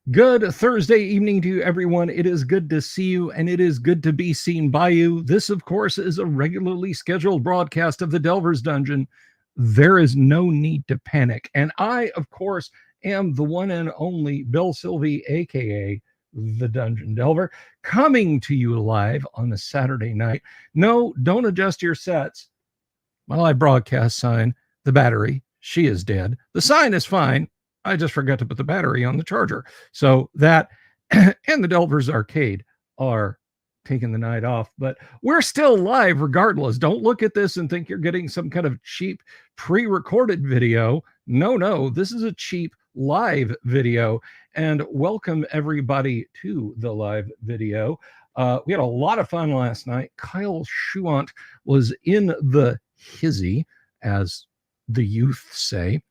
Good Thursday evening to everyone. It is good to see you, and it is good to be seen by you. This, of course, is a regularly scheduled broadcast of the Delver's Dungeon. There is no need to panic. And I, of course, am the one and only Bill Sylvie, aka the Dungeon Delver, coming to you live on a Saturday night. No, don't adjust your sets. My live broadcast sign, the battery, she is dead. The sign is fine. I just forgot to put the battery on the charger. So that and the Delver's Arcade are taking the night off, but we're still live regardless. Don't look at this and think you're getting some kind of cheap pre-recorded video. No, this is a cheap live video. And welcome everybody to the live video. We had a lot of fun last night. Kyle Schuant was in the hizzy, as the youth say.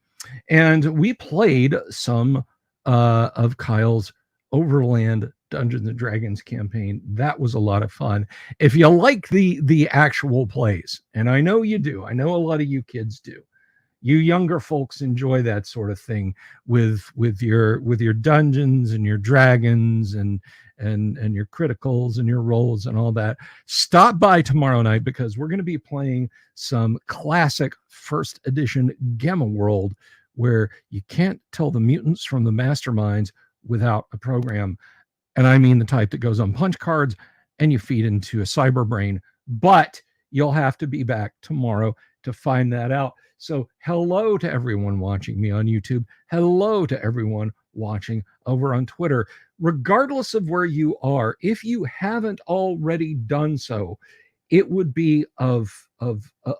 And we played some of Kyle's Overland Dungeons and Dragons campaign. That was a lot of fun. If you like the actual plays, and I know you do, I know a lot of you kids do. You younger folks enjoy that sort of thing with your dungeons and your dragons and your criticals and your rolls and all that. Stop by tomorrow night because we're going to be playing some classic first edition Gamma World where you can't tell the mutants from the masterminds without a program. And I mean the type that goes on punch cards and you feed into a cyber brain. But you'll have to be back tomorrow to find that out. So hello to everyone watching me on YouTube. Hello to everyone watching over on Twitter. Regardless of where you are, if you haven't already done so, it would be of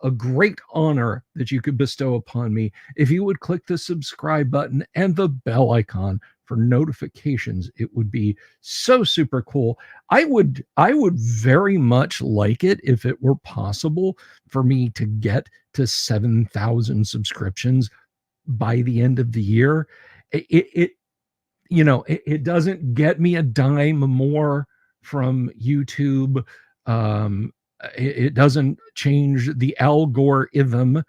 a great honor that you could bestow upon me if you would click the subscribe button and the bell icon for notifications. It would be so super cool. I would very much like it if it were possible for me to get to 7,000 subscriptions by the end of the year. It doesn't get me a dime more from YouTube. It doesn't change the algorithm.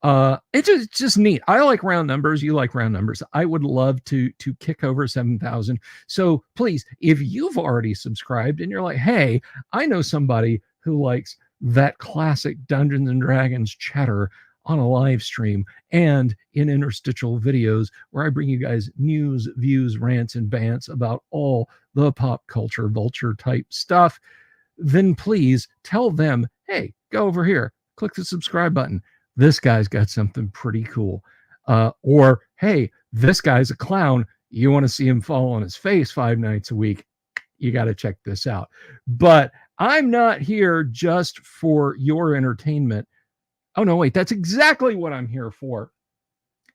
It's just neat. I like round numbers. You like round numbers. I would love to kick over 7,000. So please, if you've already subscribed and you're like, hey, I know somebody who likes that classic Dungeons and Dragons chatter on a live stream and in interstitial videos where I bring you guys news, views, rants, and bants about all the pop culture vulture type stuff, then please tell them, hey, go over here, click the subscribe button. This guy's got something pretty cool. Or, hey, this guy's a clown. You want to see him fall on his face 5 nights a week. You got to check this out. But I'm not here just for your entertainment. Oh, no, wait, that's exactly what I'm here for.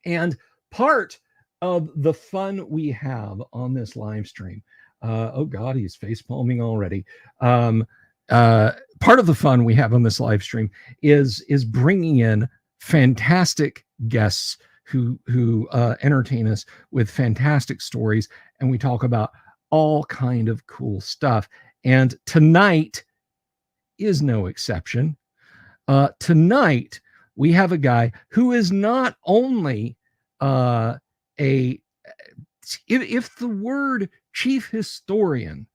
And part of the fun we have on this live stream, oh God, he's face palming already. Part of the fun we have on this live stream is bringing in fantastic guests who entertain us with fantastic stories, and we talk about all kind of cool stuff. And tonight is no exception. Tonight we have a guy who is not only if the word chief historian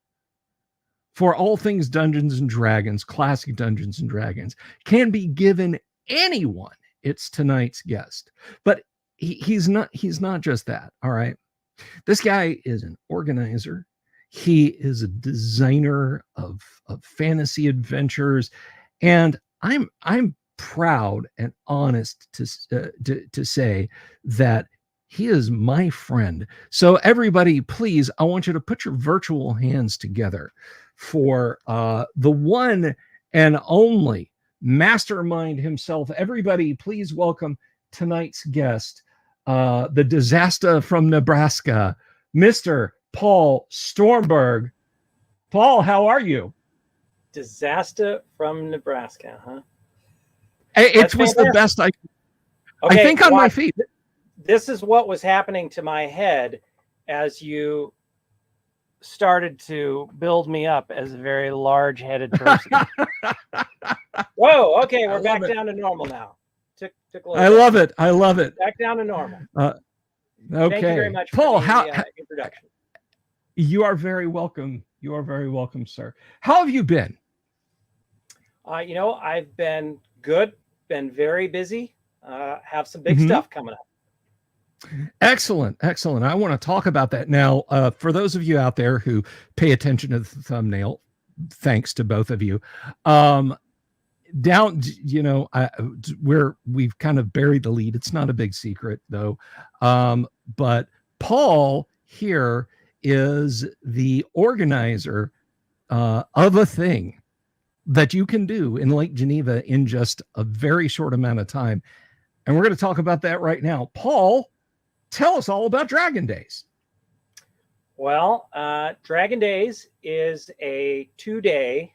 for all things Dungeons and Dragons, classic Dungeons and Dragons, can be given anyone, it's tonight's guest. But he's not just that. All right. This guy is an organizer. He is a designer of fantasy adventures. And I'm proud and honest to say that he is my friend. So everybody, please, I want you to put your virtual hands together for the one and only mastermind himself. Everybody, please welcome tonight's guest, the disaster from Nebraska, Mr. Paul STORMBERG. Paul, how are you? Disaster from Nebraska, huh? It was the best I think on my feet. This is what was happening to my head as you started to build me up as a very large-headed person. Whoa, okay, we're back down to normal now. Took I love it. Back down to normal. Okay. Thank you very much Paul, for the introduction. You are very welcome. You are very welcome, sir. How have you been? I've been good, been very busy, have some big Mhm. stuff coming up. Excellent, excellent. I want to talk about that now. For those of you out there who pay attention to the thumbnail, thanks to both of you. Um, down, we've kind of buried the lead. It's not a big secret though. But Paul here is the organizer of a thing that you can do in Lake Geneva in just a very short amount of time. And we're going to talk about that right now. Paul, tell us all about Dragon Days. Well, Dragon Days is a 2-day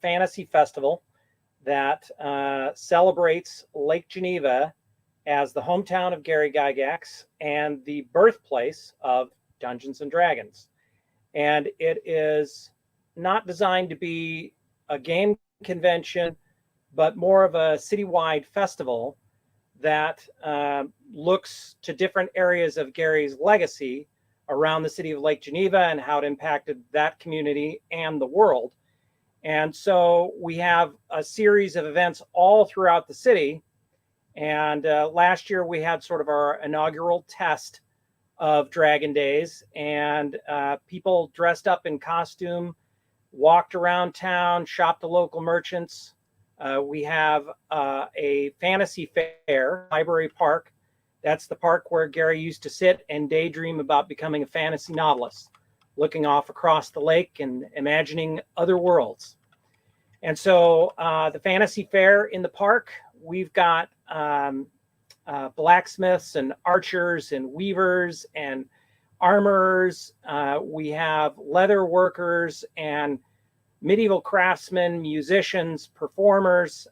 fantasy festival that celebrates Lake Geneva as the hometown of Gary Gygax and the birthplace of Dungeons and Dragons. And it is not designed to be a game convention, but more of a citywide festival that looks to different areas of Gary's legacy around the city of Lake Geneva and how it impacted that community and the world. And so we have a series of events all throughout the city. And last year we had sort of our inaugural test of Dragon Days, and people dressed up in costume, walked around town, shopped the local merchants. We have a fantasy fair, Library Park. That's the park where Gary used to sit and daydream about becoming a fantasy novelist, looking off across the lake and imagining other worlds. And so the fantasy fair in the park, we've got blacksmiths and archers and weavers and armorers. We have leather workers and medieval craftsmen, musicians, performers.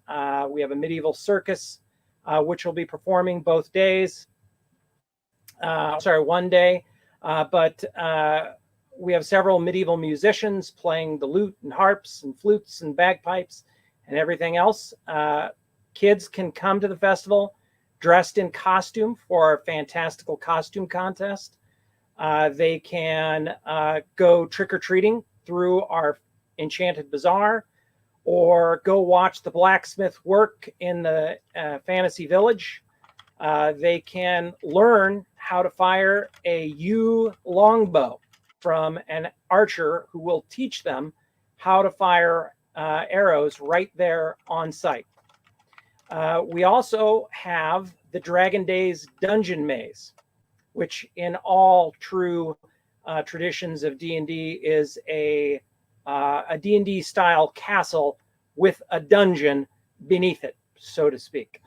We have a medieval circus, which will be performing both days. One day. But we have several medieval musicians playing the lute and harps and flutes and bagpipes and everything else. Kids can come to the festival dressed in costume for our fantastical costume contest. They can go trick-or-treating through our Enchanted Bazaar, or go watch the blacksmith work in the fantasy village. They can learn how to fire a yew longbow from an archer who will teach them how to fire arrows right there on site. We also have the Dragon Days Dungeon Maze, which in all true traditions of D&D is a D&D style castle with a dungeon beneath it, so to speak.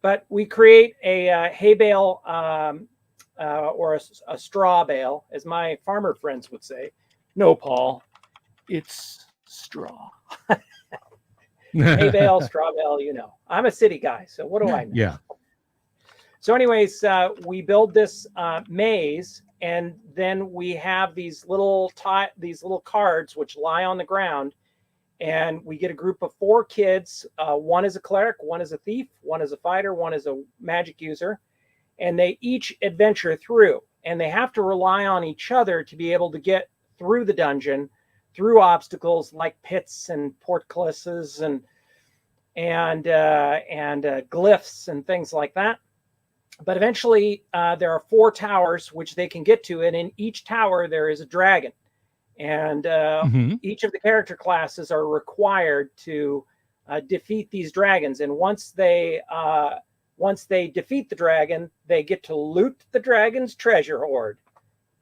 But we create a hay bale or a straw bale, as my farmer friends would say. No, Paul, it's straw. Hay bale, straw bale, I'm a city guy, so what do I know? Yeah. So anyways, we build this maze, and then we have these little cards which lie on the ground, and we get a group of 4 kids. One is a cleric, one is a thief, one is a fighter, one is a magic user, and they each adventure through, and they have to rely on each other to be able to get through the dungeon, through obstacles like pits and portcullises and glyphs and things like that. But eventually there are 4 towers which they can get to, and in each tower there is a dragon. And each of the character classes are required to defeat these dragons. And once they defeat the dragon, they get to loot the dragon's treasure hoard.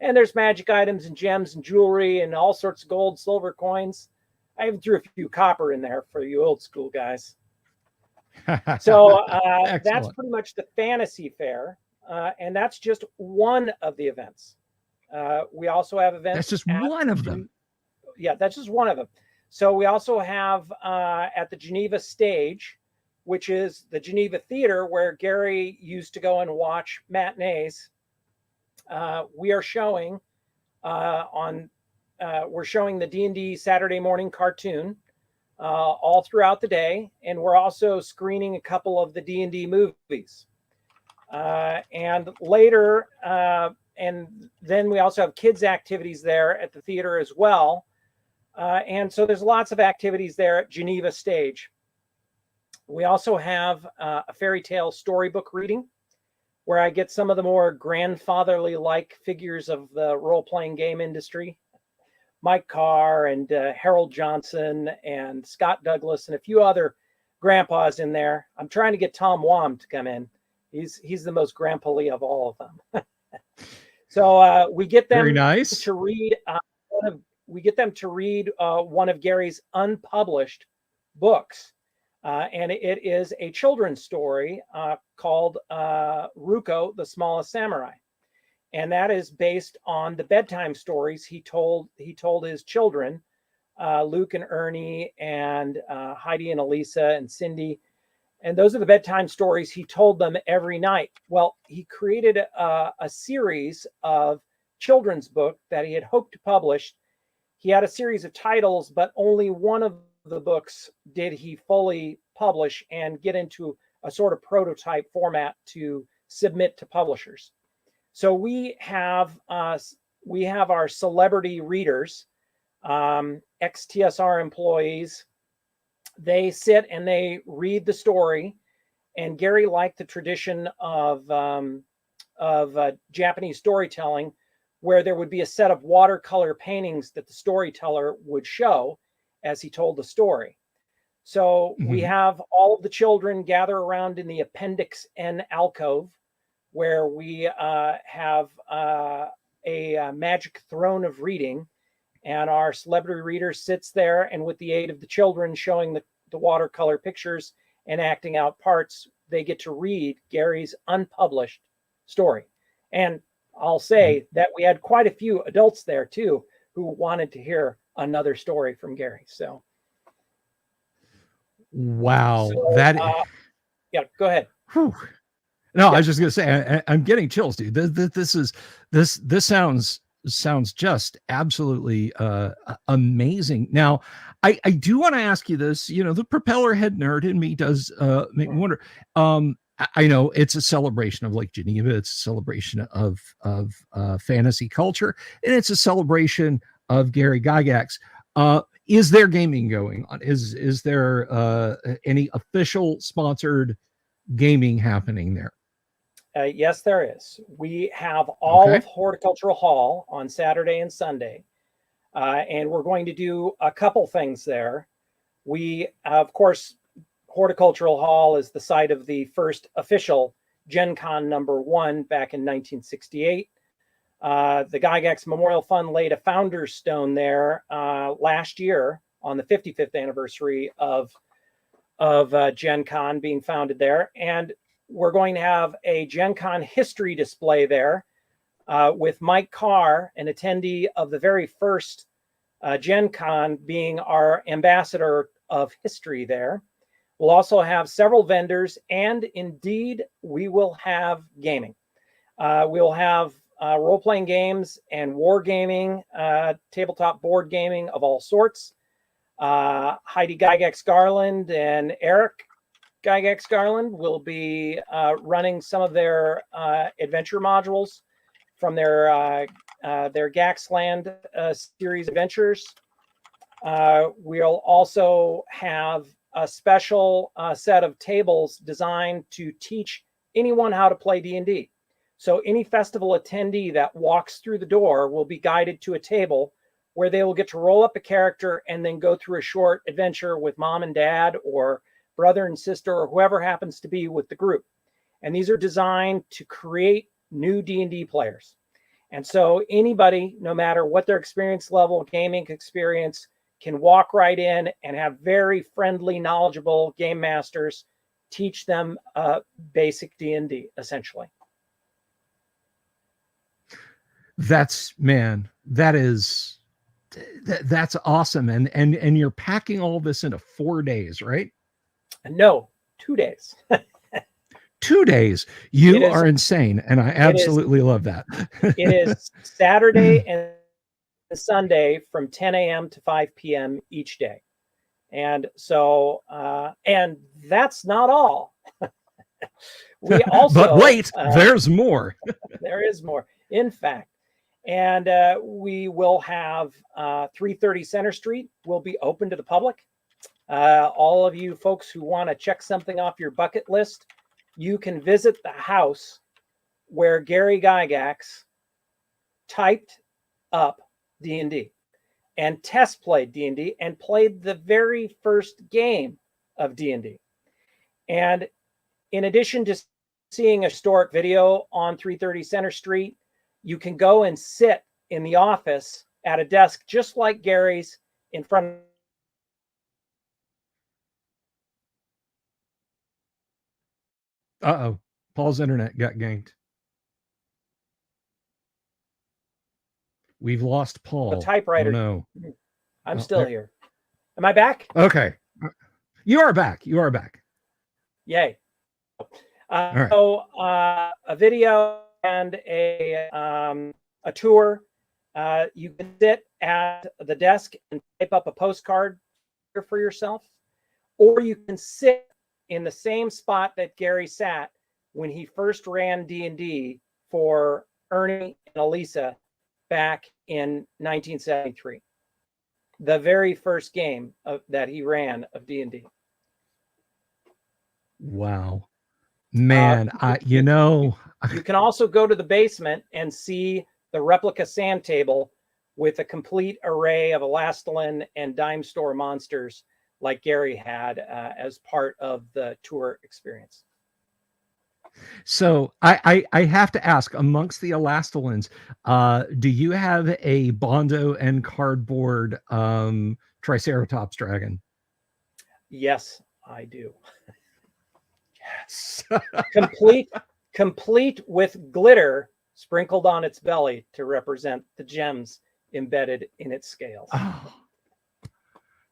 And there's magic items and gems and jewelry and all sorts of gold, silver coins. I even threw a few copper in there for you old school guys. So that's pretty much the fantasy fair. And that's just one of the events. We also have events. That's just one of them. Yeah, that's just one of them. So we also have at the Geneva stage, which is the Geneva Theater, where Gary used to go and watch matinees. We are showing we're showing the D&D Saturday morning cartoon all throughout the day, and we're also screening a couple of the D&D movies. And later, and then we also have kids activities there at the theater as well. And so there's lots of activities there at Geneva Stage. We also have a fairy tale storybook reading where I get some of the more grandfatherly-like figures of the role-playing game industry. Mike Carr and Harold Johnson and Scott Douglas and a few other grandpas in there. I'm trying to get Tom Wham to come in. He's the most grandpa-ly of all of them. So we get them Very nice. to read. We get them to read one of Gary's unpublished books, and it is a children's story called Ruko, the Smallest Samurai, and that is based on the bedtime stories he told his children, Luke and Ernie, and Heidi and Elisa and Cindy. And those are the bedtime stories he told them every night. Well, he created a series of children's book that he had hoped to publish. He had a series of titles, but only one of the books did he fully publish and get into a sort of prototype format to submit to publishers. So we have our celebrity readers, ex-TSR employees. They sit and they read the story, and Gary liked the tradition of Japanese storytelling, where there would be a set of watercolor paintings that the storyteller would show as he told the story. So we have all of the children gather around in the Appendix N alcove, where we have a magic throne of reading, and our celebrity reader sits there, and with the aid of the children showing the watercolor pictures and acting out parts, they get to read Gary's unpublished story. And I'll say that we had quite a few adults there too who wanted to hear another story from Gary. So wow. Yeah, go ahead. Whew. No, I was just gonna say I'm getting chills, dude. This sounds just absolutely amazing. Now, I do want to ask you this. You know, the propeller head nerd in me does make me wonder. I know it's a celebration of Lake Geneva. It's a celebration of fantasy culture, and it's a celebration of Gary Gygax. Is there gaming going on? Is there any official sponsored gaming happening there? Yes, there is. We have all of Horticultural Hall on Saturday and Sunday, and we're going to do a couple things there. We, of course, Horticultural Hall is the site of the first official Gen Con #1 back in 1968. The Gygax Memorial Fund laid a founder's stone there last year on the 55th anniversary of Gen Con being founded there. And we're going to have a Gen Con history display there with Mike Carr, an attendee of the very first Gen Con, being our ambassador of history there. We'll also have several vendors, and indeed, we will have gaming. We'll have role-playing games and wargaming, tabletop board gaming of all sorts. Heidi Gygax Garland and Eric Gygax Garland will be running some of their adventure modules from their Gaxland series adventures. We'll also have a special set of tables designed to teach anyone how to play D&D. So any festival attendee that walks through the door will be guided to a table where they will get to roll up a character and then go through a short adventure with mom and dad or brother and sister or whoever happens to be with the group. And these are designed to create new D&D players. And so anybody, no matter what their experience level, gaming experience, can walk right in and have very friendly, knowledgeable game masters teach them basic D&D, essentially. That's awesome. And you're packing all this into 4 days, right? No, 2 days. 2 days. You are insane. And I absolutely love that. It is Saturday and Sunday from 10 a.m. to 5 p.m. each day. And so, and that's not all. We also, but wait, there's more. There is more. In fact, And we will have 330 Center Street will be open to the public. All of you folks who want to check something off your bucket list, you can visit the house where Gary Gygax typed up D&D and test played D&D and played the very first game of D&D. And in addition to seeing a historic video on 330 Center Street, you can go and sit in the office at a desk just like Gary's in front of Uh-oh. Paul's internet got ganked. We've lost Paul. the typewriter. Oh, no. I'm still here. Am I back? Okay. You are back. You are back. Yay. Right. So a video and a tour. You can sit at the desk and type up a postcard for yourself, or you can sit in the same spot that Gary sat when he first ran D&D for Ernie and Elisa back in 1973. The very first game that he ran of D&D. Wow. Man, you can also go to the basement and see the replica sand table with a complete array of Elastilin and dime store monsters like Gary had as part of the tour experience. So I have to ask, amongst the Elastilins, do you have a Bondo and cardboard Triceratops dragon? Yes, I do. Yes. complete with glitter sprinkled on its belly to represent the gems embedded in its scales. Oh,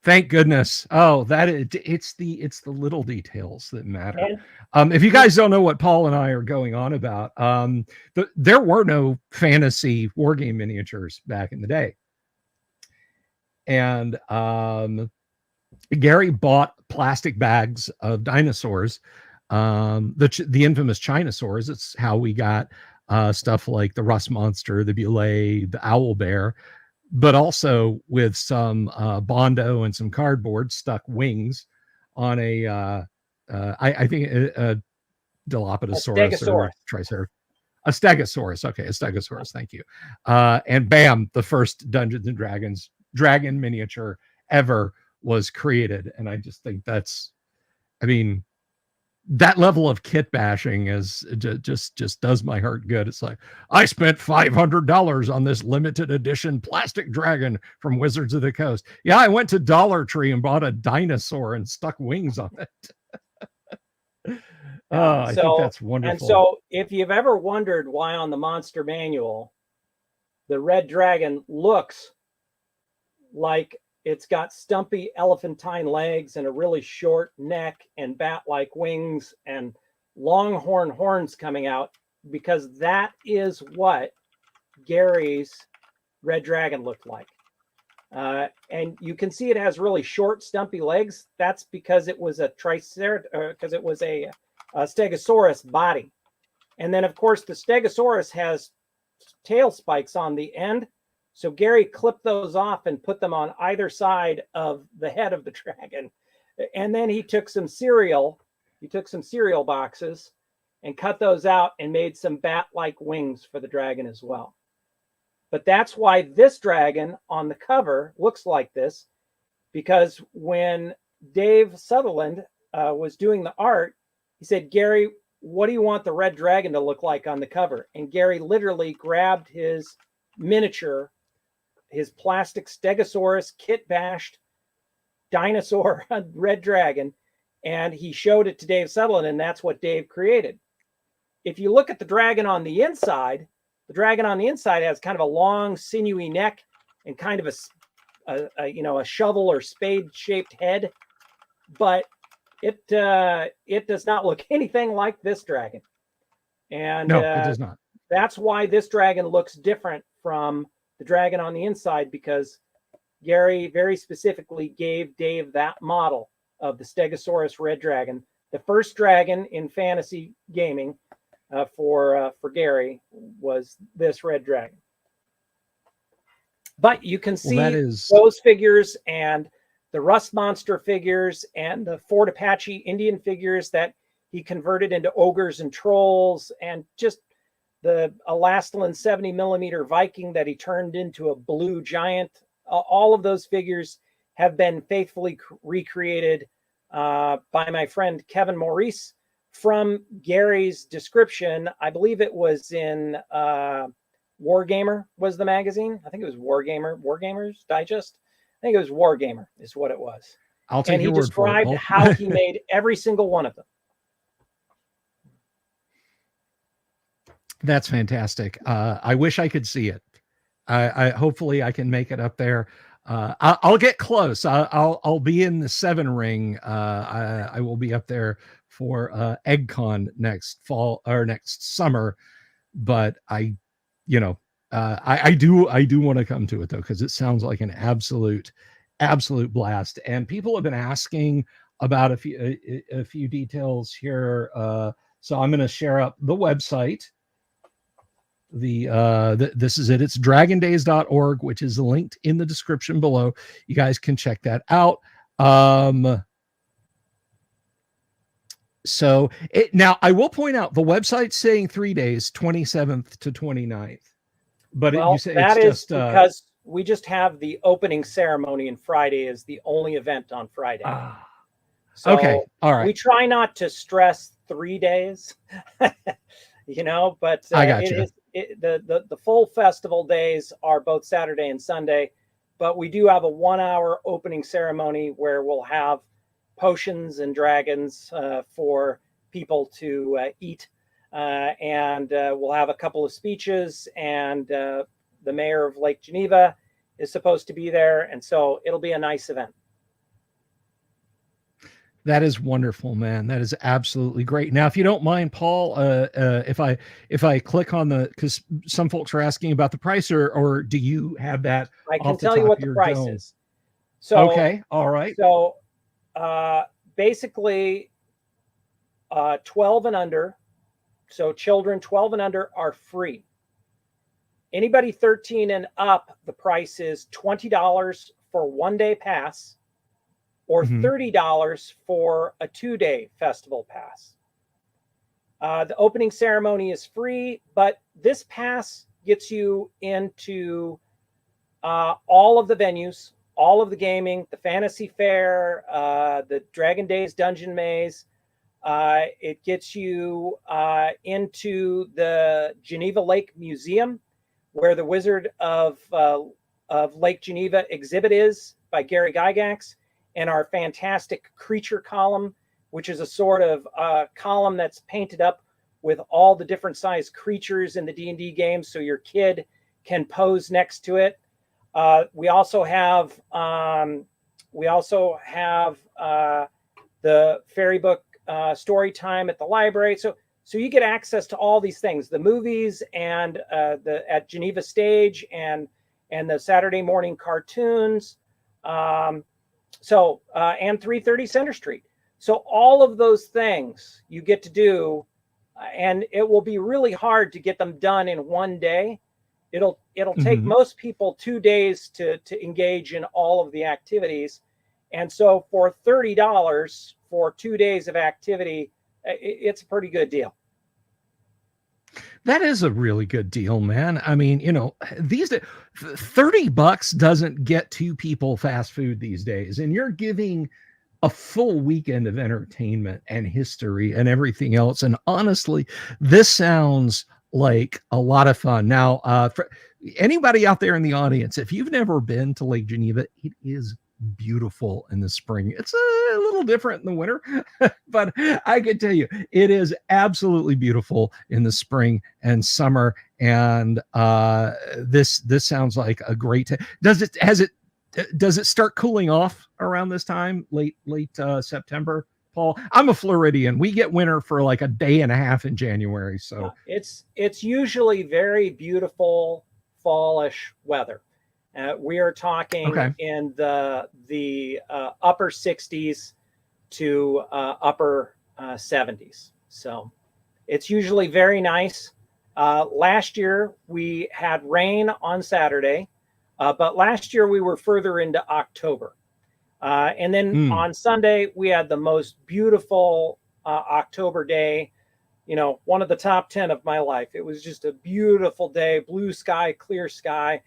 thank goodness. Oh, it's the little details that matter. If you guys don't know what Paul and I are going on about, there were no fantasy war game miniatures back in the day. And Gary bought plastic bags of dinosaurs, the infamous Chinosaurs. It's how we got stuff like the Rust Monster, the Bullet, the Owl Bear, but also with some Bondo and some cardboard, stuck wings on a I think a Dilophosaurus or Triceratops. A Stegosaurus. Okay, a Stegosaurus. Thank you. And bam, the first Dungeons and Dragons dragon miniature ever was created. And I just think that's, I mean, that level of kit bashing is just does my heart good. It's like, I spent $500 on this limited edition plastic dragon from Wizards of the Coast. Yeah, I went to Dollar Tree and bought a dinosaur and stuck wings on it. I think that's wonderful. And so if you've ever wondered why on the monster manual, the red dragon looks like it's got stumpy elephantine legs and a really short neck and bat-like wings and longhorn horns coming out, because that is what Gary's red dragon looked like. And you can see it has really short, stumpy legs. That's because it was a because it was a Stegosaurus body. And then, of course, the Stegosaurus has tail spikes on the end. So Gary clipped those off and put them on either side of the head of the dragon. And then he took some cereal boxes and cut those out and made some bat-like wings for the dragon as well. But that's why this dragon on the cover looks like this, because when Dave Sutherland was doing the art, he said, Gary, what do you want the red dragon to look like on the cover? And Gary literally grabbed his miniature, his plastic Stegosaurus kit bashed dinosaur red dragon, and he showed it to Dave Sutherland, and that's what Dave created. If you look at the dragon on the inside, has kind of a long sinewy neck and kind of a shovel or spade shaped head, but it does not look anything like this dragon. And no, it does not. That's why this dragon looks different from the dragon on the inside, because Gary very specifically gave Dave that model of the Stegosaurus red dragon, the first dragon in fantasy gaming for Gary was this red dragon. But you can see that is those figures and the Rust Monster figures and the Fort Apache Indian figures that he converted into ogres and trolls, and just the Elastilin 70mm Viking that he turned into a blue giant. All of those figures have been faithfully recreated by my friend Kevin Maurice from Gary's description. I believe it was in Wargamer was the magazine. I think it was Wargamers Digest. I think it was Wargamer is what it was. I'll take your word for it. And he described how he made every single one of them. That's fantastic. I wish I could see it. I hopefully I can make it up there. I'll get close. I'll be in the 7 ring. I will be up there for EggCon next fall or next summer, but I do want to come to it though, because it sounds like an absolute blast. And people have been asking about a few details here. So I'm going to share up the website. This is it. It's dragondays.org, which is linked in the description below. You guys can check that out. So now I will point out the website's saying 3 days, 27th to 29th. But you say that it's is because we just have the opening ceremony, and Friday is the only event on Friday. So okay, all right. We try not to stress 3 days, but I got you. The full festival days are both Saturday and Sunday, but we do have a 1-hour opening ceremony where we'll have potions and dragons for people to eat. And we'll have a couple of speeches, and the mayor of Lake Geneva is supposed to be there. And so it'll be a nice event. That is wonderful, man. That is absolutely great. Now, if you don't mind, Paul, if I click on because some folks are asking about the price, or do you have that? I can tell you what the price is. So, okay. All right. So basically 12 and under. So children 12 and under are free. Anybody 13 and up, the price is $20 for 1-day pass, or $30 for a 2-day festival pass. The opening ceremony is free, but this pass gets you into all of the venues, all of the gaming, the fantasy fair, the Dragon Days Dungeon Maze. It gets you into the Geneva Lake Museum, where the Wizard of Lake Geneva exhibit is by Gary Gygax, and our fantastic creature column, which is a sort of column that's painted up with all the different size creatures in the D&D game, so your kid can pose next to it. We also have the fairy book story time at the library. So you get access to all these things, the movies and at Geneva Stage and the Saturday morning cartoons. And 330 Center Street. So all of those things you get to do, and it will be really hard to get them done in 1 day. It'll take most people 2 days to engage in all of the activities. And so for $30 for 2 days of activity, it's a pretty good deal. That is a really good deal, man. I mean, these days, $30 doesn't get 2 people fast food these days, and you're giving a full weekend of entertainment and history and everything else. And honestly, this sounds like a lot of fun. Now, for anybody out there in the audience, if you've never been to Lake Geneva, it is beautiful in the spring. It's a little different in the winter, but I can tell you it is absolutely beautiful in the spring and summer. And this sounds like a great does it start cooling off around this time, late September, Paul? I'm a Floridian. We get winter for like a day and a half in January, so it's usually very beautiful fallish weather. We are talking in the upper 60s to upper 70s. So it's usually very nice. Last year we had rain on Saturday. But last year we were further into October. And then on Sunday, we had the most beautiful October day, one of the top 10 of my life. It was just a beautiful day, blue sky, clear sky,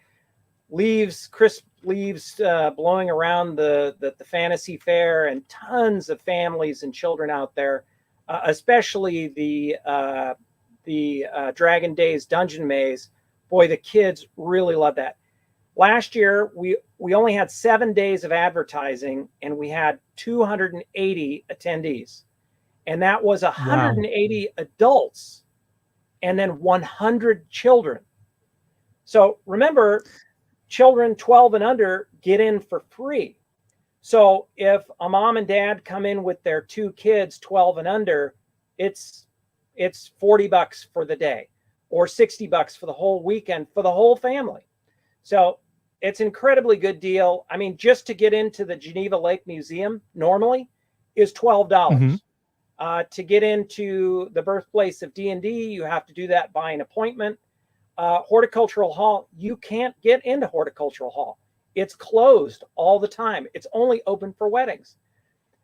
crisp leaves blowing around the fantasy fair, and tons of families and children out there, especially the Dragon Days Dungeon Maze. Boy, the kids really love that. Last year, we only had 7 days of advertising, and we had 280 attendees. And that was 180 adults and then 100 children. So remember, children 12 and under get in for free. So if a mom and dad come in with their 2 kids, 12 and under, it's $40 for the day, or $60 for the whole weekend for the whole family. So it's an incredibly good deal. I mean, just to get into the Geneva Lake Museum normally is $12. Mm-hmm. To get into the birthplace of D&D, you have to do that by an appointment. Horticultural Hall, you can't get into Horticultural Hall. It's closed all the time. It's only open for weddings.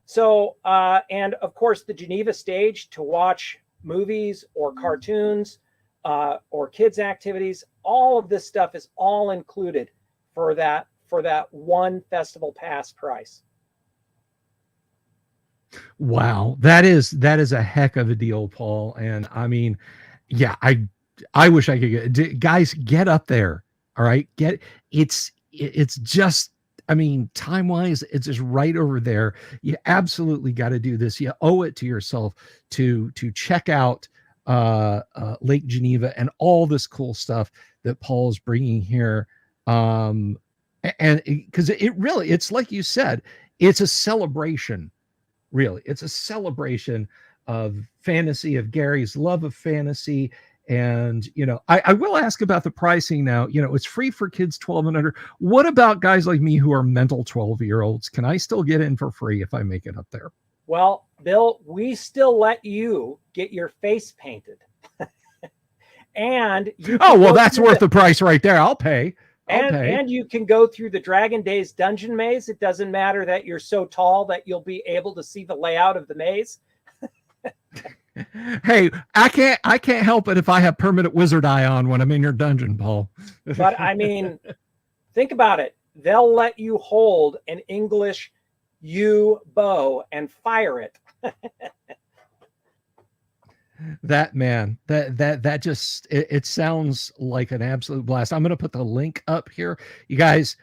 So, and of course, the Geneva stage to watch movies or cartoons or kids' activities, all of this stuff is all included for that one festival pass price. Wow, that is a heck of a deal, Paul. And I mean, yeah, I wish I could guys, get up there. All right, it's just, I mean, time-wise, it's just right over there. You absolutely got to do this. You owe it to yourself to check out Lake Geneva and all this cool stuff that Paul is bringing here. And because it's like you said, it's a celebration. Really, it's a celebration of fantasy, of Gary's love of fantasy. And, I will ask about the pricing now. It's free for kids 12 and under. What about guys like me who are mental 12-year-olds? Can I still get in for free if I make it up there? Well, Bill, we still let you get your face painted. And that's worth the price right there. I'll pay. And you can go through the Dragon Days Dungeon Maze. It doesn't matter that you're so tall that you'll be able to see the layout of the maze. Hey, I can't help it if I have permanent wizard eye on when I'm in your dungeon, Paul. But I mean, think about it. They'll let you hold an English yew bow and fire it. That just it sounds like an absolute blast. I'm going to put the link up here. You guys,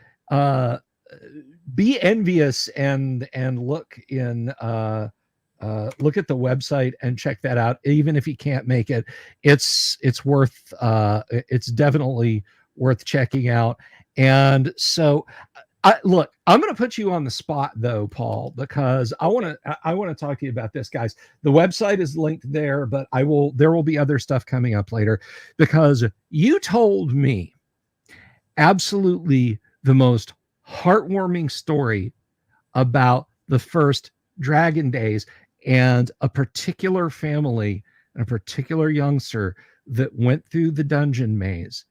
be envious and look at the website and check that out. Even if you can't make it, it's definitely worth checking out. And so, look, I'm going to put you on the spot though, Paul, because I want to talk to you about this, guys. The website is linked there, but there will be other stuff coming up later, because you told me absolutely the most heartwarming story about the first Dragon Days and a particular family and a particular youngster that went through the dungeon maze.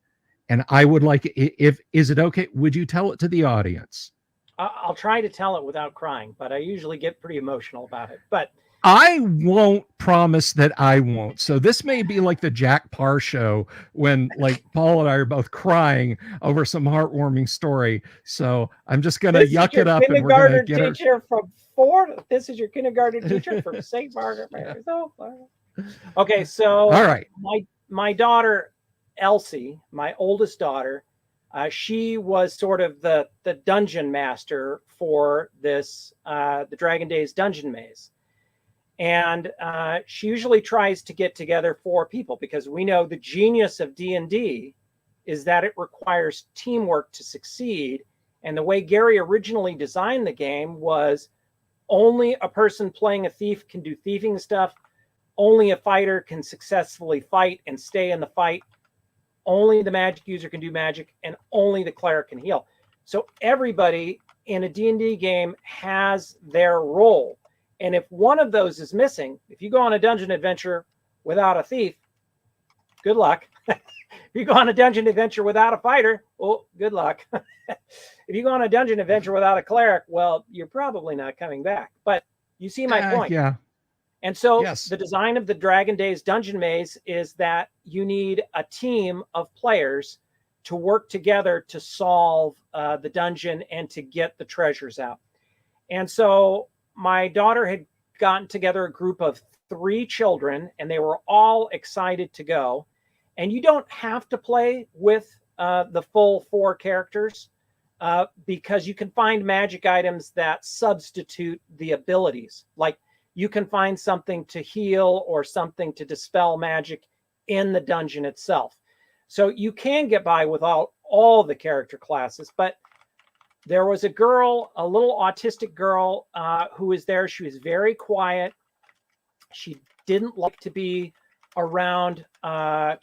And I would like, is it okay? Would you tell it to the audience? I'll try to tell it without crying, but I usually get pretty emotional about it. But I won't promise that I won't. So this may be like the Jack Parr show when like Paul and I are both crying over some heartwarming story. So I'm just going to yuck it up. And we're going to get This is your kindergarten teacher from St. Margaret Mary. Okay, so all right. My daughter, Elsie, my oldest daughter, she was sort of the dungeon master for this, the Dragon Days Dungeon Maze. And she usually tries to get together 4 people, because we know the genius of D&D is that it requires teamwork to succeed. And the way Gary originally designed the game was only a person playing a thief can do thieving stuff. Only a fighter can successfully fight and stay in the fight. Only the magic user can do magic, and only the cleric can heal. So everybody in a D&D game has their role. And if one of those is missing, if you go on a dungeon adventure without a thief, good luck. you go on a dungeon adventure without a fighter, oh, good luck. If you go on a dungeon adventure without a cleric, well, you're probably not coming back. But you see my point. Yeah. And so Yes. the design of the Dragon Days Dungeon Maze is that you need a team of players to work together to solve the dungeon and to get the treasures out. And so my daughter had gotten together a group of 3 children, and they were all excited to go. And you don't have to play with the full 4 characters because you can find magic items that substitute the abilities. Like you can find something to heal or something to dispel magic in the dungeon itself. So you can get by without all the character classes, but there was a girl, a little autistic girl who was there. She was very quiet. She didn't like to be around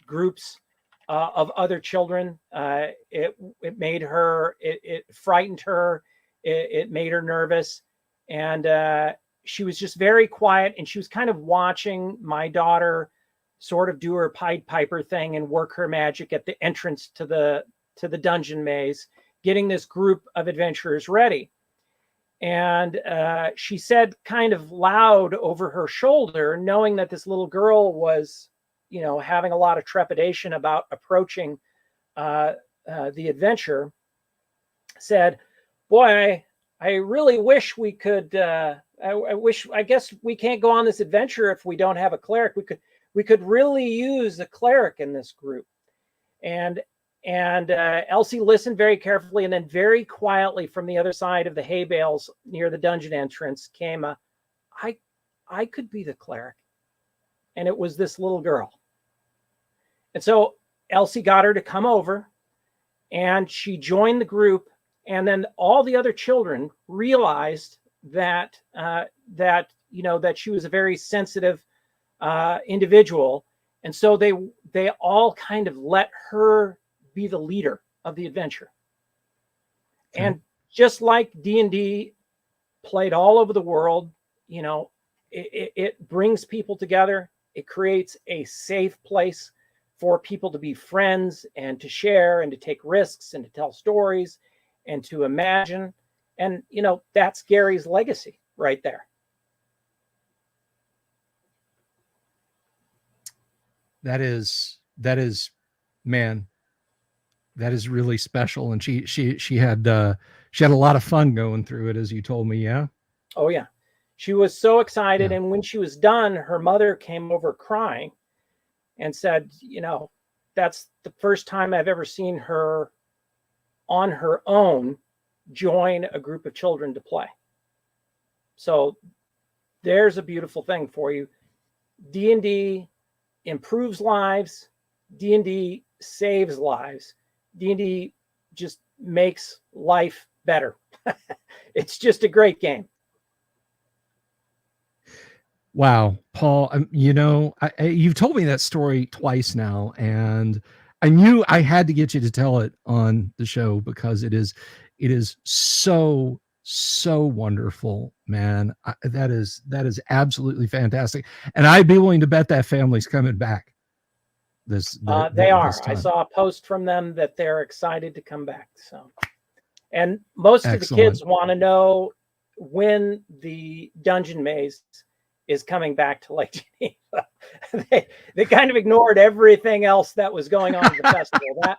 groups of other children. It made her, it frightened her. It made her nervous. And she was just very quiet. And she was kind of watching my daughter sort of do her Pied Piper thing and work her magic at the entrance to the dungeon maze, getting this group of adventurers ready. And she said kind of loud over her shoulder, knowing that this little girl was, having a lot of trepidation about approaching the adventure, said, boy, I really wish we could, I guess we can't go on this adventure if we don't have a cleric. We could really use a cleric in this group. And Elsie listened very carefully, and then very quietly from the other side of the hay bales near the dungeon entrance came I could be the cleric. And it was this little girl. And so Elsie got her to come over, and she joined the group. And then all the other children realized that she was a very sensitive individual. And so they all kind of let her be the leader of the adventure. Okay. And just like D&D played all over the world, it brings people together. It creates a safe place for people to be friends and to share and to take risks and to tell stories and to imagine. And, that's Gary's legacy right there. That is, man, that is really special. And she had a lot of fun going through it, as you told me. Yeah. Oh yeah. She was so excited. Yeah. And when she was done, her mother came over crying and said, that's the first time I've ever seen her on her own join a group of children to play. So there's a beautiful thing for you. D&D improves lives. D&D saves lives. D&D just makes life better. It's just a great game. Wow, Paul, you've told me that story twice now, and I knew I had to get you to tell it on the show because it is so wonderful, man. That is absolutely fantastic. And I'd be willing to bet that family's coming back. They are. I saw a post from them that they're excited to come back. So, and most of the kids want to know when the dungeon maze is coming back to Lake Geneva. They kind of ignored everything else that was going on at the festival.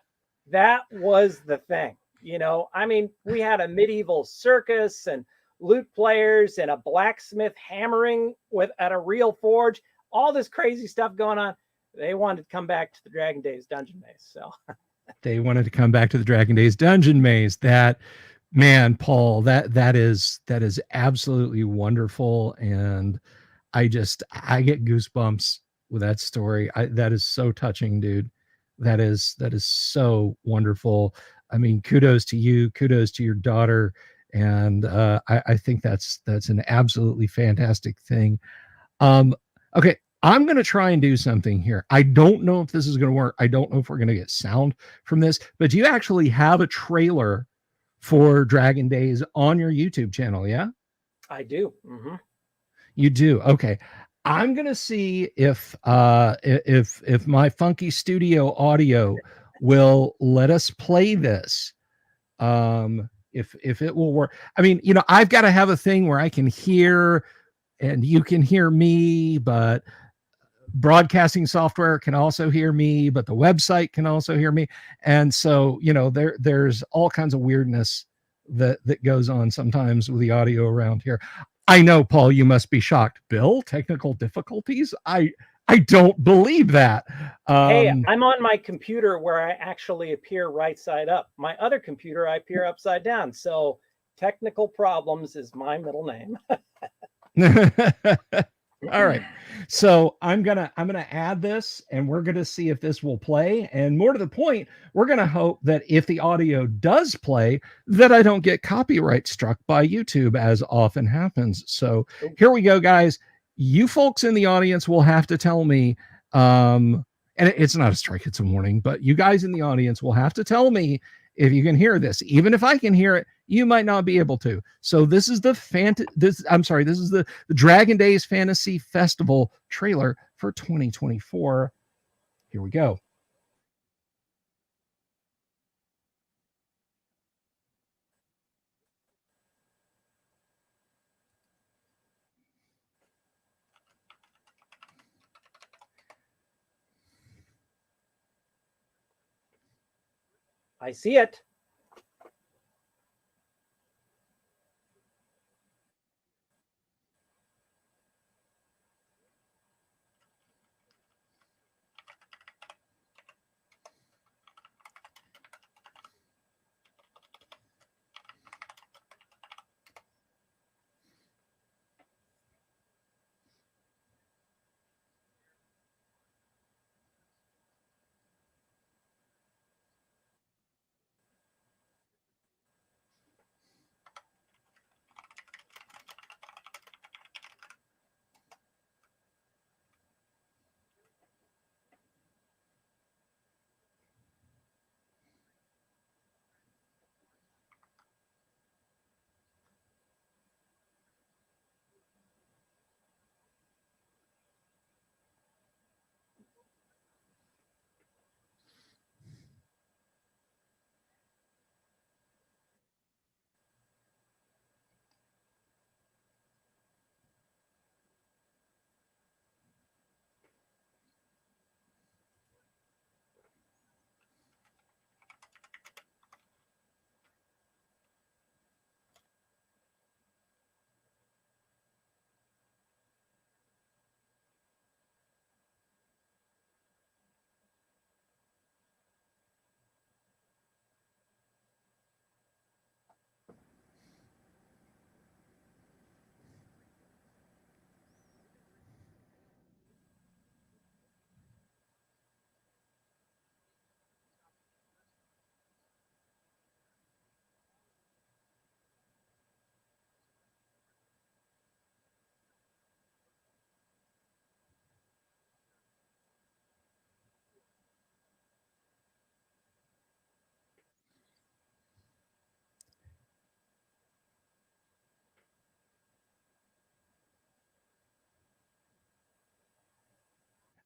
That was the thing. We had a medieval circus and lute players and a blacksmith hammering at a real forge, all this crazy stuff going on. They wanted to come back to the Dragon Days Dungeon Maze. So they wanted to come back to the Dragon Days Dungeon Maze. That, man, Paul, that is absolutely wonderful. And I get goosebumps with that story. That is so touching, dude. That is so wonderful. I mean, kudos to you, kudos to your daughter. And I think that's an absolutely fantastic thing. Okay, I'm going to try and do something here. I don't know if this is going to work. I don't know if we're going to get sound from this, but do you actually have a trailer for Dragon Days on your YouTube channel? Yeah, I do. Mm-hmm. You do. Okay. I'm going to see if my funky studio audio will let us play this. If it will work. I mean, you know, I've got to have a thing where I can hear and you can hear me, but broadcasting software can also hear me, but the website can also hear me. And so, you know, there's all kinds of weirdness that goes on sometimes with the audio around here. I know, Paul, you must be shocked. Bill, technical difficulties? I don't believe that. Hey, I'm on my computer where I actually appear right side up. My other computer, I appear upside down. So technical problems is my middle name. All right. So I'm gonna add this and we're gonna see if this will play. And more to the point, we're gonna hope that if the audio does play, that I don't get copyright struck by YouTube, as often happens. So here we go, guys. You folks in the audience will have to tell me, and it's not a strike, it's a warning, but you guys in the audience will have to tell me if you can hear this. Even if I can hear it, you might not be able to. So this is the this is the Dragon Days Fantasy Festival trailer for 2024. Here we go. I see it.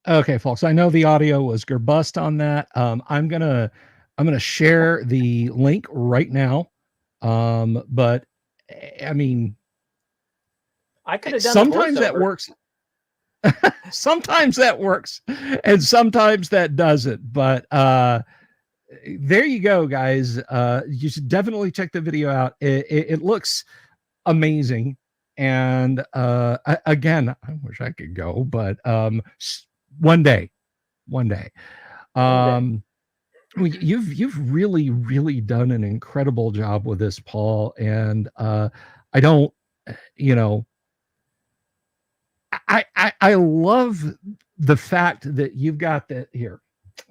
Okay, folks, I know the audio was gerbust on that. I'm gonna share the link right now. But I mean, I could have done sometimes that works. Sometimes that works, and sometimes that doesn't. But there you go, guys. You should definitely check the video out. It looks amazing. And again, I wish I could go, but one day. You've really done an incredible job with this, Paul. And I don't, you know, I love the fact that you've got that here.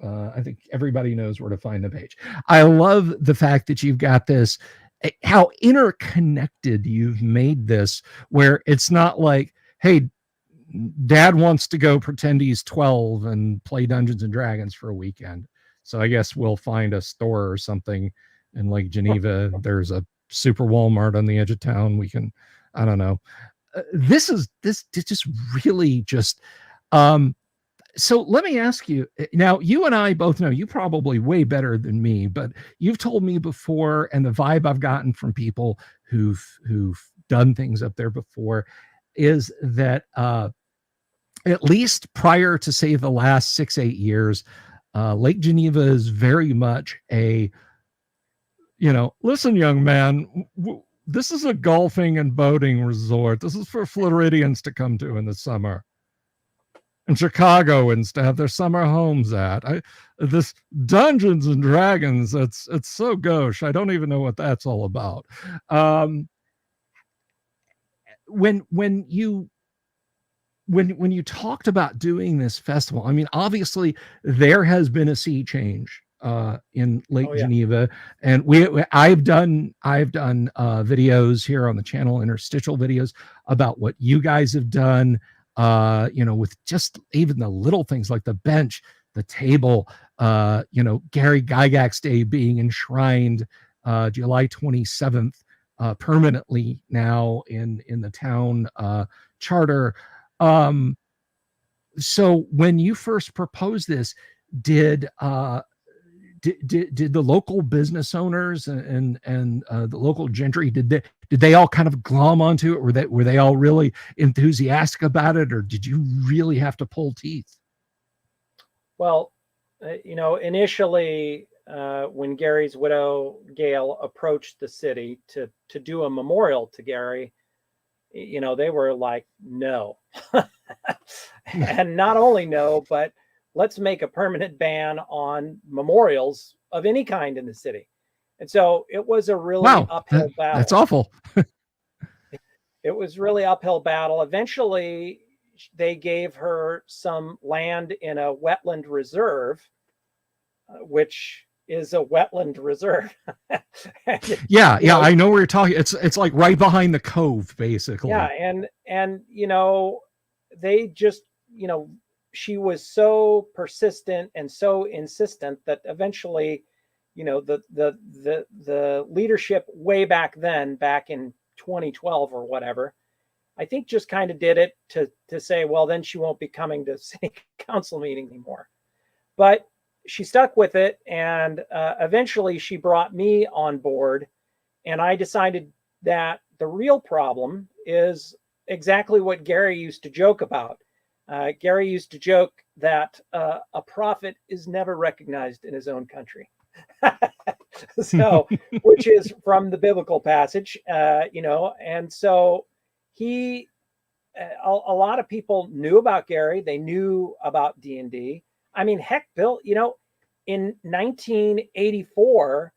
I think everybody knows where to find the page. I love the fact that you've got this, how interconnected you've made this, where it's not like, hey, dad wants to go pretend he's 12 and play Dungeons and Dragons for a weekend. So I guess we'll find a store or something in Lake Geneva. There's a super Walmart on the edge of town. We can, I don't know. This just really just, So let me ask you now, you and I both know, you probably way better than me, but you've told me before, and the vibe I've gotten from people who've done things up there before is that at least prior to, say, the last 6-8 years, Lake Geneva is very much a, listen, young man, this is a golfing and boating resort. This is for Floridians to come to in the summer, and Chicagoans to have their summer homes at. This Dungeons and Dragons, it's so gauche. I don't even know what that's all about. When you talked about doing this festival, I mean, obviously there has been a sea change in Lake Geneva, and I've done videos here on the channel, interstitial videos, about what you guys have done, with just even the little things like the bench, the table, Gary Gygax Day being enshrined July 27th permanently now in the town charter. So when you first proposed this, did the local business owners and the local gentry, did they all kind of glom onto it? Were they all really enthusiastic about it, or did you really have to pull teeth? Well, initially, when Gary's widow Gail approached the city to do a memorial to Gary, they were like, no. And not only no, but let's make a permanent ban on memorials of any kind in the city. And so it was a really uphill battle. That's awful. It was really uphill battle. Eventually, they gave her some land in a wetland reserve, which is a wetland reserve. Yeah, I know where you're talking. It's like right behind the cove, basically. Yeah, and they just, she was so persistent and so insistent that eventually, the leadership way back then, back in 2012 or whatever, I think just kind of did it to say, well, then she won't be coming to city council meeting anymore. But she stuck with it, and eventually she brought me on board, and I decided that the real problem is exactly what Gary used to joke about. Gary used to joke that a prophet is never recognized in his own country. So, which is from the biblical passage, and so he, a lot of people knew about Gary. They knew about D&D. I mean, heck, Bill, in 1984,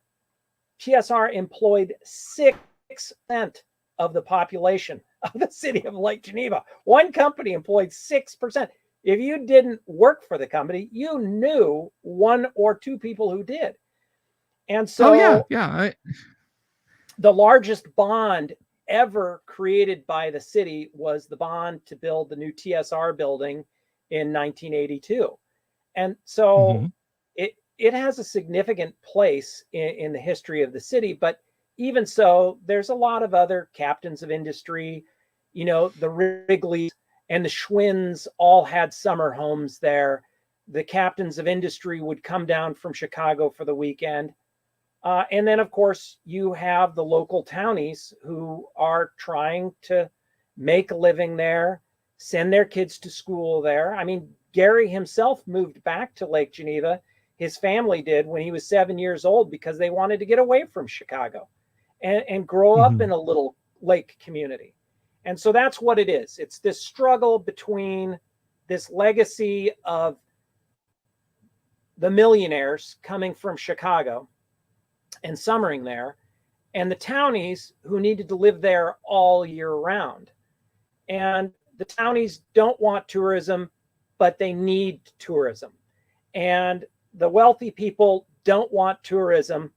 TSR employed 6% of the population of the city of Lake Geneva. One company employed 6%. If you didn't work for the company, you knew one or two people who did. And so the largest bond ever created by the city was the bond to build the new TSR building in 1982. And so it has a significant place in the history of the city. But even so, there's a lot of other captains of industry, the Wrigleys and the Schwinns all had summer homes there. The captains of industry would come down from Chicago for the weekend. And then, of course, you have the local townies who are trying to make a living there, send their kids to school there. I mean, Gary himself moved back to Lake Geneva. His family did when he was 7 years old because they wanted to get away from Chicago and grow up in a little lake community. And so that's what it is. It's this struggle between this legacy of the millionaires coming from Chicago and summering there, and the townies who needed to live there all year round. And the townies don't want tourism, but they need tourism. And the wealthy people don't want tourism.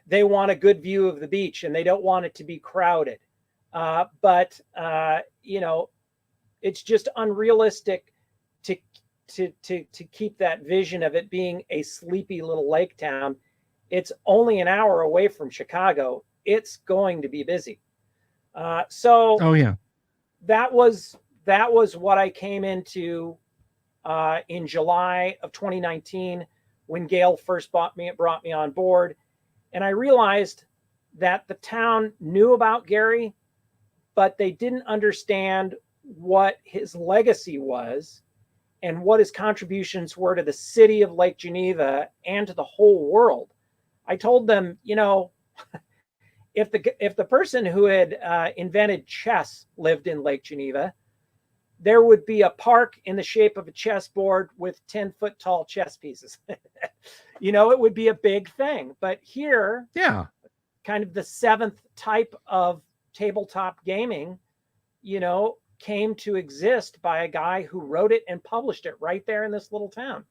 They want a good view of the beach, and they don't want it to be crowded. But it's just unrealistic to keep that vision of it being a sleepy little lake town. It's only an hour away from Chicago. It's going to be busy. That was what I came into in July of 2019 when Gail first brought me on board. And I realized that the town knew about Gary, but they didn't understand what his legacy was and what his contributions were to the city of Lake Geneva and to the whole world. I told them, you know, if the person who had invented chess lived in Lake Geneva, there would be a park in the shape of a chessboard with 10-foot tall chess pieces. You know, it would be a big thing. But here, Yeah. kind of the seventh type of tabletop gaming, you know, came to exist by a guy who wrote it and published it right there in this little town.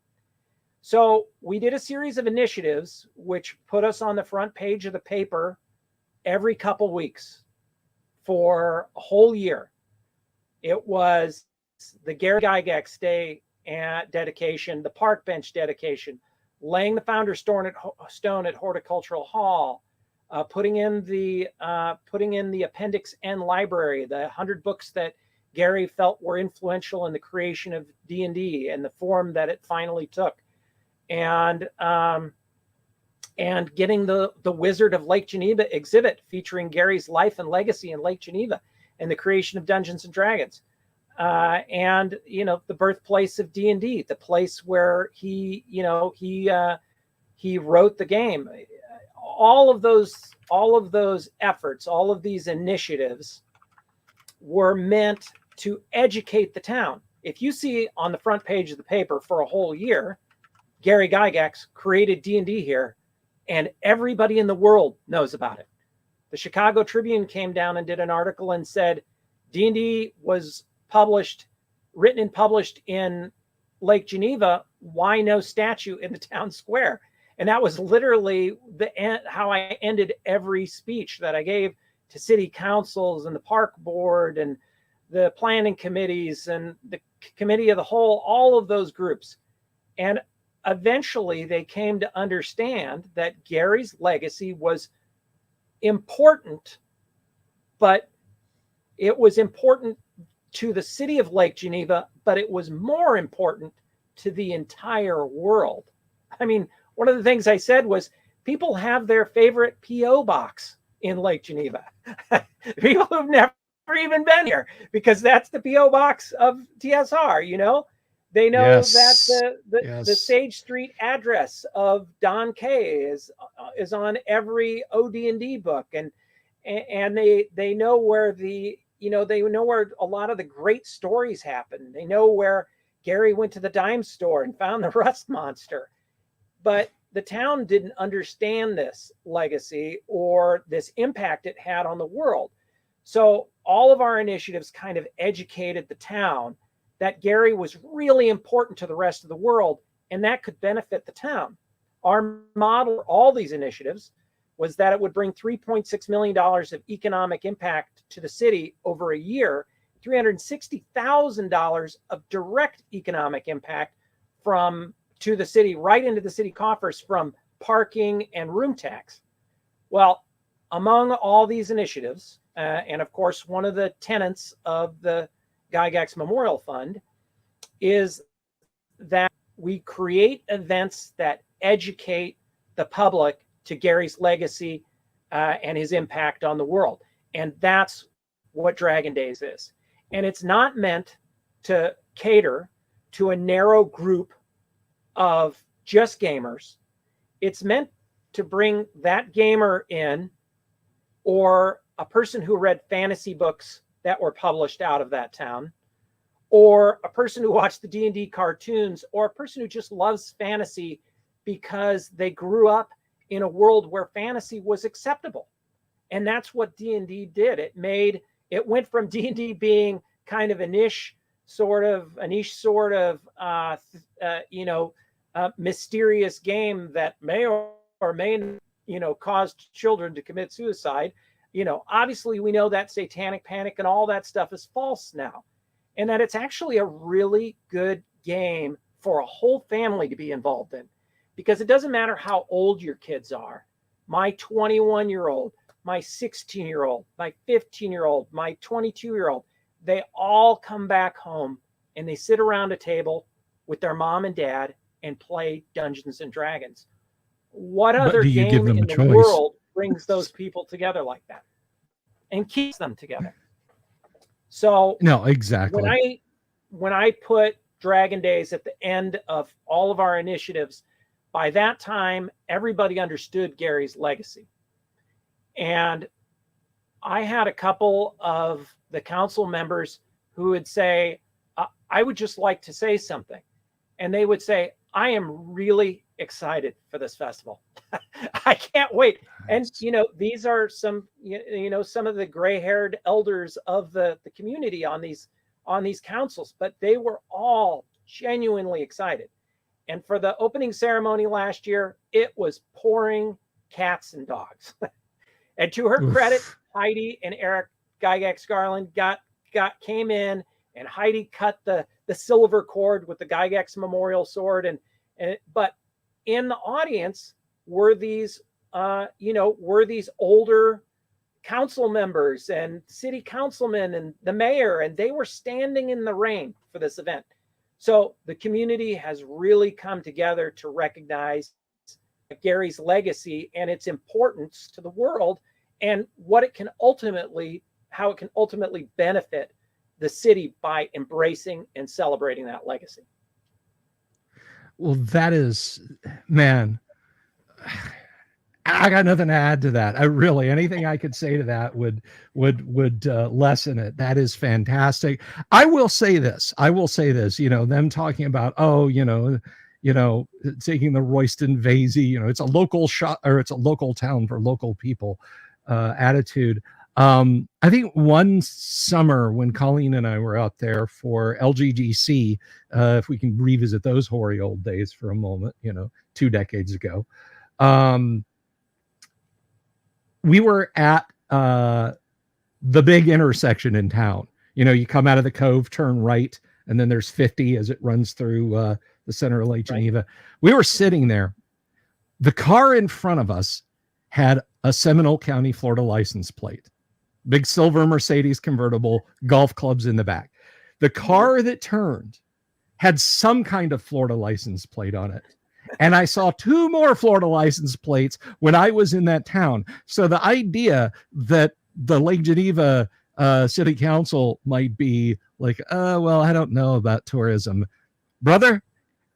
So we did a series of initiatives which put us on the front page of the paper every couple weeks for a whole year. It was the Gary Gygax Day dedication, the park bench dedication, laying the founder's stone at Horticultural Hall, putting in the Appendix N library, the 100 books that Gary felt were influential in the creation of D&D and the form that it finally took, and getting the Wizard of Lake Geneva exhibit featuring Gary's life and legacy in Lake Geneva and the creation of Dungeons and Dragons, and you know, the birthplace of D&D, the place where he wrote the game. All of those efforts, all of these initiatives were meant to educate the town. If you see on the front page of the paper for a whole year, Gary Gygax created D&D here, and everybody in the world knows about it. The Chicago Tribune came down and did an article and said D&D was written and published in Lake Geneva. Why no statue in the town square? And that was literally how I ended every speech that I gave to city councils and the park board and the planning committees and the committee of the whole, all of those groups. And eventually they came to understand that Gary's legacy was important, but it was important to the city of Lake Geneva, but it was more important to the entire world. I mean, one of the things I said was people have their favorite P.O. box in Lake Geneva. People who've never even been here, because that's the P.O. box of TSR, you know? They know that the Sage Street address of Don K is on every OD&D book, and they know where they know where a lot of the great stories happen. They know where Gary went to the dime store and found the rust monster. But the town didn't understand this legacy or this impact it had on the world. So all of our initiatives kind of educated the town that Gary was really important to the rest of the world, and that could benefit the town. Our model for all these initiatives was that it would bring $3.6 million of economic impact to the city over a year, $360,000 of direct economic impact to the city, right into the city coffers from parking and room tax. Well, among all these initiatives, and of course, one of the tenets of the Gygax Memorial Fund is that we create events that educate the public to Gary's legacy and his impact on the world. And that's what Dragon Days is. And it's not meant to cater to a narrow group of just gamers. It's meant to bring that gamer in, or a person who read fantasy books that were published out of that town, or a person who watched the D&D cartoons, or a person who just loves fantasy because they grew up in a world where fantasy was acceptable. And that's what D&D did. It went from D&D being kind of a niche sort of mysterious game that may or may caused children to commit suicide. Obviously we know that satanic panic and all that stuff is false now, and that it's actually a really good game for a whole family to be involved in, because it doesn't matter how old your kids are. My 21-year-old, my 16-year-old, my 15-year-old, my 22-year-old, they all come back home and they sit around a table with their mom and dad and play Dungeons and Dragons. What But other do you give game them a in the choice? world brings those people together like that and keeps them together? So no, exactly. When I put Dragon Days at the end of all of our initiatives, by that time, everybody understood Gary's legacy. And I had a couple of the council members who would say, I would just like to say something. And they would say, I am really excited for this festival. I can't wait. And, you know, these are some, you know, some of the gray-haired elders of the community on these councils, but they were all genuinely excited. And for the opening ceremony last year, it was pouring cats and dogs. And to her credit, Heidi and Eric Gygax Garland came in, and Heidi cut the silver cord with the Gygax Memorial sword. But in the audience were these, were these older council members and city councilmen and the mayor, and they were standing in the rain for this event. So the community has really come together to recognize Gary's legacy and its importance to the world, and what it can ultimately, how it can ultimately benefit the city by embracing and celebrating that legacy. Well, that is, man, I got nothing to add to that. Anything I could say to that would lessen it. That is fantastic. I will say this, you know, them talking about, taking the Royston Vasey, you know, it's a local shop, or it's a local town for local people attitude. I think one summer when Colleen and I were out there for LGGC, if we can revisit those hoary old days for a moment, you know, 2 decades ago, we were at the big intersection in town. You know, you come out of the Cove, turn right, and then there's 50 as it runs through the center of Lake Geneva. Right. We were sitting there. The car in front of us had a Seminole County, Florida license plate. Big silver Mercedes convertible, golf clubs in the back. The car that turned had some kind of Florida license plate on it. And I saw 2 more Florida license plates when I was in that town. So the idea that the Lake Geneva City Council might be like, well, I don't know about tourism. Brother,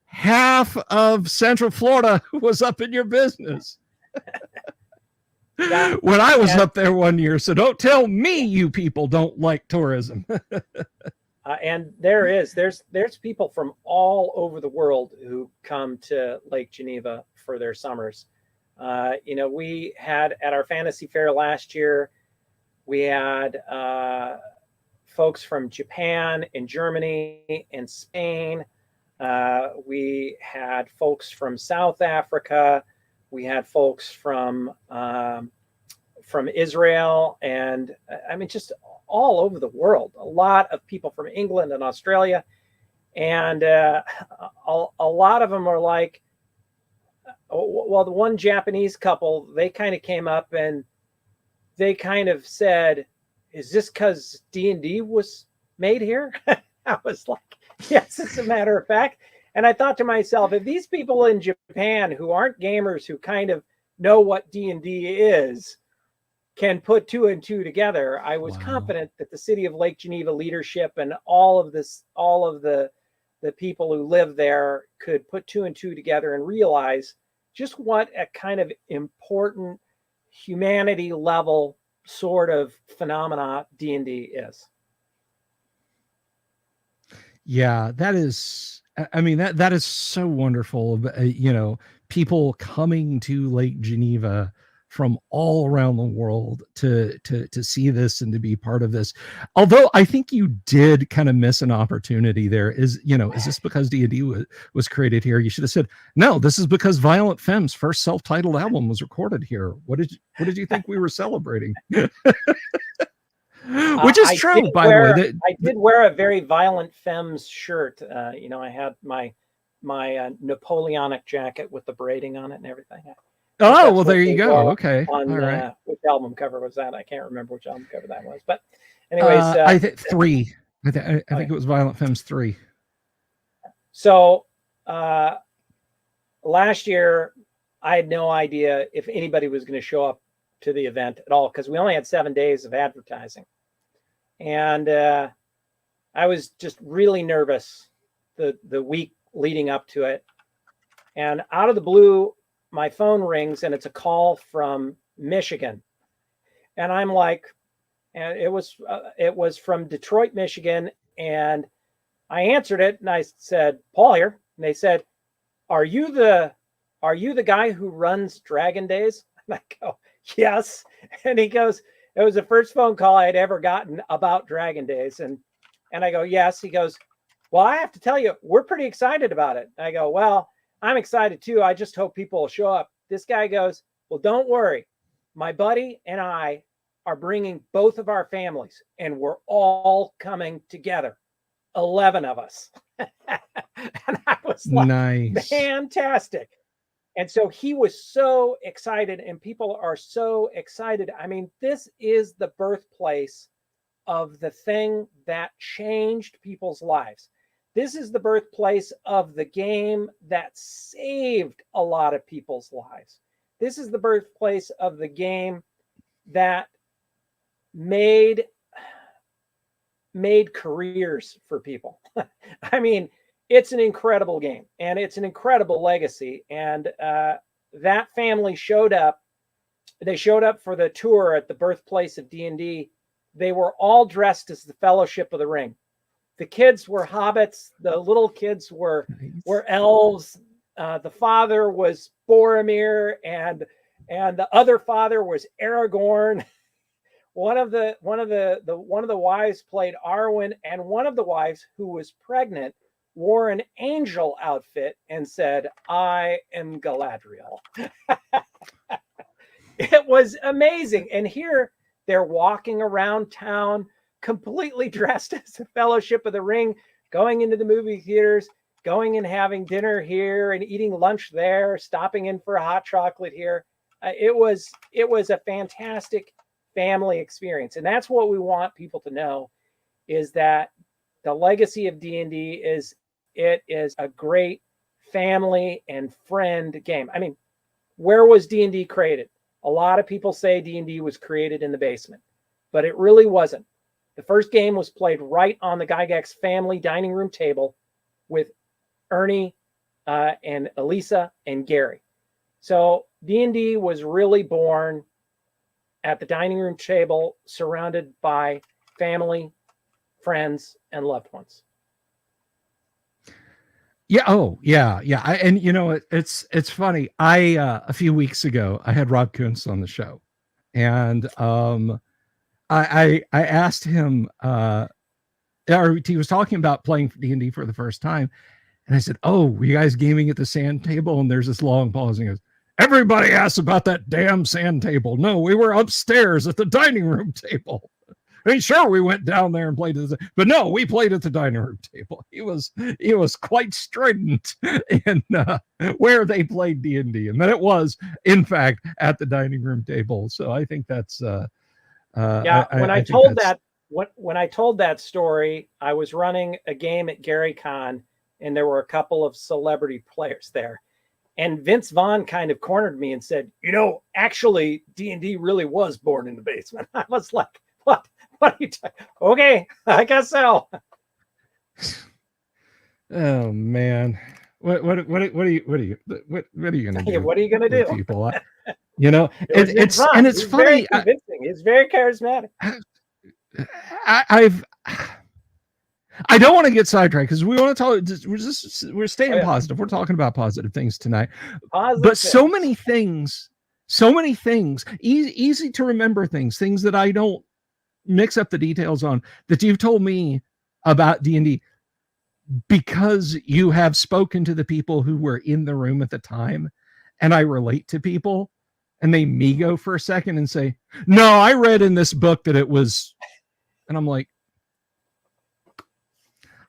half of Central Florida was up in your business. Yeah. When I was up there one year. So don't tell me you people don't like tourism. And there's people from all over the world who come to Lake Geneva for their summers. You know, we had at our fantasy fair last year, we had folks from Japan and Germany and Spain. We had folks from South Africa. We had folks from Israel, and I mean, just all over the world. A lot of people from England and Australia, and a lot of them are like, well, the one Japanese couple, they kind of came up and they kind of said, "Is this because D&D was made here?" I was like, "Yes, as a matter of fact." And I thought to myself, if these people in Japan who aren't gamers, who kind of know what D&D is, can put 2 and 2 together, I was confident that the city of Lake Geneva leadership and all of the people who live there could put 2 and 2 together and realize just what a kind of important humanity level sort of phenomena D&D is. Yeah, that is, I mean, that is so wonderful. You know, people coming to Lake Geneva from all around the world to see this and to be part of this. Although I think you did kind of miss an opportunity there. Is this because D&D was created here? You should have said, no, this is because Violent Femmes' first self-titled album was recorded here. What did you think we were celebrating? Which is true, by the way. I did wear a very Violent Femmes shirt. You know, I had my Napoleonic jacket with the braiding on it and everything. Oh, well, there you go. Okay. All right. Which album cover was that? I can't remember which album cover that was. But anyways. I think 3. I think it was Violent Femmes 3. So last year, I had no idea if anybody was going to show up to the event at all, because we only had 7 days of advertising. And I was just really nervous the week leading up to it. And out of the blue, my phone rings and it's a call from Michigan. And I'm like, and it was from Detroit, Michigan. And I answered it and I said, Paul here. And they said, are you the guy who runs Dragon Days? And I go, yes. And he goes, it was the first phone call I had ever gotten about Dragon Days. And I go, yes. He goes, well, I have to tell you, we're pretty excited about it. And I go, well, I'm excited too. I just hope people will show up. This guy goes, well, don't worry. My buddy and I are bringing both of our families and we're all coming together. 11 of us. And I was like, nice. Fantastic. And so he was so excited and people are so excited. I mean, this is the birthplace of the thing that changed people's lives. This is the birthplace of the game that saved a lot of people's lives. This is the birthplace of the game that made careers for people. I mean, it's an incredible game and it's an incredible legacy. And that family showed up. They showed up for the tour at the birthplace of D&D. They were all dressed as the Fellowship of the Ring. The kids were hobbits. The little kids were elves. The father was Boromir, and the other father was Aragorn. One of the wives played Arwen, and one of the wives, who was pregnant, wore an angel outfit and said, "I am Galadriel." It was amazing. And here they're walking around town completely dressed as the Fellowship of the Ring, going into the movie theaters, going and having dinner here and eating lunch there, stopping in for a hot chocolate here. It was a fantastic family experience. And that's what we want people to know, is that the legacy of D&D is a great family and friend game. I mean, where was D&D created? A lot of people say D&D was created in the basement, but it really wasn't. The first game was played right on the Gygax family dining room table with Ernie and Elisa and Gary. So D&D was really born at the dining room table, surrounded by family, friends, and loved ones. Yeah. Oh, yeah. Yeah. And you know, it's funny. A few weeks ago, I had Rob Kuntz on the show, and I asked him, or he was talking about playing D&D for the first time. And I said, "Oh, were you guys gaming at the sand table?" And there's this long pause. And he goes, "Everybody asks about that damn sand table. No, we were upstairs at the dining room table. I mean, sure, we went down there and played but no, we played at the dining room table." He was quite strident in where they played D&D, and that it was, in fact, at the dining room table. So I think that's when I told that story, I was running a game at GaryCon, and there were a couple of celebrity players there. And Vince Vaughn kind of cornered me and said, "You know, actually, D&D really was born in the basement." I was like, "What? What are you talking? Okay, I guess so." Oh man, what are you gonna do? What are you gonna do, people? You know, it's funny. He's very charismatic. I don't want to get sidetracked because we want to talk. We're staying positive. We're talking about positive things tonight. But so many things, easy to remember things that I don't mix up the details on, that you've told me about D&D, because you have spoken to the people who were in the room at the time, and I relate to people, and they me go for a second and say, "No, I read in this book that it was," and I'm like,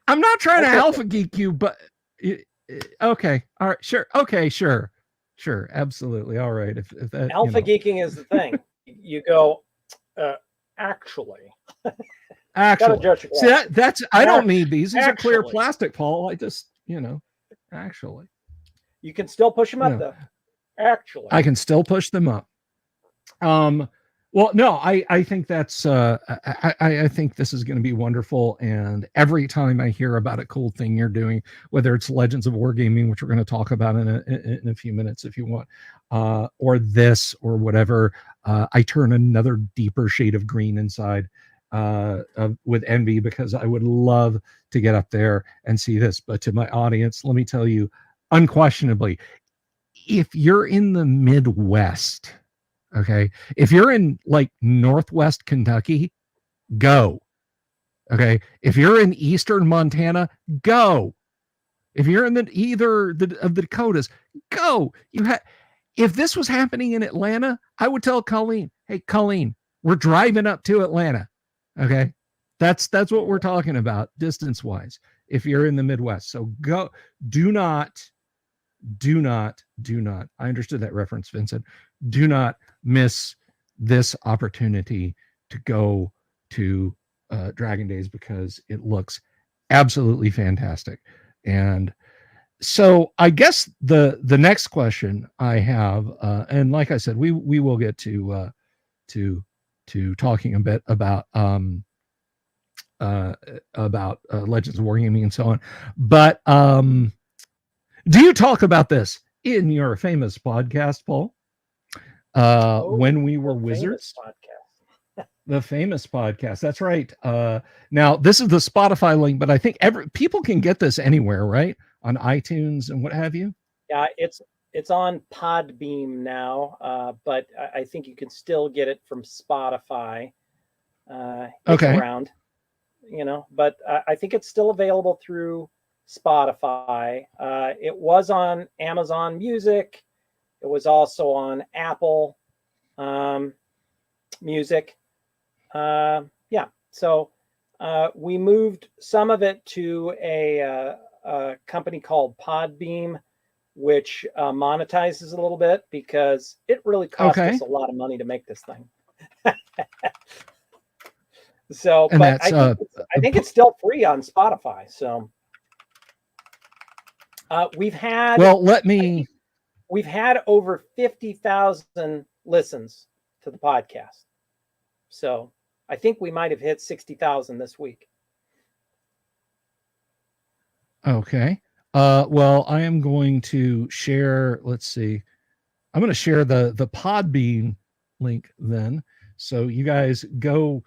I'm not trying to alpha geek you, but okay, all right, sure, okay, sure, absolutely, all right. If that alpha geeking is the thing, you go, actually. See, that's I don't need these. These are clear plastic, Paul. I just Actually, You can still push them up, though. Actually, I can still push them up. Well, no, I think that's I think this is going to be wonderful. And every time I hear about a cool thing you're doing, whether it's Legends of Wargaming, which we're going to talk about in a few minutes if you want, or this or whatever, I turn another deeper shade of green inside with envy, because I would love to get up there and see this. But to my audience, let me tell you, unquestionably, if you're in the Midwest, okay, if you're in like Northwest Kentucky, go. Okay, if you're in Eastern Montana, go. If you're in either of the Dakotas, go. If this was happening in Atlanta, I would tell Colleen, hey, Colleen, we're driving up to Atlanta. Okay, that's what we're talking about distance wise. If you're in the Midwest, so go. Do not. I understood that reference, Vincent. Do not miss this opportunity to go to Dragon Days, because it looks absolutely fantastic. And so I guess the next question I have, and like I said, we will get to talking a bit about Legends of Wargaming and so on, but do you talk about this in your famous podcast, Paul? When we were wizards, the famous podcast. That's right. Now this is the Spotify link, but I think people can get this anywhere, right? On iTunes and what have you. Yeah, it's on Podbeam now, but I think you can still get it from Spotify. It's around, but I think it's still available through Spotify. It was on Amazon Music. It was also on Apple Music. So we moved some of it to a company called Podbeam, which monetizes a little bit, because it really cost us a lot of money to make this thing. So, and but I think it's still free on Spotify. So we've had over 50,000 listens to the podcast. So I think we might have hit 60,000 this week. Okay. Well, I am going to share, let's see. I'm going to share the Podbean link then. So you guys go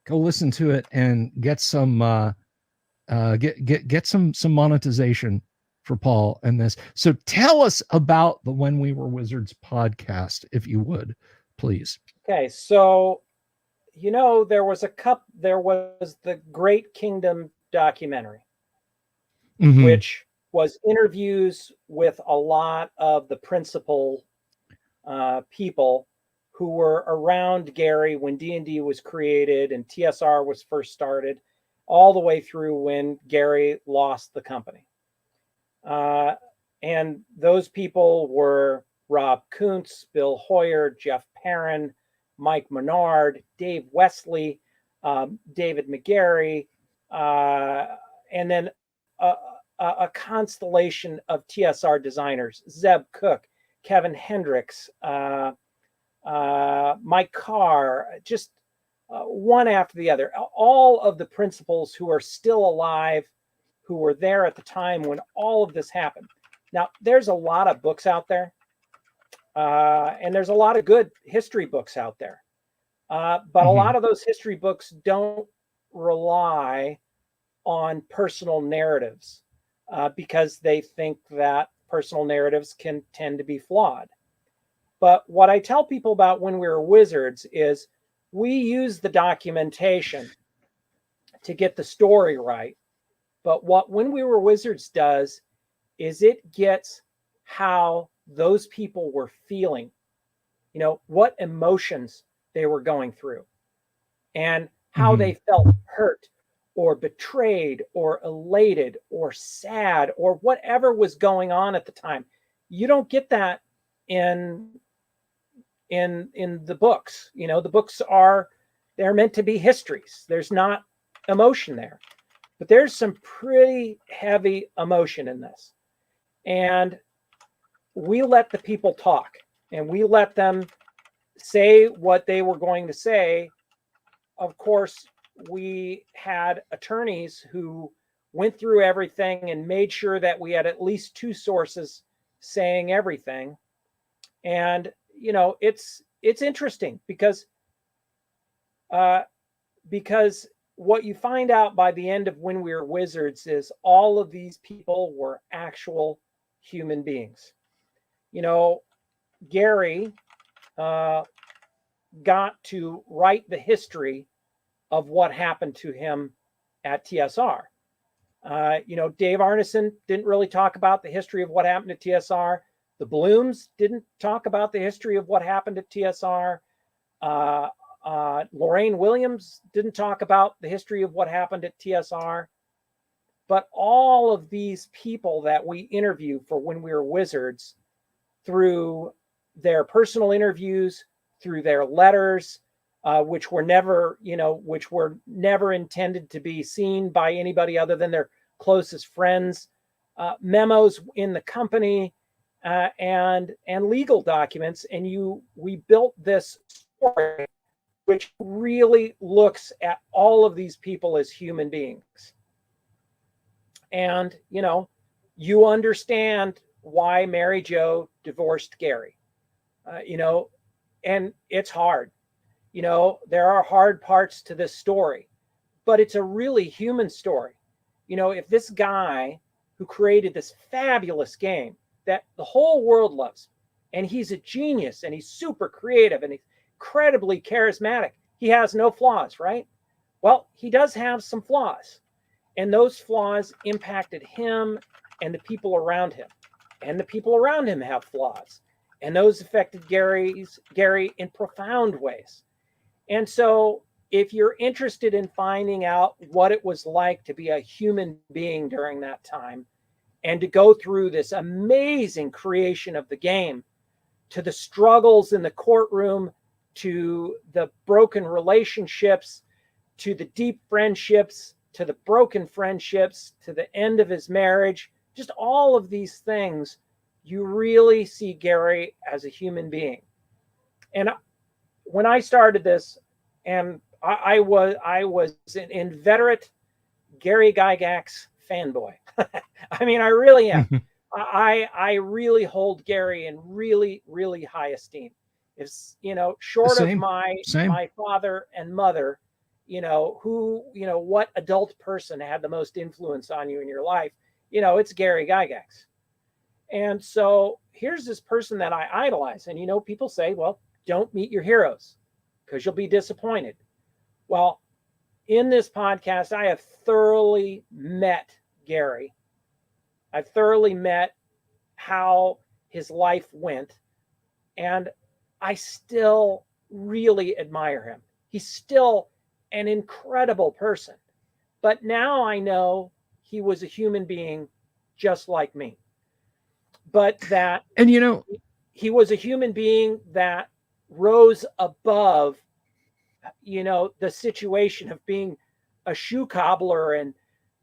listen to it and get some get some monetization for Paul and this. So tell us about the When We Were Wizards podcast, if you would, please. Okay, so there was the Great Kingdom documentary, which was interviews with a lot of the principal people who were around Gary when D&D was created and TSR was first started, all the way through when Gary lost the company. And those people were Rob Kuntz, Bill Hoyer, Jeff Perrin, Mike Menard, Dave Wesley, David McGarry, and then a constellation of TSR designers: Zeb Cook, Kevin Hendricks, Mike Carr, just one after the other. All of the principals who are still alive, who were there at the time when all of this happened. Now, there's a lot of books out there, and there's a lot of good history books out there. But a lot of those history books don't rely on personal narratives because they think that personal narratives can tend to be flawed. But what I tell people about When We Were Wizards is we use the documentation to get the story right. But what When We Were Wizards does is it gets how those people were feeling, what emotions they were going through, and how they felt hurt or betrayed or elated or sad or whatever was going on at the time. You don't get that in the books. The books they're meant to be histories. There's not emotion there. But there's some pretty heavy emotion in this. And we let the people talk, and we let them say what they were going to say. Of course, we had attorneys who went through everything and made sure that we had at least two sources saying everything. And, you know, it's interesting because what you find out by the end of When We Were Wizards is all of these people were actual human beings. You know, Gary got to write the history of what happened to him at TSR. You know, Dave Arneson didn't really talk about the history of what happened at TSR. The Blooms didn't talk about the history of what happened at TSR. Lorraine Williams didn't talk about the history of what happened at TSR. But all of these people that we interview for When We Were Wizards, through their personal interviews, through their letters, which were never intended to be seen by anybody other than their closest friends, memos in the company, and legal documents. And we built this story which really looks at all of these people as human beings. And, you know, you understand why Mary Jo divorced Gary, you know, and it's hard. You know, there are hard parts to this story, but it's a really human story. You know, if this guy who created this fabulous game that the whole world loves, and he's a genius and he's super creative and he's incredibly charismatic, he has no flaws, right? Well, he does have some flaws, and those flaws impacted him and the people around him, and the people around him have flaws, and those affected Gary in profound ways. And so if you're interested in finding out what it was like to be a human being during that time and to go through this amazing creation of the game, to the struggles in the courtroom, to the broken relationships, to the deep friendships, to the broken friendships, to the end of his marriage, just all of these things, you really see Gary as a human being. And when I started this, and I was an inveterate Gary Gygax fanboy. I mean, I really am. I really hold Gary in really, really high esteem. It's, you know, short of my father and mother, you know, what adult person had the most influence on you in your life? You know, it's Gary Gygax. And so here's this person that I idolize. And, you know, people say, well, don't meet your heroes because you'll be disappointed. Well, in this podcast, I have thoroughly met Gary. I've thoroughly met how his life went. And I still really admire him. He's still an incredible person. But now I know he was a human being just like me. But that, and you know, he was a human being that rose above, you know, the situation of being a shoe cobbler and,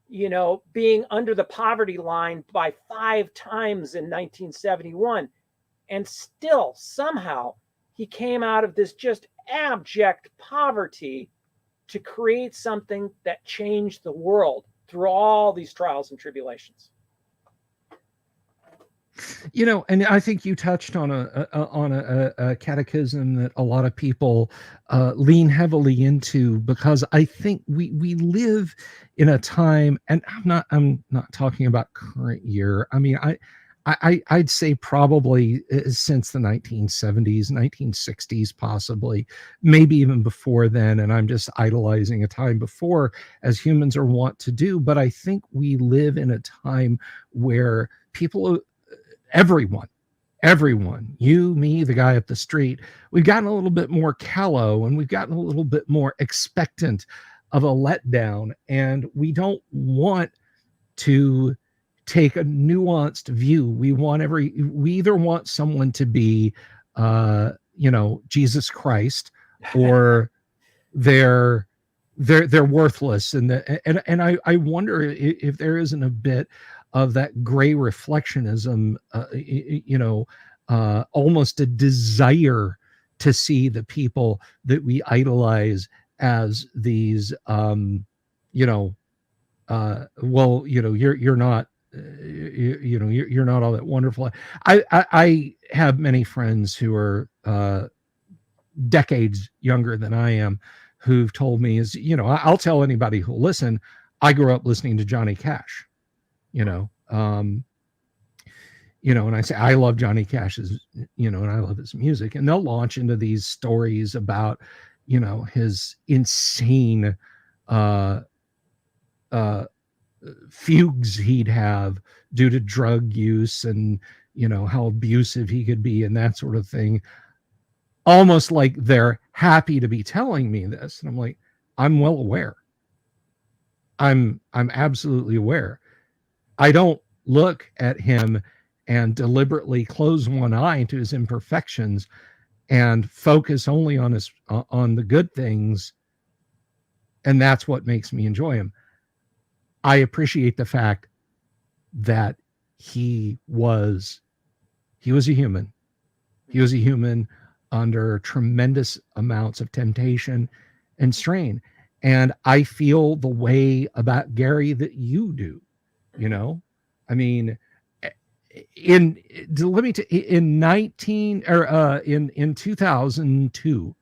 you know, being under the poverty line by 5 times in 1971. And still, somehow, he came out of this just abject poverty to create something that changed the world through all these trials and tribulations. You know, and I think you touched on a catechism that a lot of people lean heavily into, because I think we live in a time, and I'm not talking about current year. I mean, I'd say probably since the 1970s, 1960s, possibly, maybe even before then. And I'm just idolizing a time before, as humans are wont to do. But I think we live in a time where people, everyone, you, me, the guy up the street, we've gotten a little bit more callow, and we've gotten a little bit more expectant of a letdown. And we don't want to take a nuanced view. We either want someone to be, you know, Jesus Christ, or their they're worthless, and I wonder if there isn't a bit of that gray reflectionism, almost a desire to see the people that we idolize as these, you're not, you're not all that wonderful. I have many friends who are decades younger than I am, who've told me I'll tell anybody who'll listen, I grew up listening to Johnny Cash, and I say, I love Johnny Cash's, and I love his music, and they'll launch into these stories about, his insane, fugues he'd have due to drug use, and, how abusive he could be and that sort of thing. Almost like they're happy to be telling me this. And I'm like, I'm well aware. I'm absolutely aware. I don't look at him and deliberately close one eye to his imperfections and focus only on the good things. And that's what makes me enjoy him. I appreciate the fact that he was a human. He was a human under tremendous amounts of temptation and strain. And I feel the way about Gary that you do, I mean, in 2002,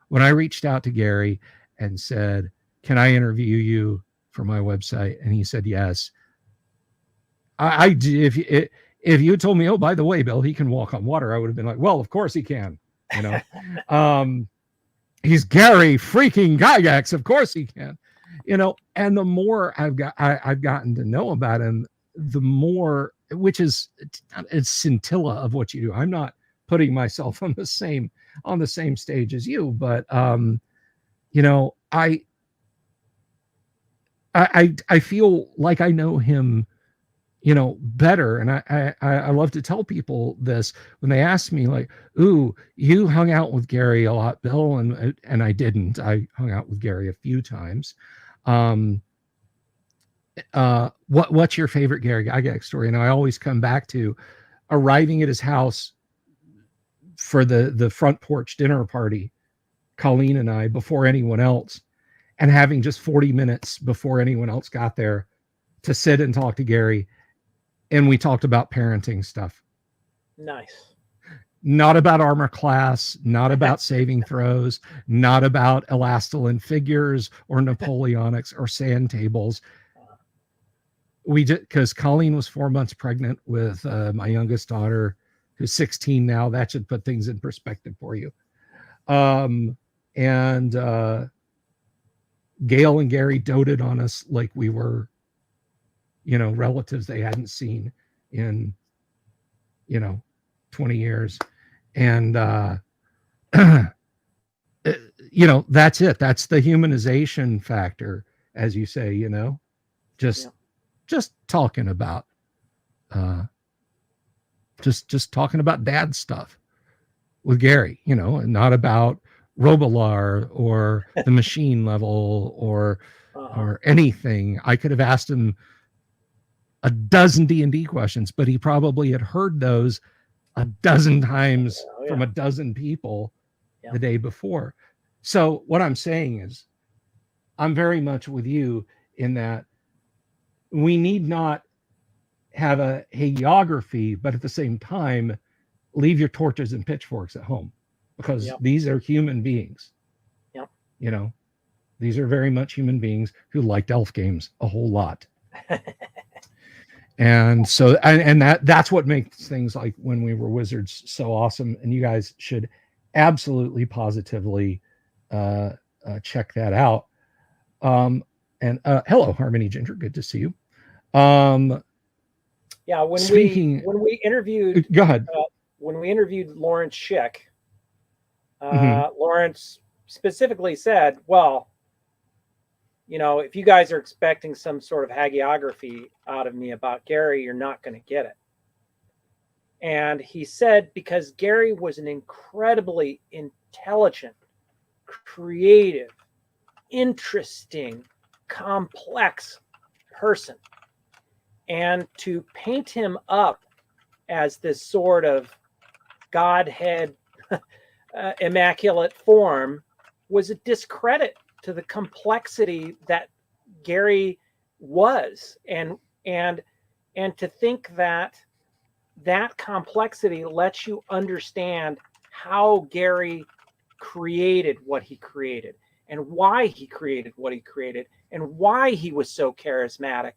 when I reached out to Gary and said, can I interview you for my website? And he said, yes. If you had told me, oh, by the way, Bill, he can walk on water, I would have been like, well, of course he can. He's Gary freaking Gygax, of course he can. And the more I've gotten to know about him, the more, which is a scintilla of what you do. I'm not putting myself on the same stage as you, but I feel like I know him better. And I love to tell people this when they ask me, like, ooh, you hung out with Gary a lot, Bill. And I didn't. I hung out with Gary a few times. What's your favorite Gary Gygax story? And I always come back to arriving at his house for the front porch dinner party, Colleen and I, before anyone else, and having just 40 minutes before anyone else got there to sit and talk to Gary. And we talked about parenting stuff. Nice. Not about armor class, not about saving throws, not about elastilin figures or Napoleonics or sand tables. We did, because Colleen was 4 months pregnant with my youngest daughter, who's 16 now. That should put things in perspective for you. And Gail and Gary doted on us like we were, relatives they hadn't seen in, 20 years. And, that's it. That's the humanization factor, as you say, just talking about, just talking about dad stuff with Gary, and not about Robolar or the machine level or anything. I could have asked him a dozen D&D questions, but he probably had heard those a dozen times from a dozen people the day before. So what I'm saying is, I'm very much with you in that we need not have a hagiography, but at the same time, leave your torches and pitchforks at home, because these are human beings. These are very much human beings who liked elf games a whole lot. And so, and that's what makes things like When We Were Wizards so awesome. And you guys should absolutely positively check that out. And hello, Harmony Ginger, good to see you. When we interviewed, go ahead. When we interviewed Lawrence Schick, Lawrence specifically said, well, if you guys are expecting some sort of hagiography out of me about Gary, you're not going to get it. And he said, because Gary was an incredibly intelligent, creative, interesting, complex person. And to paint him up as this sort of Godhead, immaculate form was a discredit to the complexity that Gary was, and to think that that complexity lets you understand how Gary created what he created, and why he created what he created, and why he was so charismatic,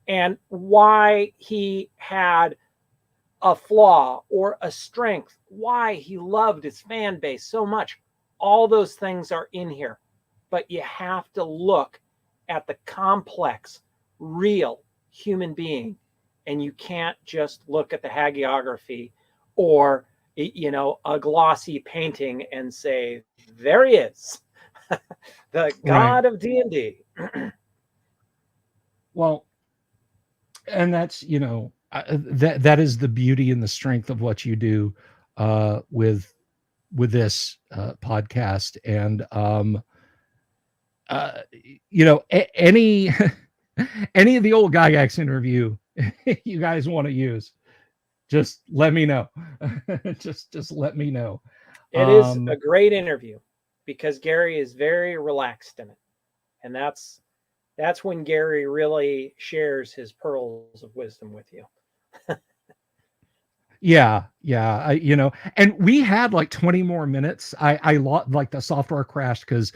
and why he had a flaw or a strength, why he loved his fan base so much. All those things are in here, but you have to look at the complex, real human being, and you can't just look at the hagiography or, you know, a glossy painting and say, there he is, the god of D&D. Well, and that's, you know, that is the beauty and the strength of what you do with this podcast. And you know, any of the old Gygax interview you guys want to use, just let me know. just let me know. It is a great interview because Gary is very relaxed in it, and that's when Gary really shares his pearls of wisdom with you. Yeah. You know, and we had like 20 more minutes. I like the software crashed because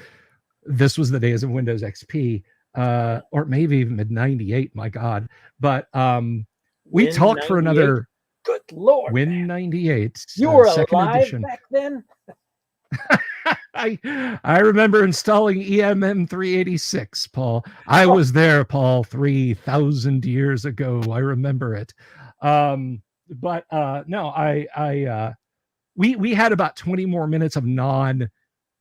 this was the days of Windows XP, or maybe even mid 98. My God. But we Win talked for 98? another. Good Lord. Win 98. You were second alive edition. back then? I remember installing EMM 386, Paul. I was there, Paul, 3,000 years ago. I remember it. But no, we had about 20 more minutes of non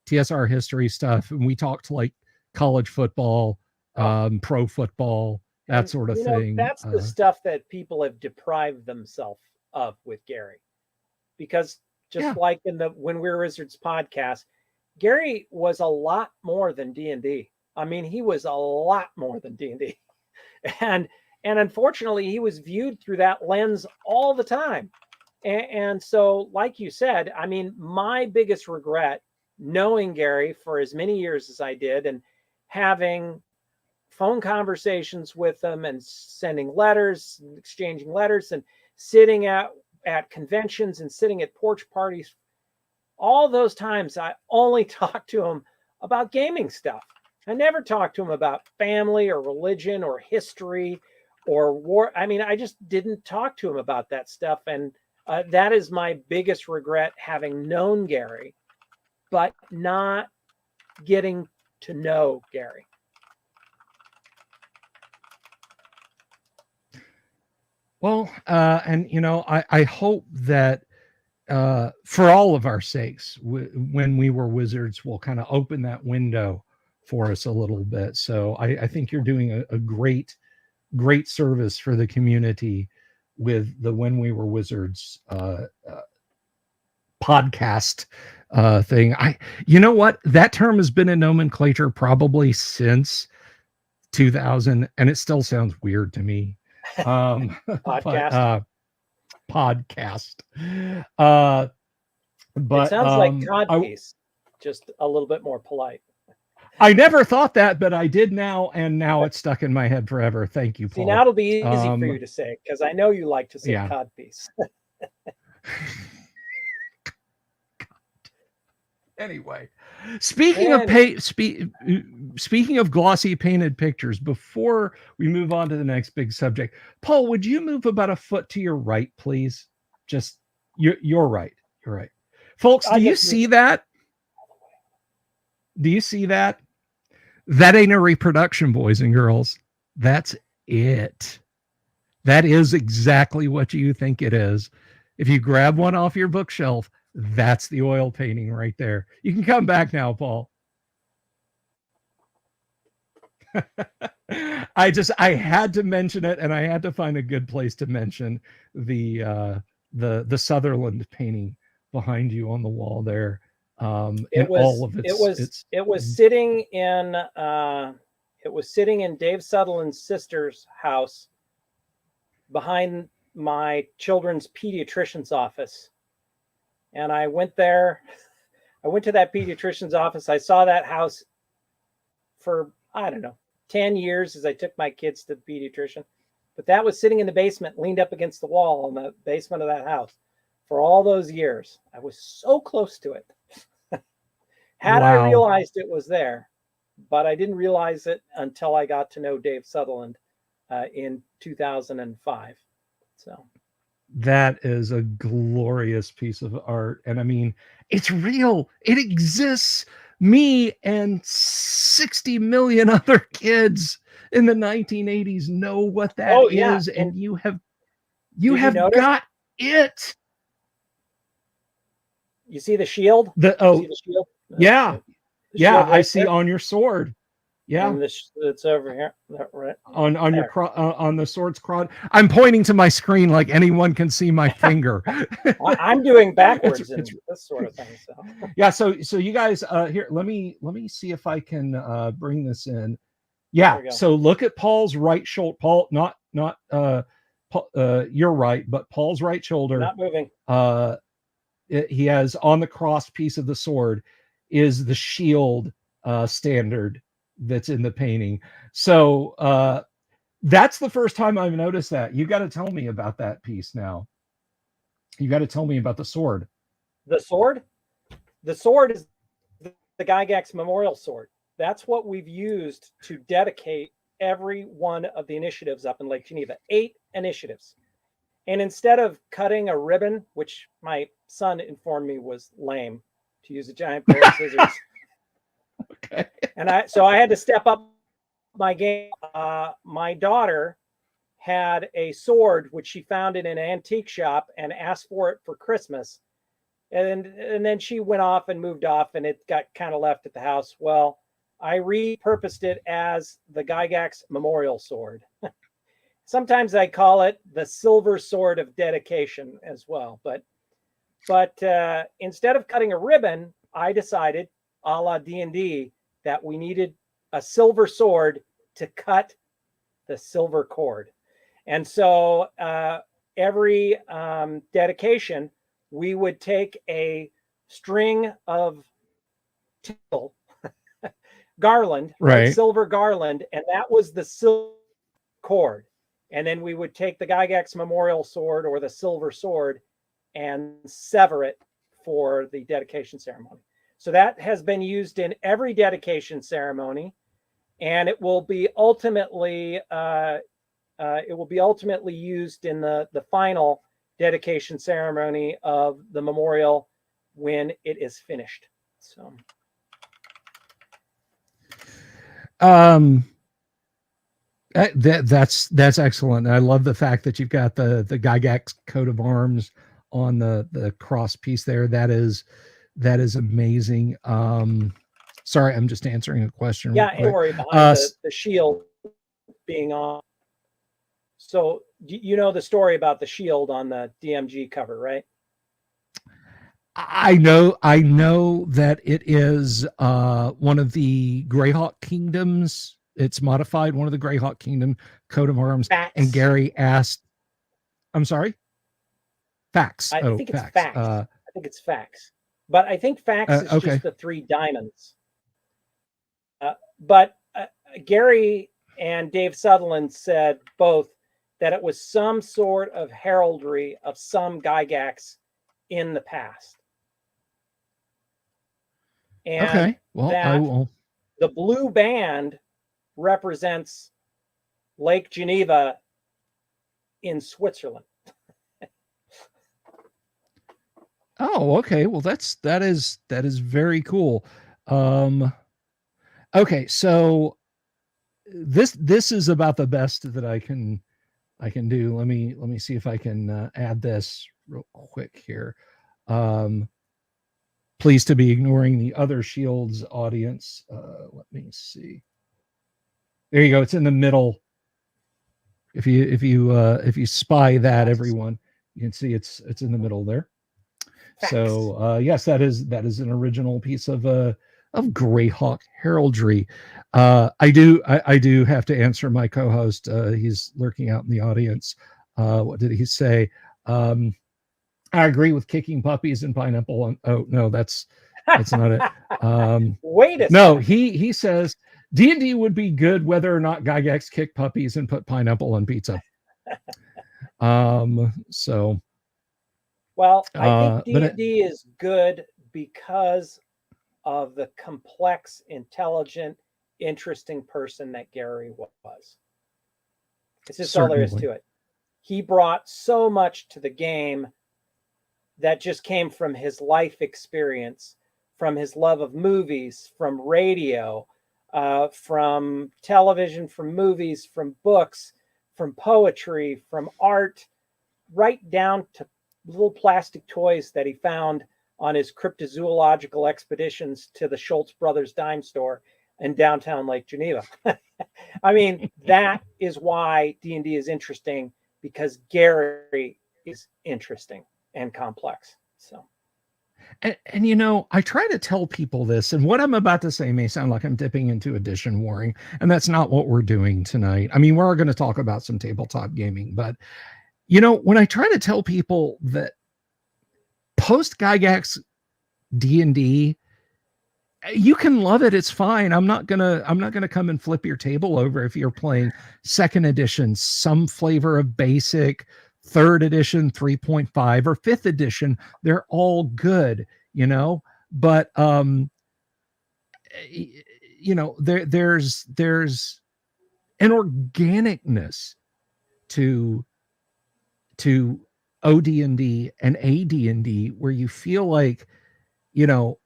TSR history stuff, and we talked like college football, pro football, that sort of thing. That's the stuff that people have deprived themselves of with Gary, because just like in the When We're Wizards podcast, Gary was a lot more than D&D. I mean, he was a lot more than D&D, and unfortunately, he was viewed through that lens all the time. And so, like you said, I mean, my biggest regret, knowing Gary for as many years as I did, and having phone conversations with him, and sending letters, and exchanging letters, and sitting at conventions and sitting at porch parties, all those times I only talked to him about gaming stuff. I never talked to him about family or religion or history or war. I mean, I just didn't talk to him about that stuff. And that is my biggest regret, having known Gary, but not getting to know Gary. Well, and you know, I hope that for all of our sakes, When We Were Wizards will kind of open that window for us a little bit. So I think you're doing a great service for the community with the When We Were Wizards podcast thing. You know what? That term has been in nomenclature probably since 2000, and it still sounds weird to me. Podcast. Podcast. But it sounds like codpiece, just a little bit more polite. I never thought that, but I did now, and now it's stuck in my head forever. Thank you, Paul. See, now it'll be easy for you to say, because I know you like to say codpiece. Anyway, speaking of glossy painted pictures, before we move on to the next big subject, Paul, would you move about a foot to your right, please? Just you're right. You're right. Folks, do you see that? Do you see that? That ain't a reproduction, boys and girls. That's it. That is exactly what you think it is. If you grab one off your bookshelf, that's the oil painting right there. You can come back now, Paul. I had to mention it, and I had to find a good place to mention the Sutherland painting behind you on the wall there. in all of its. It was sitting in Dave Sutherland's sister's house behind my children's pediatrician's office. And I went there. I went to that pediatrician's office. I saw that house for, I don't know, 10 years as I took my kids to the pediatrician. But that was sitting in the basement, leaned up against the wall in the basement of that house for all those years. I was so close to it. Had I realized it was there, but I didn't realize it until I got to know Dave Sutherland in 2005. So that is a glorious piece of art. And I mean, it's real. It exists. Me and 60 million other kids in the 1980s know what that is. And you have got it. You see the shield? See the shield? Yeah. Yeah, I see on your sword. Yeah, and it's over here, right on your on the sword's cross. I'm pointing to my screen like anyone can see my finger. I'm doing backwards and this sort of thing. So yeah, so you guys here. Let me see if I can bring this in. Yeah, so look at Paul's right shoulder. Paul, not Paul, you're right, but Paul's right shoulder. Not moving. He has on the cross piece of the sword is the shield standard that's in the painting. So that's the first time I've noticed that. You got to tell me about that piece now. You got to tell me about the sword. The sword? The sword is the Gygax Memorial sword. That's what we've used to dedicate every one of the initiatives up in Lake Geneva. 8 initiatives. And instead of cutting a ribbon, which my son informed me was lame, to use a giant pair of scissors. Okay. And I had to step up my game. My daughter had a sword which she found in an antique shop and asked for it for Christmas. And then she went off and moved off and it got kind of left at the house. Well, I repurposed it as the Gygax Memorial sword. Sometimes I call it the silver sword of dedication as well. But instead of cutting a ribbon, I decided, a la D&D, that we needed a silver sword to cut the silver cord. And so every dedication, we would take a string of teal garland, right, silver garland, and that was the silver cord. And then we would take the Gygax Memorial sword or the silver sword and sever it for the dedication ceremony. So that has been used in every dedication ceremony, and it will be ultimately used in the final dedication ceremony of the memorial when it is finished. So, that's excellent. I love the fact that you've got the Gygax coat of arms on the cross piece there. That is amazing. Sorry, I'm just answering a question. Yeah, don't worry, behind the shield being on. So you know the story about the shield on the DMG cover, right? I know that it is one of the Greyhawk Kingdoms. It's modified, one of the Greyhawk Kingdom coat of arms. Facts. And Gary asked, I'm sorry? Facts. I think it's facts. I think it's facts. But I think facts is okay. just the 3 diamonds. But Gary and Dave Sutherland said both that it was some sort of heraldry of some Gygax in the past. And okay. Well, I will. The blue band represents Lake Geneva in Switzerland. Oh, okay. Well, that is very cool. Okay, so this is about the best that I can do. Let me see if I can add this real quick here. Please to be ignoring the other shields audience. Let me see. There you go. It's in the middle. If you spy that, everyone, you can see it's in the middle there. Facts. So yes, that is an original piece of Greyhawk heraldry. I do have to answer my co-host. He's lurking out in the audience. What did he say? I agree with kicking puppies and pineapple. Oh no, that's not it. Wait a no, second. he says D&D would be good whether or not Gygax kicked puppies and put pineapple on pizza. So. Well, I think But D&D is good because of the complex, intelligent, interesting person that Gary was. It's just all there is to it. He brought so much to the game that just came from his life experience, from his love of movies, from radio, from television, from movies, from books, from poetry, from art, right down to little plastic toys that he found on his cryptozoological expeditions to the Schultz Brothers dime store in downtown Lake Geneva. I mean, that is why D&D is interesting, because Gary is interesting and complex. So, and you know, I try to tell people this, and what I'm about to say may sound like I'm dipping into edition warring, and that's not what we're doing tonight. I mean, we're going to talk about some tabletop gaming, but you know, when I try to tell people that post Gygax D&D, you can love it, it's fine. I'm not gonna come and flip your table over if you're playing second edition, some flavor of basic, third edition 3.5, or fifth edition. They're all good, you know, but you know, there's an organicness to OD&D and AD&D where you feel like, you know,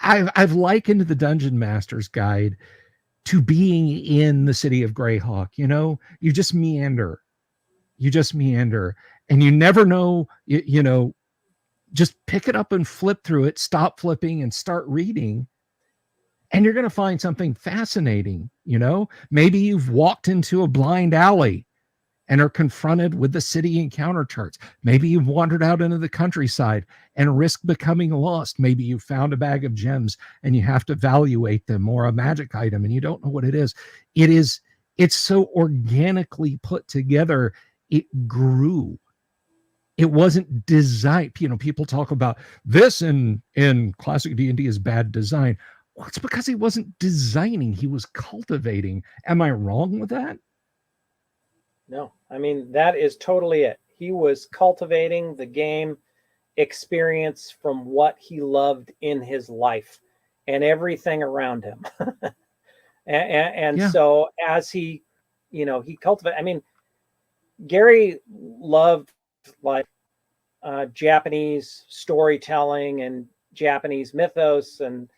I've likened the Dungeon Master's Guide to being in the city of Greyhawk. You know, you just meander, and you never know. You know, just pick it up and flip through it. Stop flipping and start reading, and you're going to find something fascinating. You know, maybe you've walked into a blind alley and are confronted with the city encounter charts. Maybe you've wandered out into the countryside and risk becoming lost. Maybe you found a bag of gems and you have to evaluate them, or a magic item and you don't know what it is. It's so organically put together. It grew. It wasn't designed. You know, people talk about this in classic D&D is bad design. Well, it's because he wasn't designing, he was cultivating. Am I wrong with that? no, I mean, that is totally it. He was cultivating the game experience from what he loved in his life and everything around him. and Yeah. So as he, you know, he cultivated, I mean, Gary loved like Japanese storytelling and Japanese mythos, and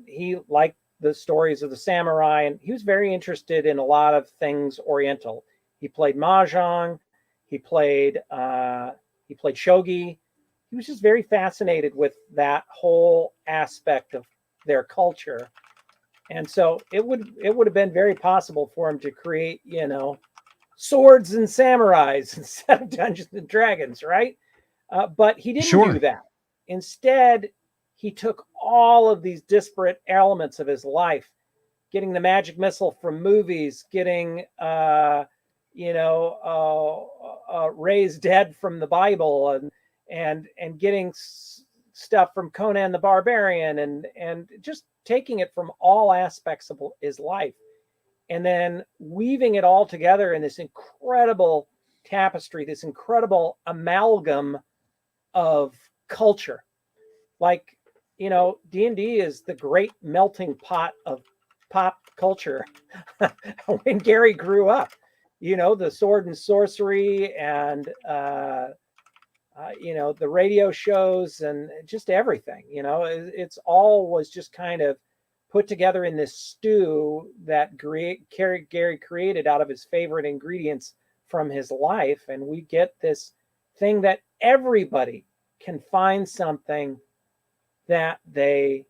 he liked the stories of the samurai, and he was very interested in a lot of things Oriental. He played mahjong, he played shogi. He was just very fascinated with that whole aspect of their culture, and so it would have been very possible for him to create, you know, swords and samurais instead of Dungeons and Dragons, right? But he didn't do that. Instead, he took all of these disparate elements of his life, getting the magic missile from movies, getting raised dead from the Bible, and getting stuff from Conan the Barbarian, and just taking it from all aspects of his life, and then weaving it all together in this incredible tapestry, this incredible amalgam of culture. Like, you know, D&D is the great melting pot of pop culture when Gary grew up. You know, the sword and sorcery, and you know, the radio shows, and just everything. You know, it's all was just kind of put together in this stew that Gary created out of his favorite ingredients from his life, and we get this thing that everybody can find something that they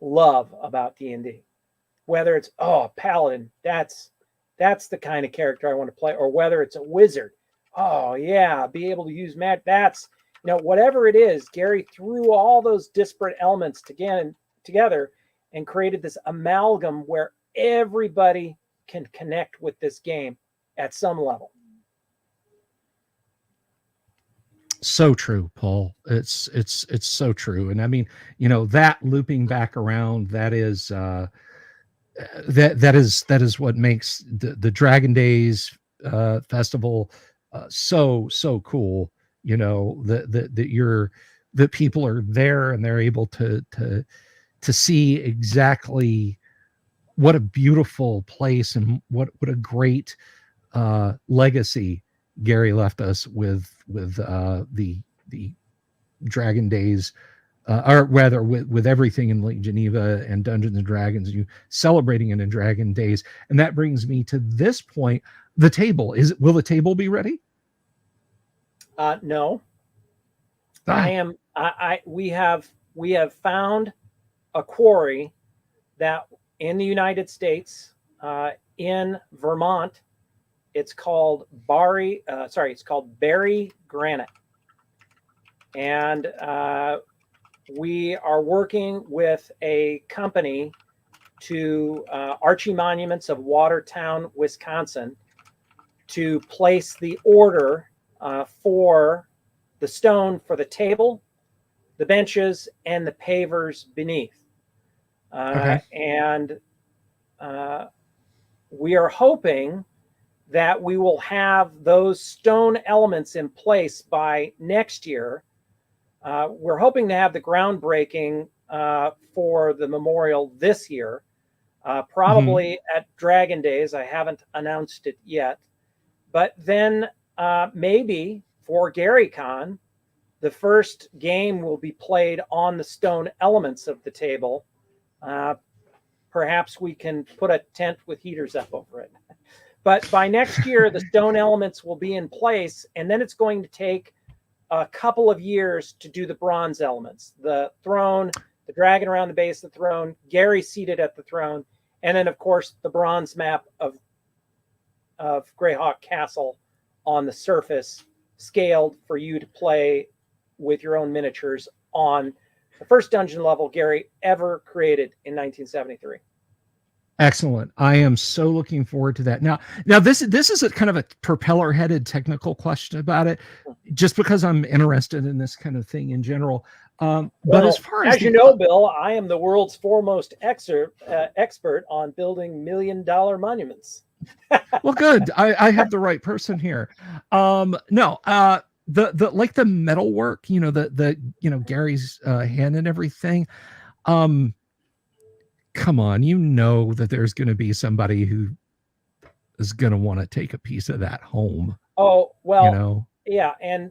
love about D&D. Whether it's, oh, a paladin, that's the kind of character I want to play, or whether it's a wizard, oh yeah, be able to use magic, that's whatever it is, Gary threw all those disparate elements together and created this amalgam where everybody can connect with this game at some level. So true, Paul. It's so true. And I mean, that looping back around, that is that is what makes the Dragon Days festival so cool. That people are there and they're able to see exactly what a beautiful place and what a great legacy Gary left us with the Dragon Days, or rather with everything in Lake Geneva and Dungeons and Dragons, you celebrating it in Dragon Days. And that brings me to this point. The table, will the table be ready? No. We have found a quarry that in the United States, in Vermont, it's called Barry Granite. And we are working with a company to Archie Monuments of Watertown, Wisconsin, to place the order for the stone for the table, the benches, and the pavers beneath. Okay. And we are hoping that we will have those stone elements in place by next year. We're hoping to have the groundbreaking for the memorial this year, probably at Dragon Days. I haven't announced it yet. But then maybe for GaryCon, the first game will be played on the stone elements of the table. Perhaps we can put a tent with heaters up over it. But by next year, the stone elements will be in place, and then it's going to take a couple of years to do the bronze elements. The throne, the dragon around the base of the throne, Gary seated at the throne, and then, of course, the bronze map of Greyhawk Castle on the surface, scaled for you to play with your own miniatures on the first dungeon level Gary ever created in 1973. Excellent. I am so looking forward to that. Now this is a kind of a propeller-headed technical question about it, just because I'm interested in this kind of thing in general. But as far as you know, Bill, I am the world's foremost expert on building $1 million monuments. Well, good. I have the right person here. The like the metal work, Gary's hand and everything. Come on, that there's going to be somebody who is going to want to take a piece of that home. Oh, well, yeah. And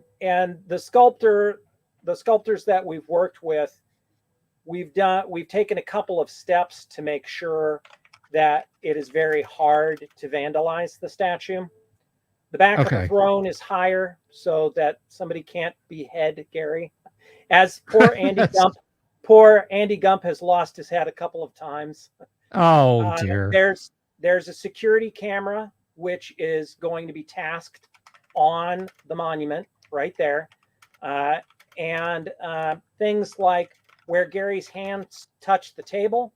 the sculptors that we've worked with, we've taken a couple of steps to make sure that it is very hard to vandalize the statue. The back of the throne is higher so that somebody can't behead Gary. As poor Andy Gump. Poor Andy Gump has lost his head a couple of times. Oh, dear. There's a security camera, which is going to be tasked on the monument right there. And things like where Gary's hands touch the table,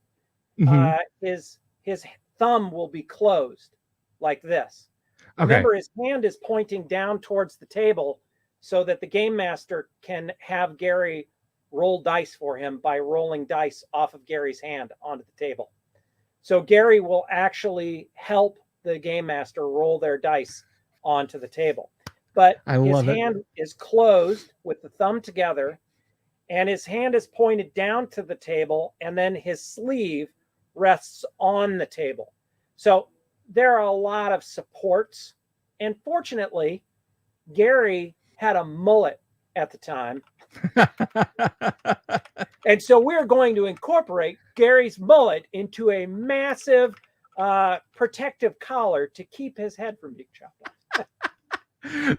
his thumb will be closed like this. Okay. Remember, his hand is pointing down towards the table so that the game master can have Gary roll dice for him by rolling dice off of Gary's hand onto the table. So Gary will actually help the game master roll their dice onto the table. But his hand is closed with the thumb together, and his hand is pointed down to the table, and then his sleeve rests on the table. So there are a lot of supports. And fortunately, Gary had a mullet at the time. And so we're going to incorporate Gary's mullet into a massive protective collar to keep his head from being chopped off.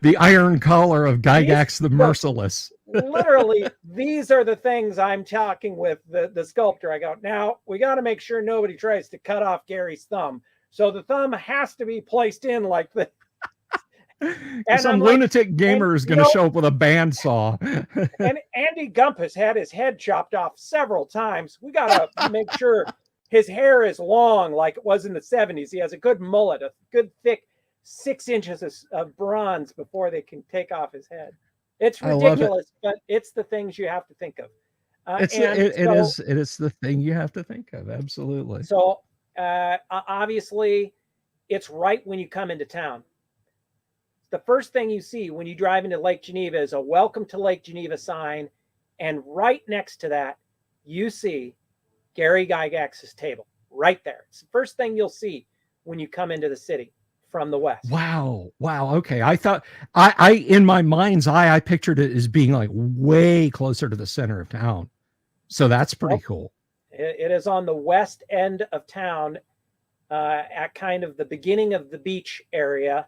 The iron collar of Gygax the Merciless. Literally, these are the things I'm talking with the sculptor. I go, now we got to make sure nobody tries to cut off Gary's thumb. So the thumb has to be placed in like this. And some I'm like, lunatic gamer is going to show up with a bandsaw. And Andy Gumpus had his head chopped off several times. We got to make sure his hair is long like it was in the 70s. He has a good mullet, a good thick 6 inches of bronze before they can take off his head. It's ridiculous, but it's the things you have to think of. It is the thing you have to think of. Absolutely. So obviously, it's right when you come into town. The first thing you see when you drive into Lake Geneva is a welcome to Lake Geneva sign. And right next to that, you see Gary Gygax's table right there. It's the first thing you'll see when you come into the city from the west. Wow. Okay. I thought I in my mind's eye, I pictured it as being like way closer to the center of town. So that's pretty cool. It is on the west end of town, at kind of the beginning of the beach area,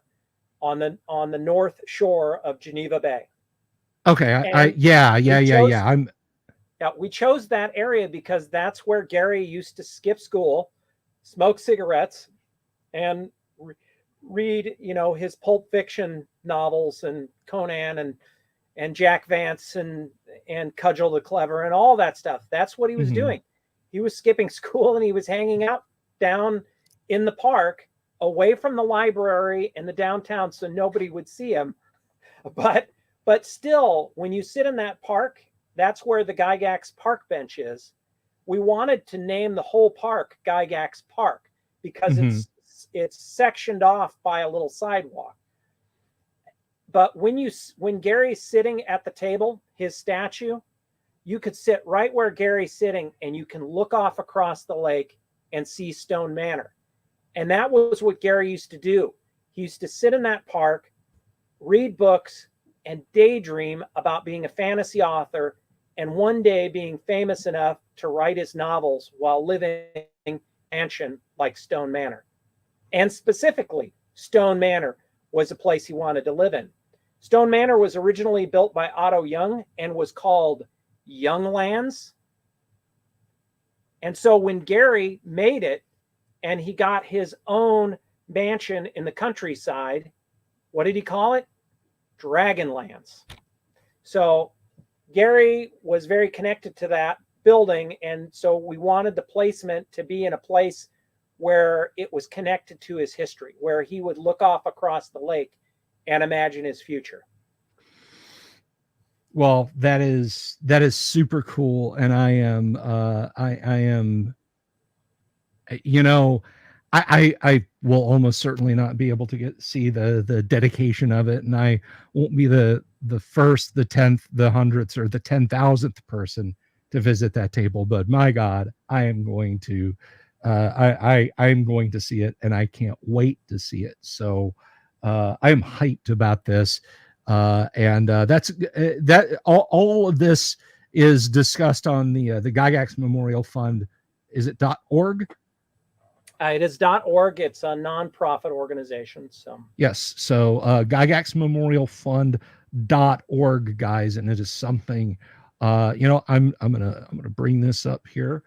on the north shore of Geneva Bay. Okay. We chose that area because that's where Gary used to skip school, smoke cigarettes, and read, his Pulp Fiction novels and Conan and Jack Vance and Cudgel the Clever and all that stuff. That's what he was doing. He was skipping school and he was hanging out down in the park, away from the library and the downtown, so nobody would see him. But still, when you sit in that park, that's where the Gygax Park bench is. We wanted to name the whole park Gygax Park because it's sectioned off by a little sidewalk. But when Gary's sitting at the table, his statue, you could sit right where Gary's sitting and you can look off across the lake and see Stone Manor. And that was what Gary used to do. He used to sit in that park, read books, and daydream about being a fantasy author and one day being famous enough to write his novels while living in a mansion like Stone Manor. And specifically, Stone Manor was a place he wanted to live in. Stone Manor was originally built by Otto Young and was called Younglands. And so when Gary made it, and he got his own mansion in the countryside, what did he call it? Dragonlands. So Gary was very connected to that building, and so we wanted the placement to be in a place where it was connected to his history, where he would look off across the lake and imagine his future. Well, that is super cool, and I am I will almost certainly not be able to see the dedication of it, and I won't be the first, the 10th, the 100th, or the 10,000th person to visit that table. But my God, I am going to I'm going to see it, and I can't wait to see it. So I am hyped about this, and that's that. All of this is discussed on the Gygax Memorial Fund. Is it .org? It is .org. It's a nonprofit organization. So yes. So Gygax Memorial Fund.org, guys, and it is something. I'm gonna bring this up here.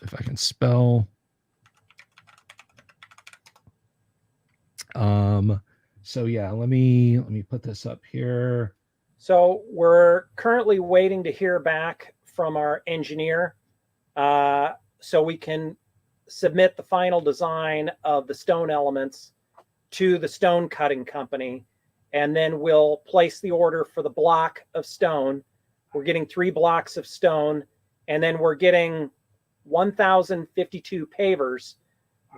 If I can spell. So yeah, let me put this up here. So we're currently waiting to hear back from our engineer, so we can submit the final design of the stone elements to the stone cutting company, and then we'll place the order for the block of stone. We're getting 3 blocks of stone, and then we're getting 1,052 pavers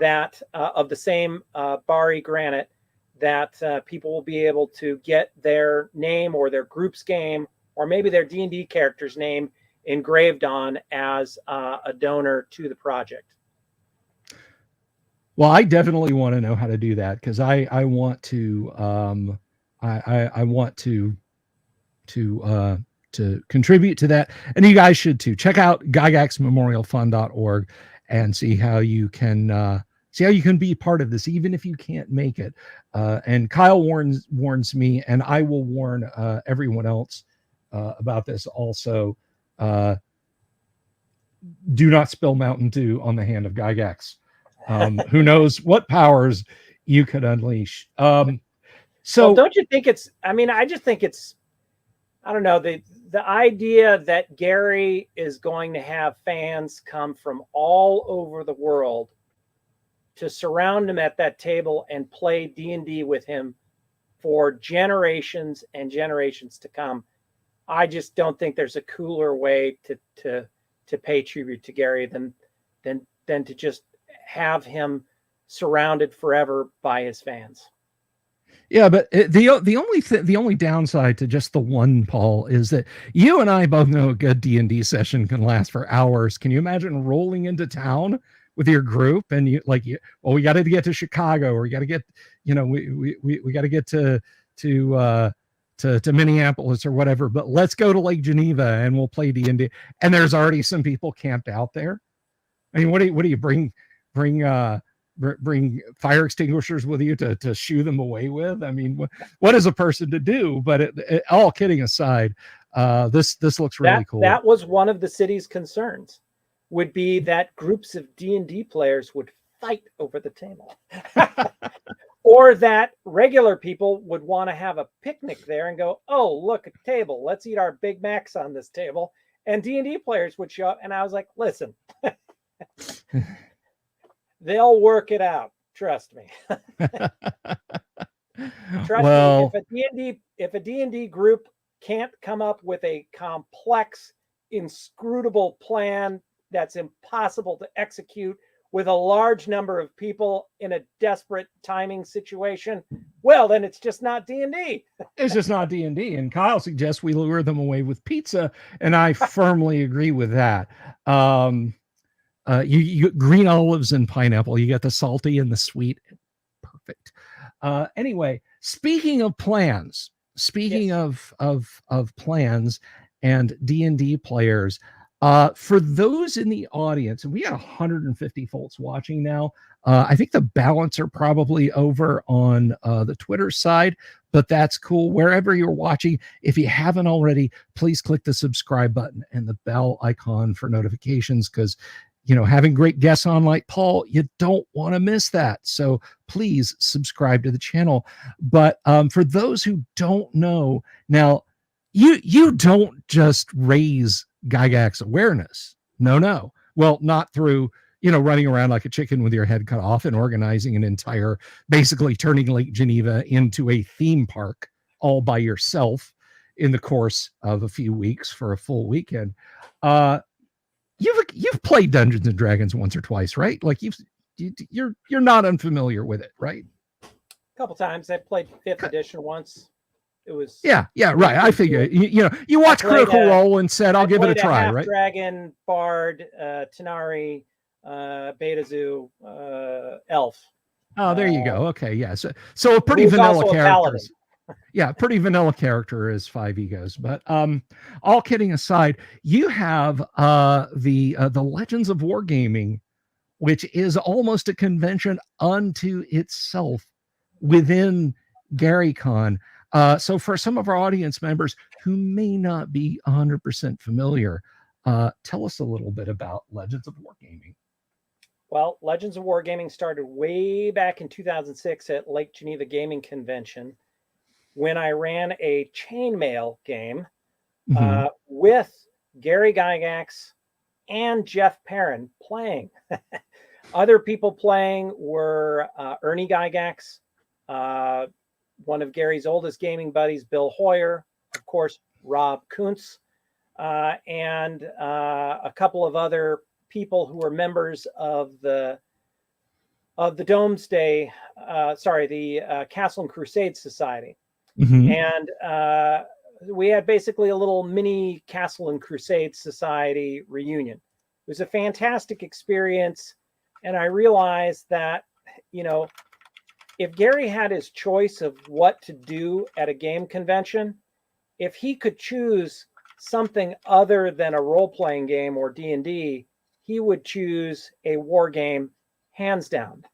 that of the same Bari granite that people will be able to get their name or their group's game or maybe their D&D character's name engraved on as a donor to the project. Well, I definitely want to know how to do that, because I want to I want to contribute to that, and you guys should too. Check out gygaxmemorialfund.org and see how you can be part of this, even if you can't make it. And Kyle warns me, and I will warn everyone else about this also. Do not spill Mountain Dew on the hand of Gygax. Who knows what powers you could unleash. Well, So don't you think it's, I mean, I just think it's, I don't know, the idea that Gary is going to have fans come from all over the world to surround him at that table and play D&D with him for generations and generations to come. I just don't think there's a cooler way to pay tribute to Gary than to just have him surrounded forever by his fans. yeah, but the only downside to just the one, Paul, is that you and I both know a good D&D session can last for hours. Can you imagine rolling into town with your group and well, we got to get to Chicago, or we got to get, we got to get to Minneapolis or whatever, but let's go to Lake Geneva and we'll play D&D. And there's already some people camped out there. I mean, what do you bring fire extinguishers with you to shoo them away with? I mean, what is a person to do? But all kidding aside, this looks really cool. That was one of the city's concerns, would be that groups of D&D players would fight over the table. Or that regular people would want to have a picnic there and go, oh, look, a table. Let's eat our Big Macs on this table. And D&D players would show up. And I was like, listen, they'll work it out. Trust me. Trust me. If a D&D group can't come up with a complex, inscrutable plan that's impossible to execute with a large number of people in a desperate timing situation, well, then it's just not D&D. It's just not D&D. And Kyle suggests we lure them away with pizza, and I firmly agree with that. You green olives and pineapple. You got the salty and the sweet. Perfect. Anyway, speaking of plans, of plans and D&D players, for those in the audience, and we got 150 folks watching now. I think the balance are probably over on the Twitter side, but that's cool. Wherever you're watching, if you haven't already, please click the subscribe button and the bell icon for notifications, because having great guests on like Paul, you don't want to miss that. So please subscribe to the channel. But for those who don't know, now you don't just raise Gygax awareness. No. Well, not through, running around like a chicken with your head cut off and organizing an entire, basically turning Lake Geneva into a theme park all by yourself in the course of a few weeks for a full weekend. You've played Dungeons and Dragons once or twice, right? Like you're not unfamiliar with it, right? A couple times. I played 5th edition once. It was yeah, right. I figure you watch Critical Role and said I'll give it a try, right? Dragon, Bard, Tenari, Beta Zoo, Elf. Oh, there you go. Okay, yeah. So a pretty vanilla character. Yeah, pretty vanilla character is 5 egos. But all kidding aside, you have the Legends of Wargaming, which is almost a convention unto itself within GaryCon. So for some of our audience members who may not be 100% familiar, tell us a little bit about Legends of Wargaming. Well, Legends of Wargaming started way back in 2006 at Lake Geneva Gaming Convention, when I ran a chainmail game with Gary Gygax and Jeff Perrin playing. Other people playing were Ernie Gygax, one of Gary's oldest gaming buddies, Bill Hoyer, of course, Rob Kuntz, and a couple of other people who were members of the Domesday, the Castle and Crusade Society. And we had basically a little mini Castle and Crusade Society reunion. It was a fantastic experience. And I realized that, if Gary had his choice of what to do at a game convention, if he could choose something other than a role-playing game or D&D, he would choose a war game hands down,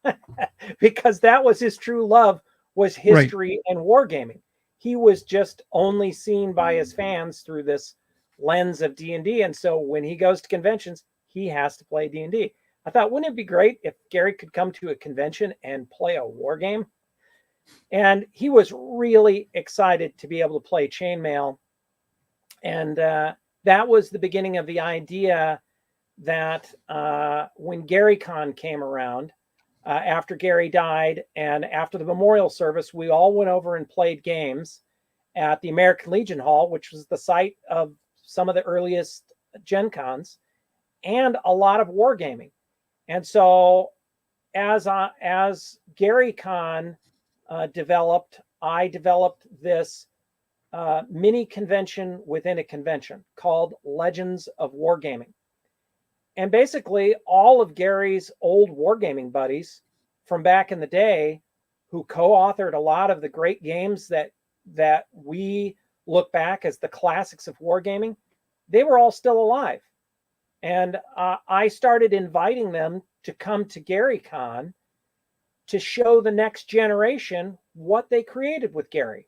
because that was his true love, was history and wargaming. He was just only seen by his fans through this lens of D&D. And so when he goes to conventions, he has to play D&D. I thought, wouldn't it be great if Gary could come to a convention and play a war game? And he was really excited to be able to play chainmail. And that was the beginning of the idea that when GaryCon came around, after Gary died and after the memorial service, we all went over and played games at the American Legion Hall, which was the site of some of the earliest Gen Cons and a lot of wargaming. And so as GaryCon developed, I developed this mini convention within a convention called Legends of Wargaming. And basically all of Gary's old wargaming buddies from back in the day who co-authored a lot of the great games that we look back as the classics of wargaming, they were all still alive. And I started inviting them to come to GaryCon to show the next generation what they created with Gary.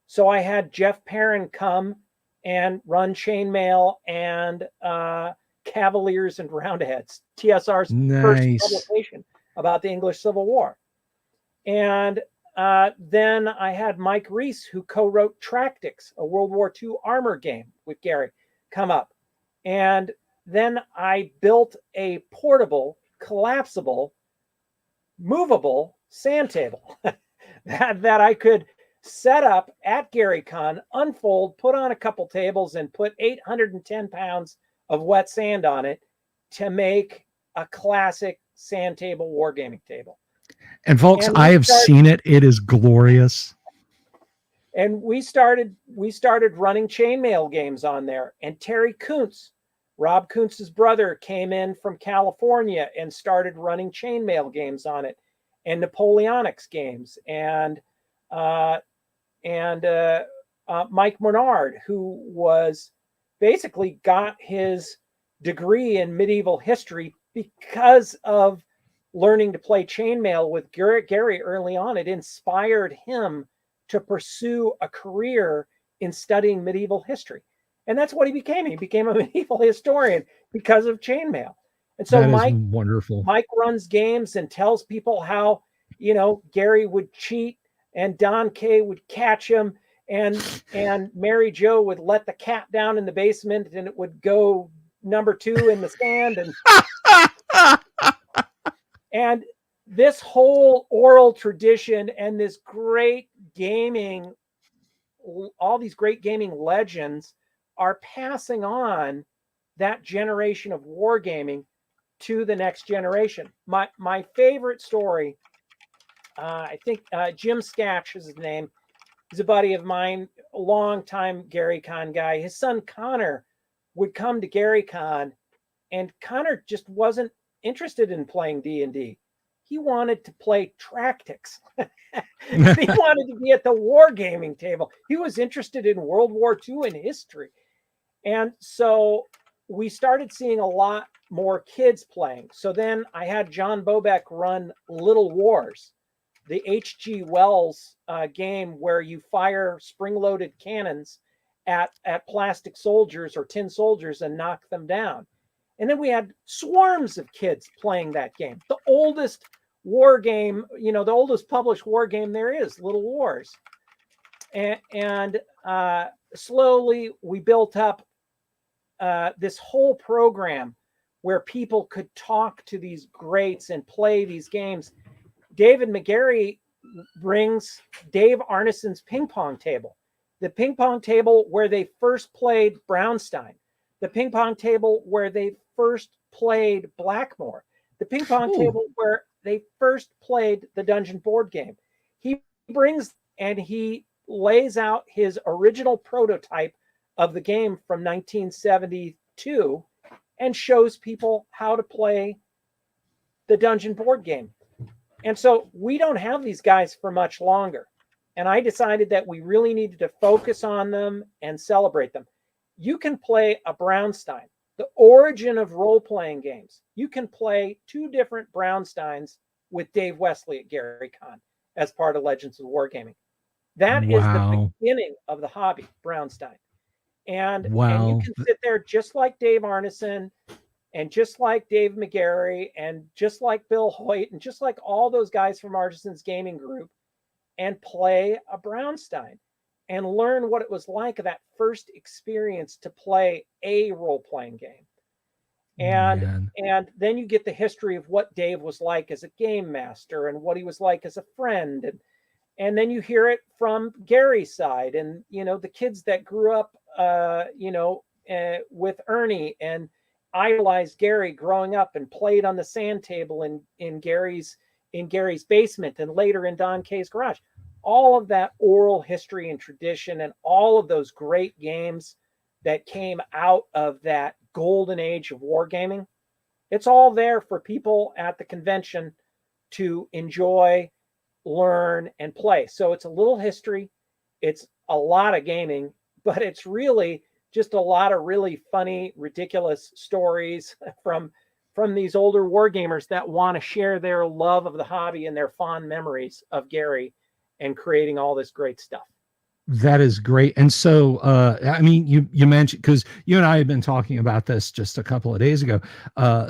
So I had Jeff Perrin come and run Chainmail and Cavaliers and Roundheads, TSR's first publication about the English Civil War. And then I had Mike Reese, who co-wrote Tractics, a World War II armor game with Gary, come up. And then I built a portable, collapsible, movable sand table that I could set up at GaryCon, unfold, put on a couple tables, and put 810 pounds of wet sand on it to make a classic sand table wargaming table. And folks, I have seen it. It is glorious. And we started running chainmail games on there. And Terry Kuntz, Rob Kuntz's brother, came in from California and started running chainmail games on it, and Napoleonics games, and Mike Menard, who was basically got his degree in medieval history because of learning to play chainmail with Gary early on. It inspired him to pursue a career in studying medieval history. And that's what he became. He became a medieval historian because of chainmail. And so Mike runs games and tells people how, Gary would cheat and Don Kay would catch him, and Mary Jo would let the cat down in the basement and it would go number 2 in the sand. And this whole oral tradition and this great gaming, all these great gaming legends are passing on that generation of wargaming to the next generation. My favorite story, I think Jim Skatch is his name. He's a buddy of mine, a long-time GaryCon guy. His son Connor would come to GaryCon, and Connor just wasn't interested in playing D&D. He wanted to play Tractics. He wanted to be at the wargaming table. He was interested in World War II and history. And so we started seeing a lot more kids playing. So then I had John Bobek run Little Wars, the H.G. Wells game where you fire spring-loaded cannons at plastic soldiers or tin soldiers and knock them down. And then we had swarms of kids playing that game. The oldest war game, the oldest published war game there is, Little Wars. And slowly we built up this whole program where people could talk to these greats and play these games. David McGarry brings Dave Arneson's ping pong table, the ping pong table where they first played Brownstein, the ping pong table where they first played Blackmore, the ping pong table where they first played the Dungeon board game. He brings and he lays out his original prototype of the game from 1972 and shows people how to play the Dungeon board game. And so we don't have these guys for much longer. And I decided that we really needed to focus on them and celebrate them. You can play a Brownstein, the origin of role-playing games. You can play 2 different Brownsteins with Dave Wesley at GaryCon as part of Legends of Wargaming. That is the beginning of the hobby, Brownstein. And you can sit there just like Dave Arneson and just like Dave McGarry and just like Bill Hoyt and just like all those guys from Artisans Gaming Group, and play a Brownstein and learn what it was like, that first experience to play a role-playing game. And then you get the history of what Dave was like as a game master and what he was like as a friend. And then you hear it from Gary's side, and, you know, the kids that grew up, with Ernie and idolized Gary growing up and played on the sand table in Gary's basement and later in Don K's garage. All of that oral history and tradition and all of those great games that came out of that golden age of wargaming, it's all there for people at the convention to enjoy, learn, and play. So it's a little history, it's a lot of gaming, but it's really just a lot of really funny, ridiculous stories from these older wargamers that want to share their love of the hobby and their fond memories of Gary and creating all this great stuff. That is great. And so, I mean, you mentioned, because you and I have been talking about this just a couple of days ago.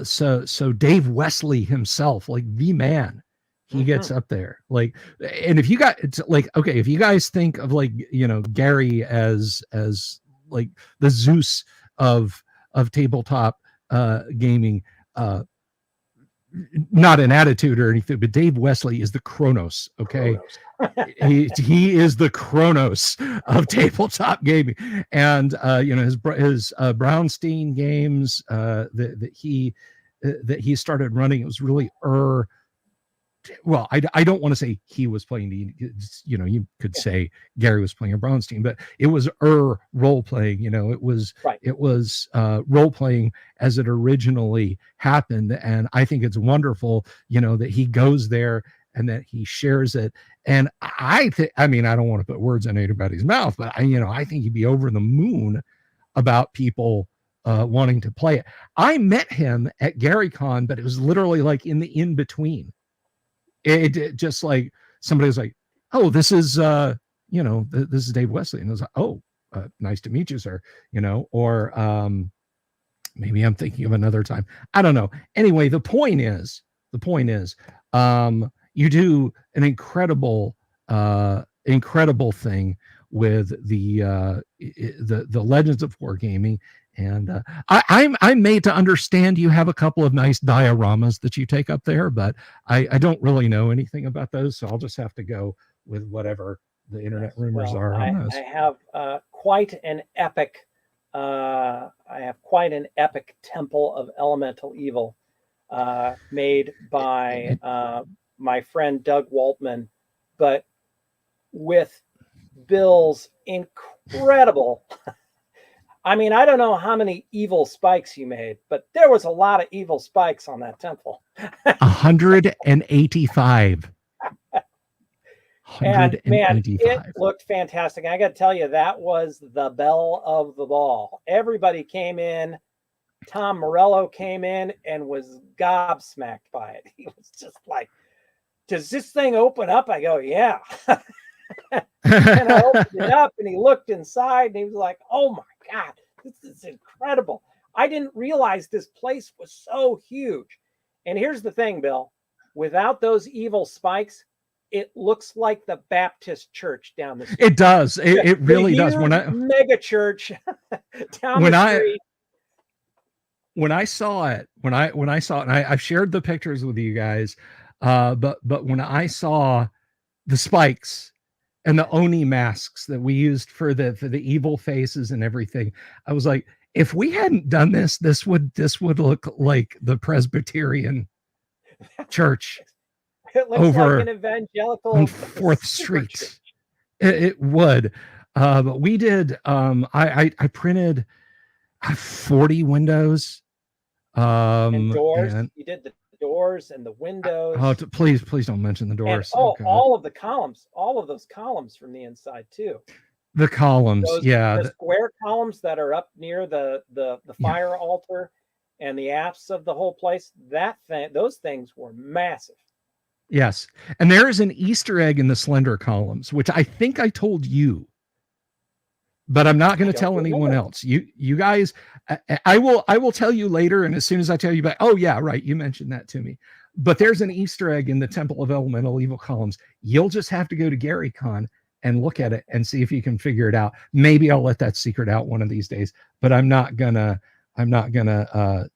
So Dave Wesley himself, like the man, he gets up there, like, and if you got, it's like, okay, if you guys think of, like, you know, Gary as like the Zeus of tabletop gaming, not an attitude or anything, but Dave Wesley is the Kronos. Okay. he is the Kronos of tabletop gaming. And you know, his Brownstein games that he started running, it was really well, I don't want to say he was playing you know, you could say Gary was playing a Brownstein, but it was role playing, you know, it was role playing as it originally happened. And I think it's wonderful, you know, that he goes there and that he shares it. And I mean, I don't want to put words in anybody's mouth, but I think he'd be over the moon about people wanting to play it. I met him at GaryCon, but it was literally like in the in-between. It just like somebody was like, oh, this is you know, this is Dave Wesley, and I was like, oh, nice to meet you, sir, you know. Or maybe I'm thinking of another time, I don't know. Anyway, the point is you do an incredible thing with the Legends of Wargaming. And I'm made to understand you have a couple of nice dioramas that you take up there, but I don't really know anything about those, so I'll just have to go with whatever the internet rumors are on those. I have quite an epic temple of elemental evil made by my friend Doug Waltman, but with Bill's incredible I mean, I don't know how many evil spikes you made, but there was a lot of evil spikes on that temple. 185. And man, it looked fantastic. I got to tell you, that was the belle of the ball. Everybody came in. Tom Morello came in and was gobsmacked by it. He was just like, does this thing open up? I go, yeah. And I opened it up and he looked inside and he was like, oh my God, this is incredible. I didn't realize this place was so huge. And here's the thing, Bill, without those evil spikes, it looks like the Baptist church down the street. It does. It really does. When mega church down the street. When I saw it, and I've shared the pictures with you guys, but when I saw the spikes and the Oni masks that we used for the evil faces and everything, I was like, if we hadn't done this, this would look like the Presbyterian church. It looks over like an evangelical on 4th Street. It would. But we did. I printed 40 windows. And doors. You did the doors and the windows. Please don't mention the doors. And, all of the columns, all of those columns from the inside too. The columns, the square columns that are up near the fire altar and the apse of the whole place. Those things were massive. Yes, and there is an Easter egg in the slender columns, which I think I told you. but I'm not going to Don't tell anyone remember. else. You guys, I will tell you later. And as soon as I tell you back, oh yeah, right, you mentioned that to me. But there's an Easter egg in the Temple of Elemental Evil columns. You'll just have to go to GaryCon and look at it and see if you can figure it out. Maybe I'll let that secret out one of these days, but I'm not gonna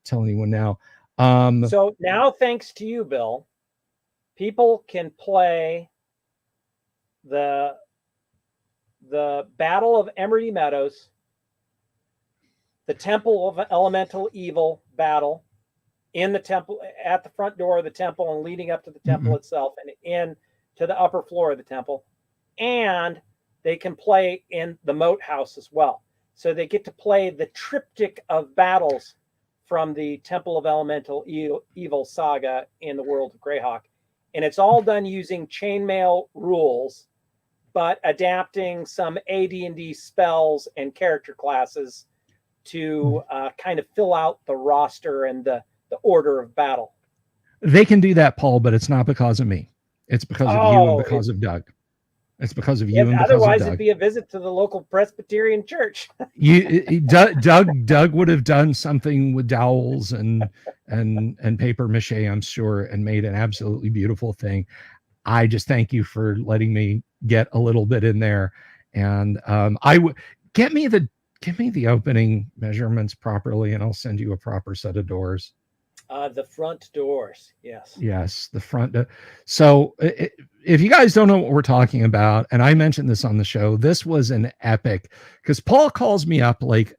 tell anyone now. So now, thanks to you, Bill, people can play the Battle of Emerald Meadows, the Temple of Elemental Evil battle in the temple, at the front door of the temple and leading up to the temple itself, and in to the upper floor of the temple. And they can play in the moat house as well. So they get to play the triptych of battles from the Temple of Elemental Evil saga in the world of Greyhawk. And it's all done using chainmail rules, but adapting some AD&D spells and character classes to kind of fill out the roster and the order of battle. They can do that, Paul, but it's not because of me. It's because of you and because of Doug. It's because of you and because otherwise of Doug. it'd be a visit to the local Presbyterian church. Doug would have done something with dowels and paper mache, I'm sure, and made an absolutely beautiful thing. I just thank you for letting me get a little bit in there. And I would give me the opening measurements properly, and I'll send you a proper set of doors. The front doors, yes. Yes, the front. So if you guys don't know what we're talking about, and I mentioned this on the show, this was an epic, because Paul calls me up like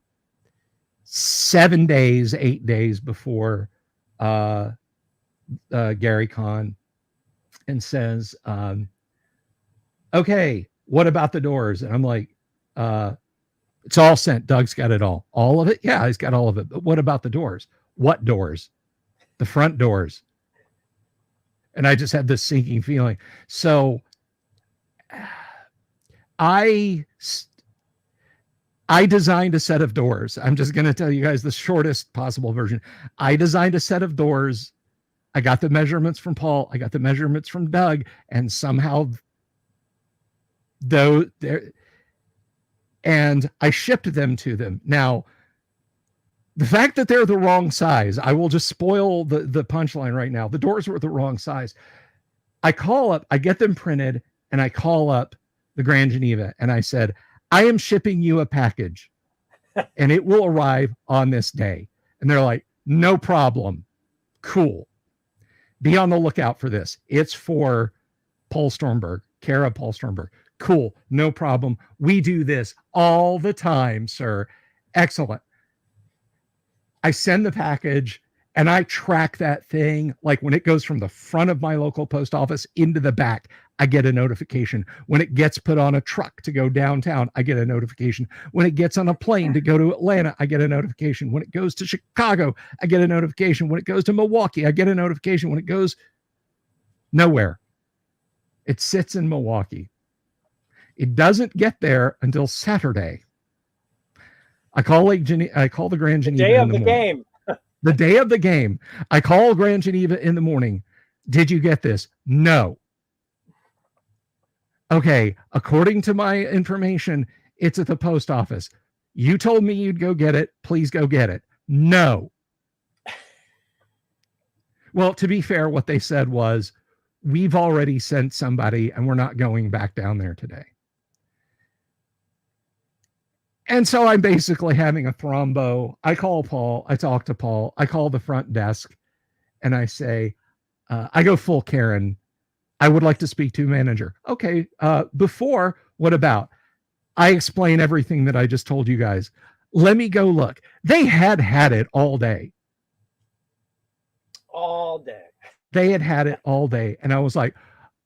8 days before GaryCon and says, okay, what about the doors? And I'm like, it's all sent. Doug's got it all. All of it? Yeah, he's got all of it. But what about the doors? What doors? The front doors. And I just had this sinking feeling. So I designed a set of doors. I'm just going to tell you guys the shortest possible version. I designed a set of doors. I got the measurements from Paul. I got the measurements from Doug, and somehow and I shipped them to them. Now, the fact that they're the wrong size, I will just spoil the punchline right now. The doors were the wrong size. I call up, I get them printed, and I call up the Grand Geneva, and I said, I am shipping you a package, and it will arrive on this day. And they're like, no problem. Cool. Be on the lookout for this. It's for Paul Stormberg, care of Paul Stormberg. Cool. No problem. We do this all the time, sir. Excellent. I send the package and I track that thing. Like when it goes from the front of my local post office into the back, I get a notification. When it gets put on a truck to go downtown, I get a notification. When it gets on a plane to go to Atlanta, I get a notification. When it goes to Chicago, I get a notification. When it goes to Milwaukee, I get a notification. When it goes nowhere, it sits in Milwaukee. It doesn't get there until Saturday. I call the Grand Geneva. The day of the game. The day of the game. I call Grand Geneva in the morning. Did you get this? No. Okay, according to my information, it's at the post office. You told me you'd go get it. Please go get it. No. Well, to be fair, what they said was, we've already sent somebody and we're not going back down there today. And so I'm basically having a thrombo. I call Paul. I talk to Paul. I call the front desk and I say, I go full Karen. I would like to speak to a manager. Okay. Before, what about? I explain everything that I just told you guys. Let me go look. They had it all day. All day. They had it all day. And I was like,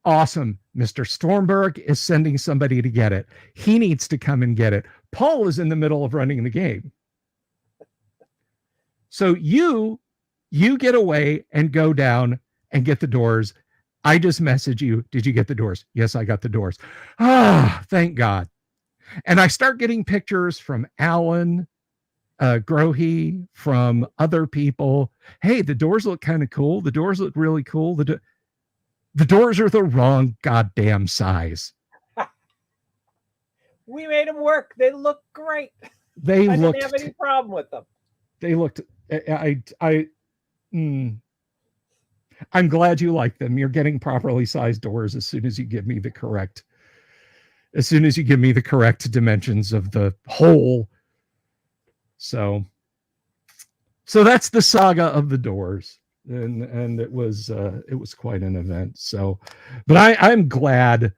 awesome. Mr. Stormberg is sending somebody to get it. He needs to come and get it. Paul is in the middle of running the game. So you get away and go down and get the doors. I just message you. Did you get the doors? Yes, I got the doors. Ah, thank God. And I start getting pictures from Alan Grohe, from other people. Hey, the doors look kind of cool. The doors look really cool. The doors are the wrong goddamn size. We made them work. They look great. They I looked. didn't have any problem with them. They looked. I'm glad you like them. You're getting properly sized doors as soon as you give me the correct. As soon as you give me the correct dimensions of the hole. So that's the saga of the doors. And it was quite an event. So, but I'm glad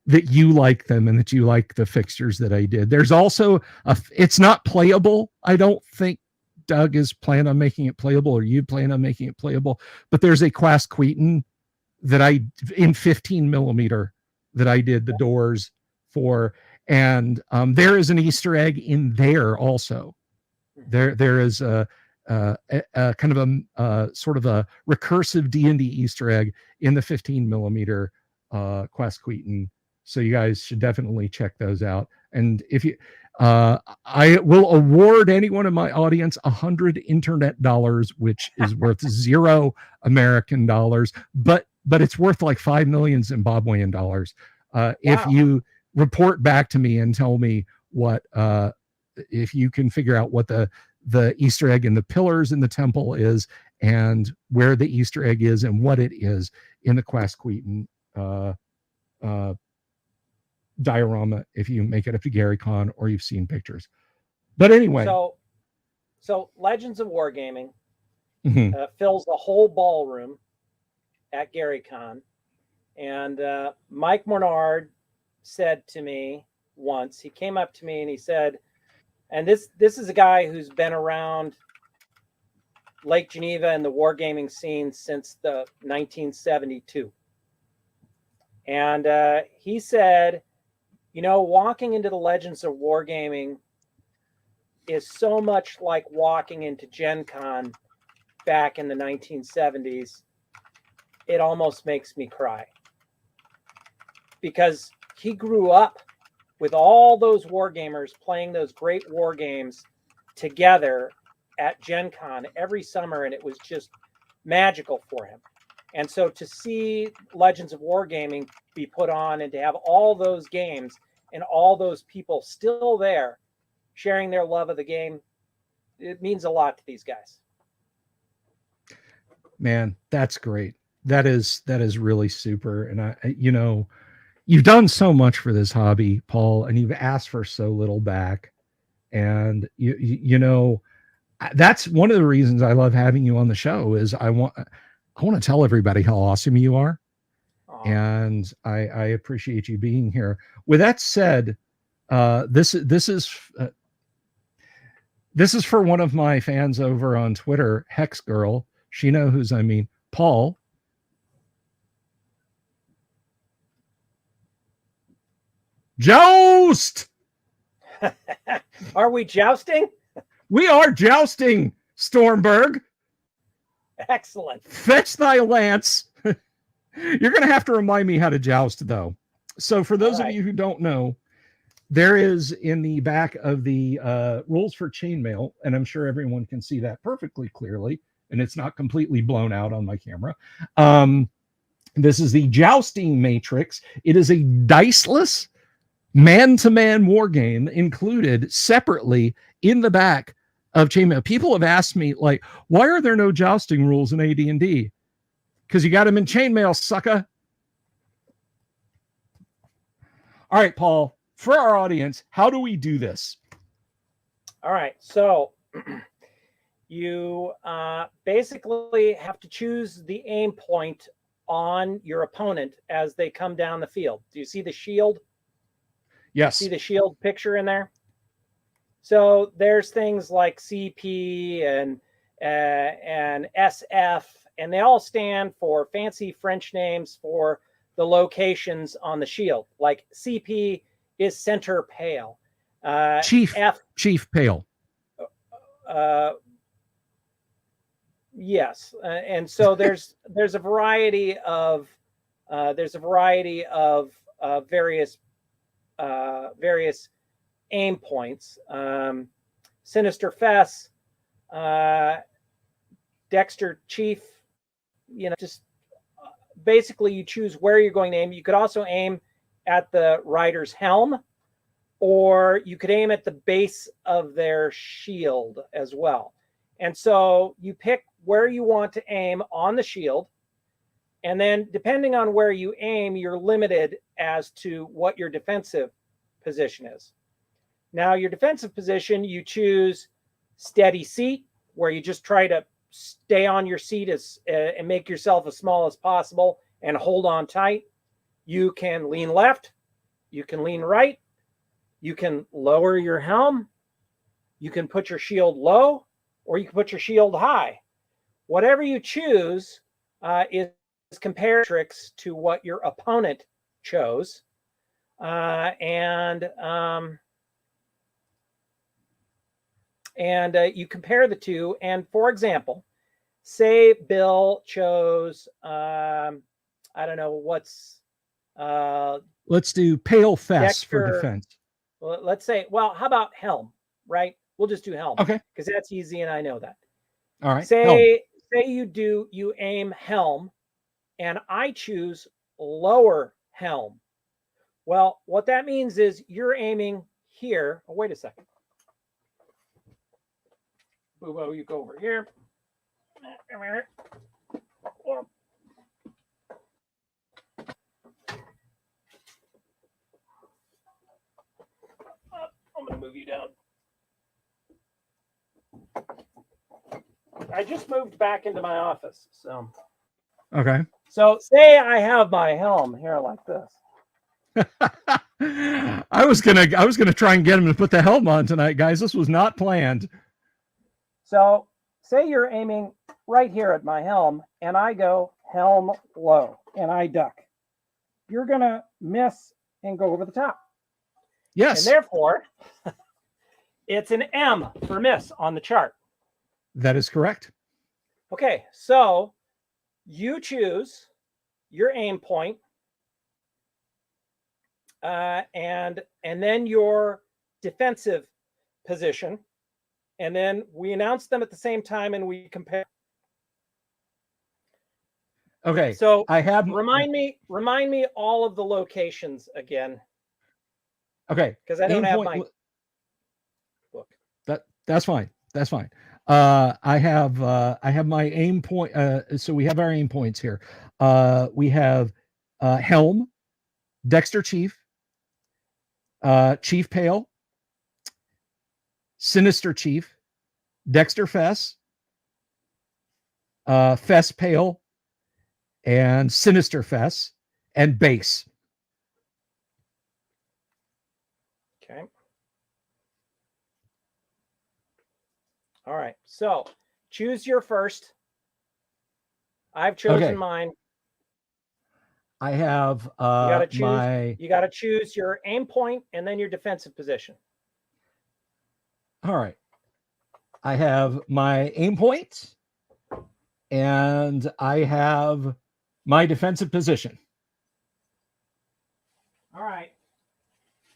that you like them and that you like the fixtures that I did. There's also it's not playable. I don't think Doug is planning on making it playable, or you plan on making it playable. But there's a Quasqueton that I in 15 millimeter that I did the doors for, and there is an Easter egg in there also. There is a kind of a sort of a recursive D&D Easter egg in the 15 millimeter Quasqueton. So you guys should definitely check those out. And if you, I will award anyone in my audience 100 internet dollars, which is worth 0 American dollars, but it's worth like 5 million Zimbabwean dollars. If you report back to me and tell me what, if you can figure out what the Easter egg in the pillars in the temple is, and where the Easter egg is and what it is in the Quasqueton diorama, if you make it up to Gary Con or you've seen pictures. But anyway, so Legends of Wargaming fills the whole ballroom at Gary Con, and Mike Mornard said to me once, he came up to me and he said, and this is a guy who's been around Lake Geneva and the wargaming scene since the 1972. And he said, walking into the Legends of Wargaming is so much like walking into Gen Con back in the 1970s. It almost makes me cry. Because he grew up with all those wargamers playing those great war games together at Gen Con every summer, and it was just magical for him. And so to see Legends of Wargaming be put on and to have all those games and all those people still there sharing their love of the game, it means a lot to these guys. Man, that's great. That is really super. And you've done so much for this hobby, Paul, and you've asked for so little back. And that's one of the reasons I love having you on the show is I want to tell everybody how awesome you are. Aww. And I appreciate you being here. With that said, this is for one of my fans over on Twitter, Hex Girl. She knows who's I mean. Paul. Joust! Are we jousting? We are jousting, Stormberg. Excellent. Fetch thy lance. You're going to have to remind me how to joust, though. So for those of you who don't know, there is in the back of the rules for chainmail, and I'm sure everyone can see that perfectly clearly, and it's not completely blown out on my camera. This is the jousting matrix. It is a diceless man-to-man war game included separately in the back of chainmail. People have asked me, like, why are there no jousting rules in AD&D? Because you got them in chainmail, sucker. All right, Paul, for our audience, how do we do this? All right, so you basically have to choose the aim point on your opponent as they come down the field. Do you see the shield? Yes. See the shield picture in there? So there's things like CP and SF, and they all stand for fancy French names for the locations on the shield. Like CP is center pale. Chief pale. Yes, and so there's a variety of various aim points. Sinister Fess, Dexter Chief, just basically you choose where you're going to aim. You could also aim at the rider's helm, or you could aim at the base of their shield as well. And so you pick where you want to aim on the shield. And then depending on where you aim, you're limited as to what your defensive position is. Now, your defensive position, you choose steady seat, where you just try to stay on your seat and make yourself as small as possible and hold on tight. You can lean left, you can lean right, you can lower your helm, you can put your shield low, or you can put your shield high. Whatever you choose is comparatrix to what your opponent chose. And you compare the two. And for example, say Bill chose, I don't know, let's do pale fess for defense. Well, let's say, well, how about helm, right? We'll just do helm. Okay. Because that's easy and I know that. All right. Say you aim helm and I choose lower helm. Well, what that means is you're aiming here. Oh, wait a second. Boo-boo, you go over here. Come here. I'm going to move you down. I just moved back into my office. So. Okay. So say I have my helm here like this. I was gonna try and get him to put the helm on tonight, guys. This was not planned. So say you're aiming right here at my helm and I go helm low and I duck. You're gonna miss and go over the top. Yes. And therefore, it's an M for miss on the chart. That is correct. Okay, so you choose your aim point, and then your defensive position, and then we announce them at the same time and we compare. Okay. So I have remind me all of the locations again. Okay. Because I don't have my book. That's fine. That's fine. I have my aim point. So we have our aim points here. We have helm, Dexter Chief, Chief Pale, Sinister Chief, Dexter Fess, Fess Pale, and Sinister Fess, and Base. Okay. All right. So choose your first. I've chosen mine. I have you gotta choose your aim point and then your defensive position. All right. I have my aim point and I have my defensive position. All right.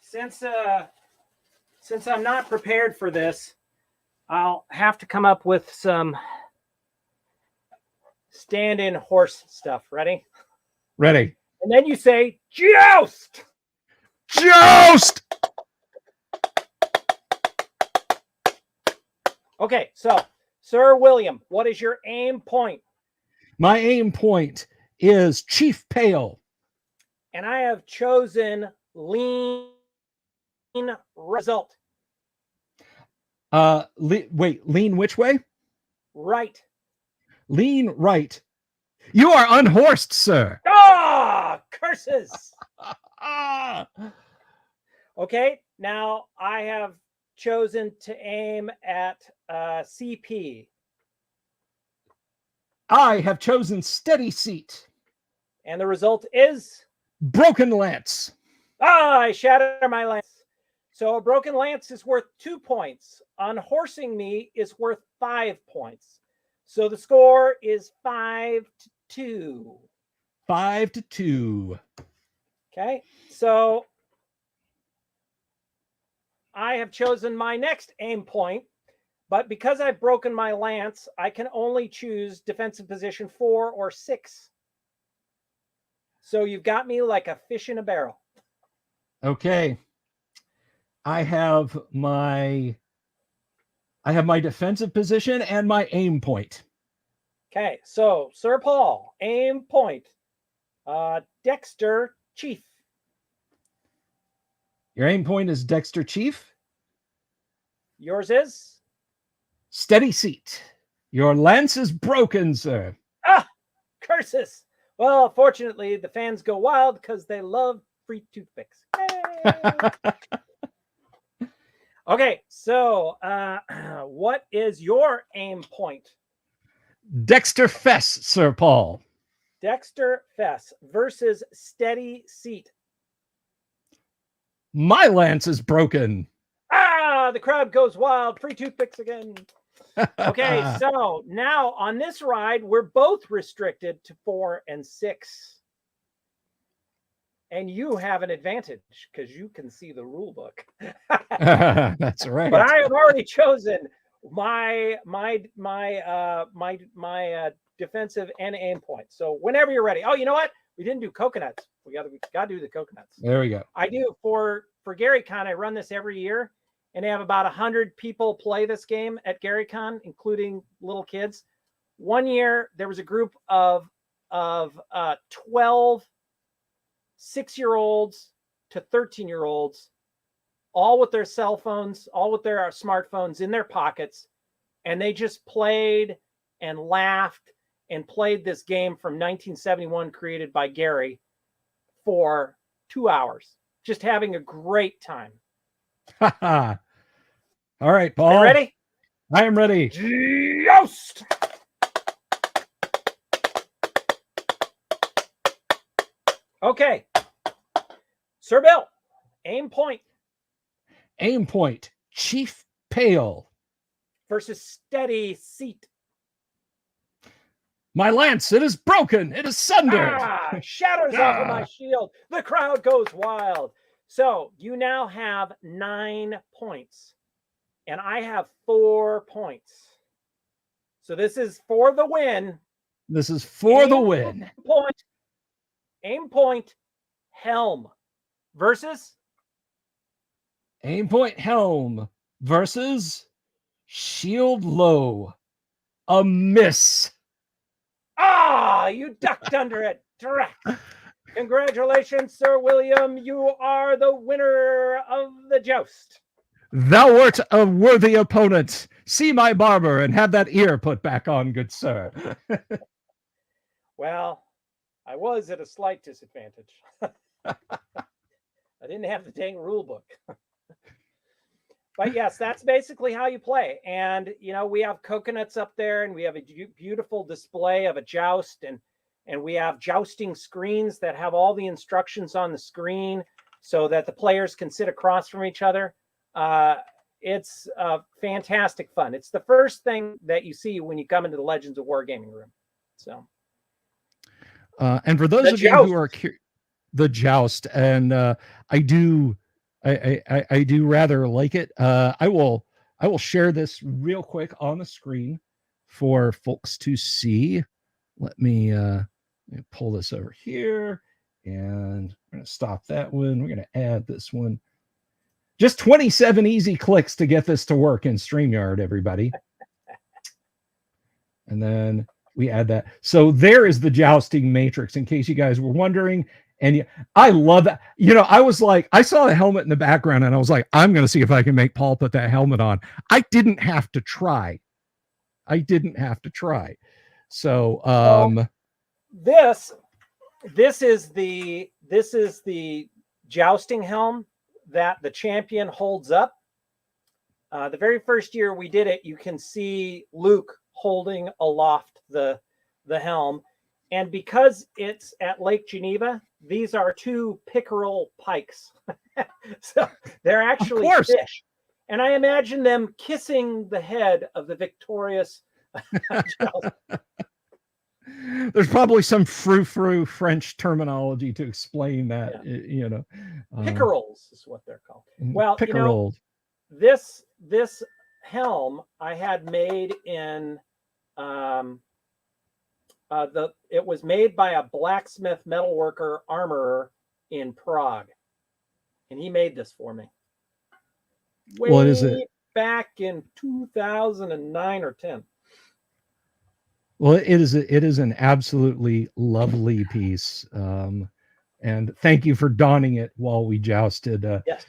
Since I'm not prepared for this, I'll have to come up with some stand-in horse stuff. Ready? Ready. And then you say, joust! Joust! Okay, so, Sir William, what is your aim point? My aim point is Chief Pale. And I have chosen lean result. Wait, lean which way? Right. Lean right. You are unhorsed, sir. Ah, curses. Okay, now I have chosen to aim at CP. I have chosen steady seat. And the result is? Broken lance. Ah, I shatter my lance. So a broken lance is worth 2 points. Unhorsing me is worth 5 points. So the score is 5-2. 5-2. Okay, so I have chosen my next aim point, but because I've broken my lance, I can only choose defensive position 4 or 6. So you've got me like a fish in a barrel. Okay. I have my defensive position and my aim point. Okay, so Sir Paul, aim point. Dexter Chief. Your aim point is Dexter Chief. Yours is? Steady seat. Your lance is broken, sir. Ah, curses. Well, fortunately, the fans go wild because they love free toothpicks. Okay, so what is your aim point? Dexter Fess, Sir Paul. Dexter Fess versus Steady Seat. My lance is broken. Ah, the crowd goes wild. Free toothpicks again. Okay, so now on this ride, we're both restricted to 4 and 6. And you have an advantage because you can see the rule book. That's right. But I have already chosen my defensive and aim point. So whenever you're ready. Oh, you know what? We didn't do coconuts. We got to do the coconuts. There we go. I do for GaryCon. I run this every year, and they have about 100 people play this game at GaryCon, including little kids. One year there was a group of 12 6-year-olds to 13-year-olds, all with their cell phones, all with their smartphones in their pockets, and they just played and laughed and played this game from 1971 created by Gary for 2 hours, just having a great time. All right, Paul. Are you ready? I am ready. Joust! Okay. Sir Bill, aim point. Aim point, Chief Pale. Versus Steady Seat. My lance, it is broken. It is sundered. Shatters off of my shield. The crowd goes wild. So you now have 9 points. And I have 4 points. So this is for the win. This is for the win. Aim point, Helm. Versus? Aim point, Helm. Versus Shield Low. A miss. Ah, you ducked under it. Congratulations, Sir William. You are the winner of the joust. Thou wert a worthy opponent. See my barber and have that ear put back on, good sir. Well, I was at a slight disadvantage. I didn't have the dang rule book. But yes, that's basically how you play. And, you know, we have coconuts up there, and we have a beautiful display of a joust, and we have jousting screens that have all the instructions on the screen so that the players can sit across from each other. It's fantastic fun. It's the first thing that you see when you come into the Legends of Wargaming room. So, and for those of you who are the joust, and I do rather like it. I will share this real quick on the screen for folks to see. Let me pull this over here, and we're going to stop that one. We're going to add this one. Just 27 easy clicks to get this to work in StreamYard, everybody. And then we add that. So there is the jousting matrix, in case you guys were wondering. And I love that. You know, I was like, I saw the helmet in the background, and I was like, I'm going to see if I can make Paul put that helmet on. I didn't have to try. So this is the jousting helm that the champion holds up. The very first year we did it, you can see Luke holding aloft the helm. And because it's at Lake Geneva, these are 2 pickerel pikes. So they're actually fish. And I imagine them kissing the head of the victorious. There's probably some frou-frou French terminology to explain that, you know. Pickerels is what they're called. Well, pickerel. You know, this helm I had made in it was made by a blacksmith, metalworker, armorer in Prague, and he made this for me. What is it? back in 2009 or 10. Well, it is an absolutely lovely piece. And thank you for donning it while we jousted. Yes.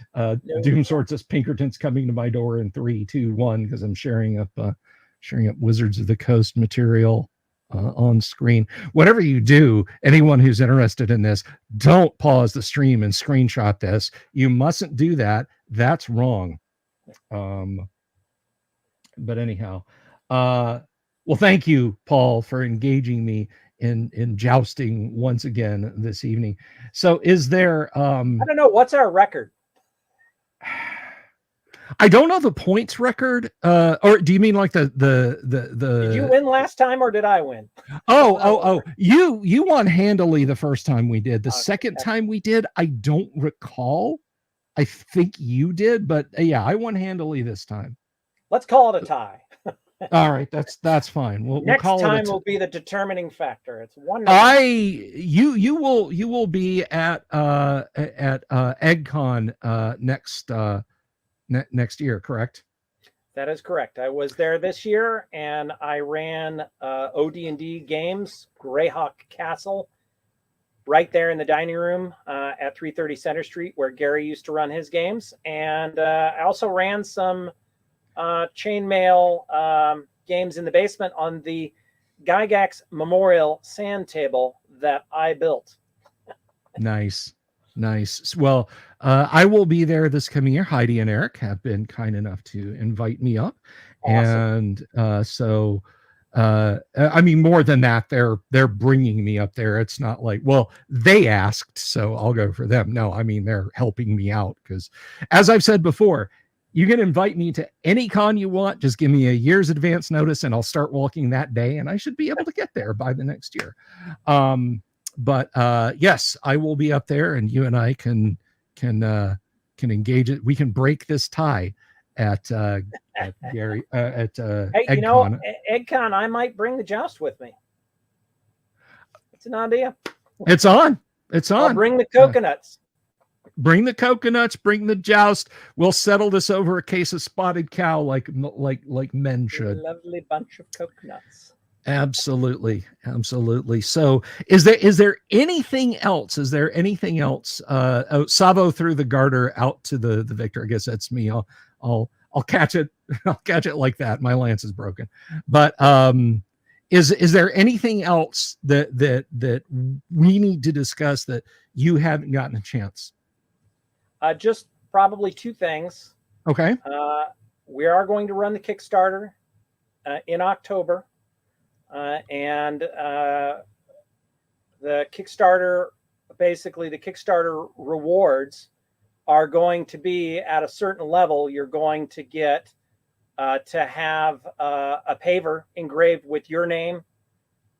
Doom Sorts as Pinkerton's coming to my door in 3, 2, 1 because I'm sharing up Wizards of the Coast material on screen. Whatever you do, anyone who's interested in this, don't pause the stream and screenshot this. You mustn't do that. That's wrong. But anyhow, well, thank you, Paul, for engaging me in jousting once again this evening. So is there I don't know, what's our record? I don't know the points record. Or do you mean like the Did you win last time or did I win? Oh, you won handily the first time we did. The second time we did, I don't recall. I think you did, but yeah, I won handily this time. Let's call it a tie. All right, that's fine. Next we'll call time it will be the determining factor. It's one. You will be at EggCon next year, correct? That is correct. I was there this year, and I ran OD&D games, Greyhawk Castle, right there in the dining room at 330 Center Street, where Gary used to run his games. And I also ran some chainmail games in the basement on the Gygax Memorial sand table that I built. Nice. Well, I will be there this coming year. Heidi and Eric have been kind enough to invite me up. Awesome. And so I mean, more than that, they're bringing me up there. It's not like, well, they asked, so I'll go for them. No, I mean, they're helping me out because, as I've said before, you can invite me to any con you want. Just give me a year's advance notice and I'll start walking that day and I should be able to get there by the next year. But yes, I will be up there and you and I can engage it. We can break this tie at Gary at hey, you know, EggCon, I might bring the joust with me. It's an idea. It's on. I'll bring the coconuts. Bring the coconuts, bring the joust. We'll settle this over a case of spotted cow like men should. Lovely bunch of coconuts. Absolutely. So is there anything else? Oh, Savo threw the garter out to the victor. I guess that's me. I'll catch it. I'll catch it like that. My lance is broken. But is there anything else that we need to discuss that you haven't gotten a chance? Just probably two things. Okay. We are going to run the Kickstarter in October. And the Kickstarter, basically the Kickstarter rewards are going to be at a certain level. You're going to get to have a paver engraved with your name,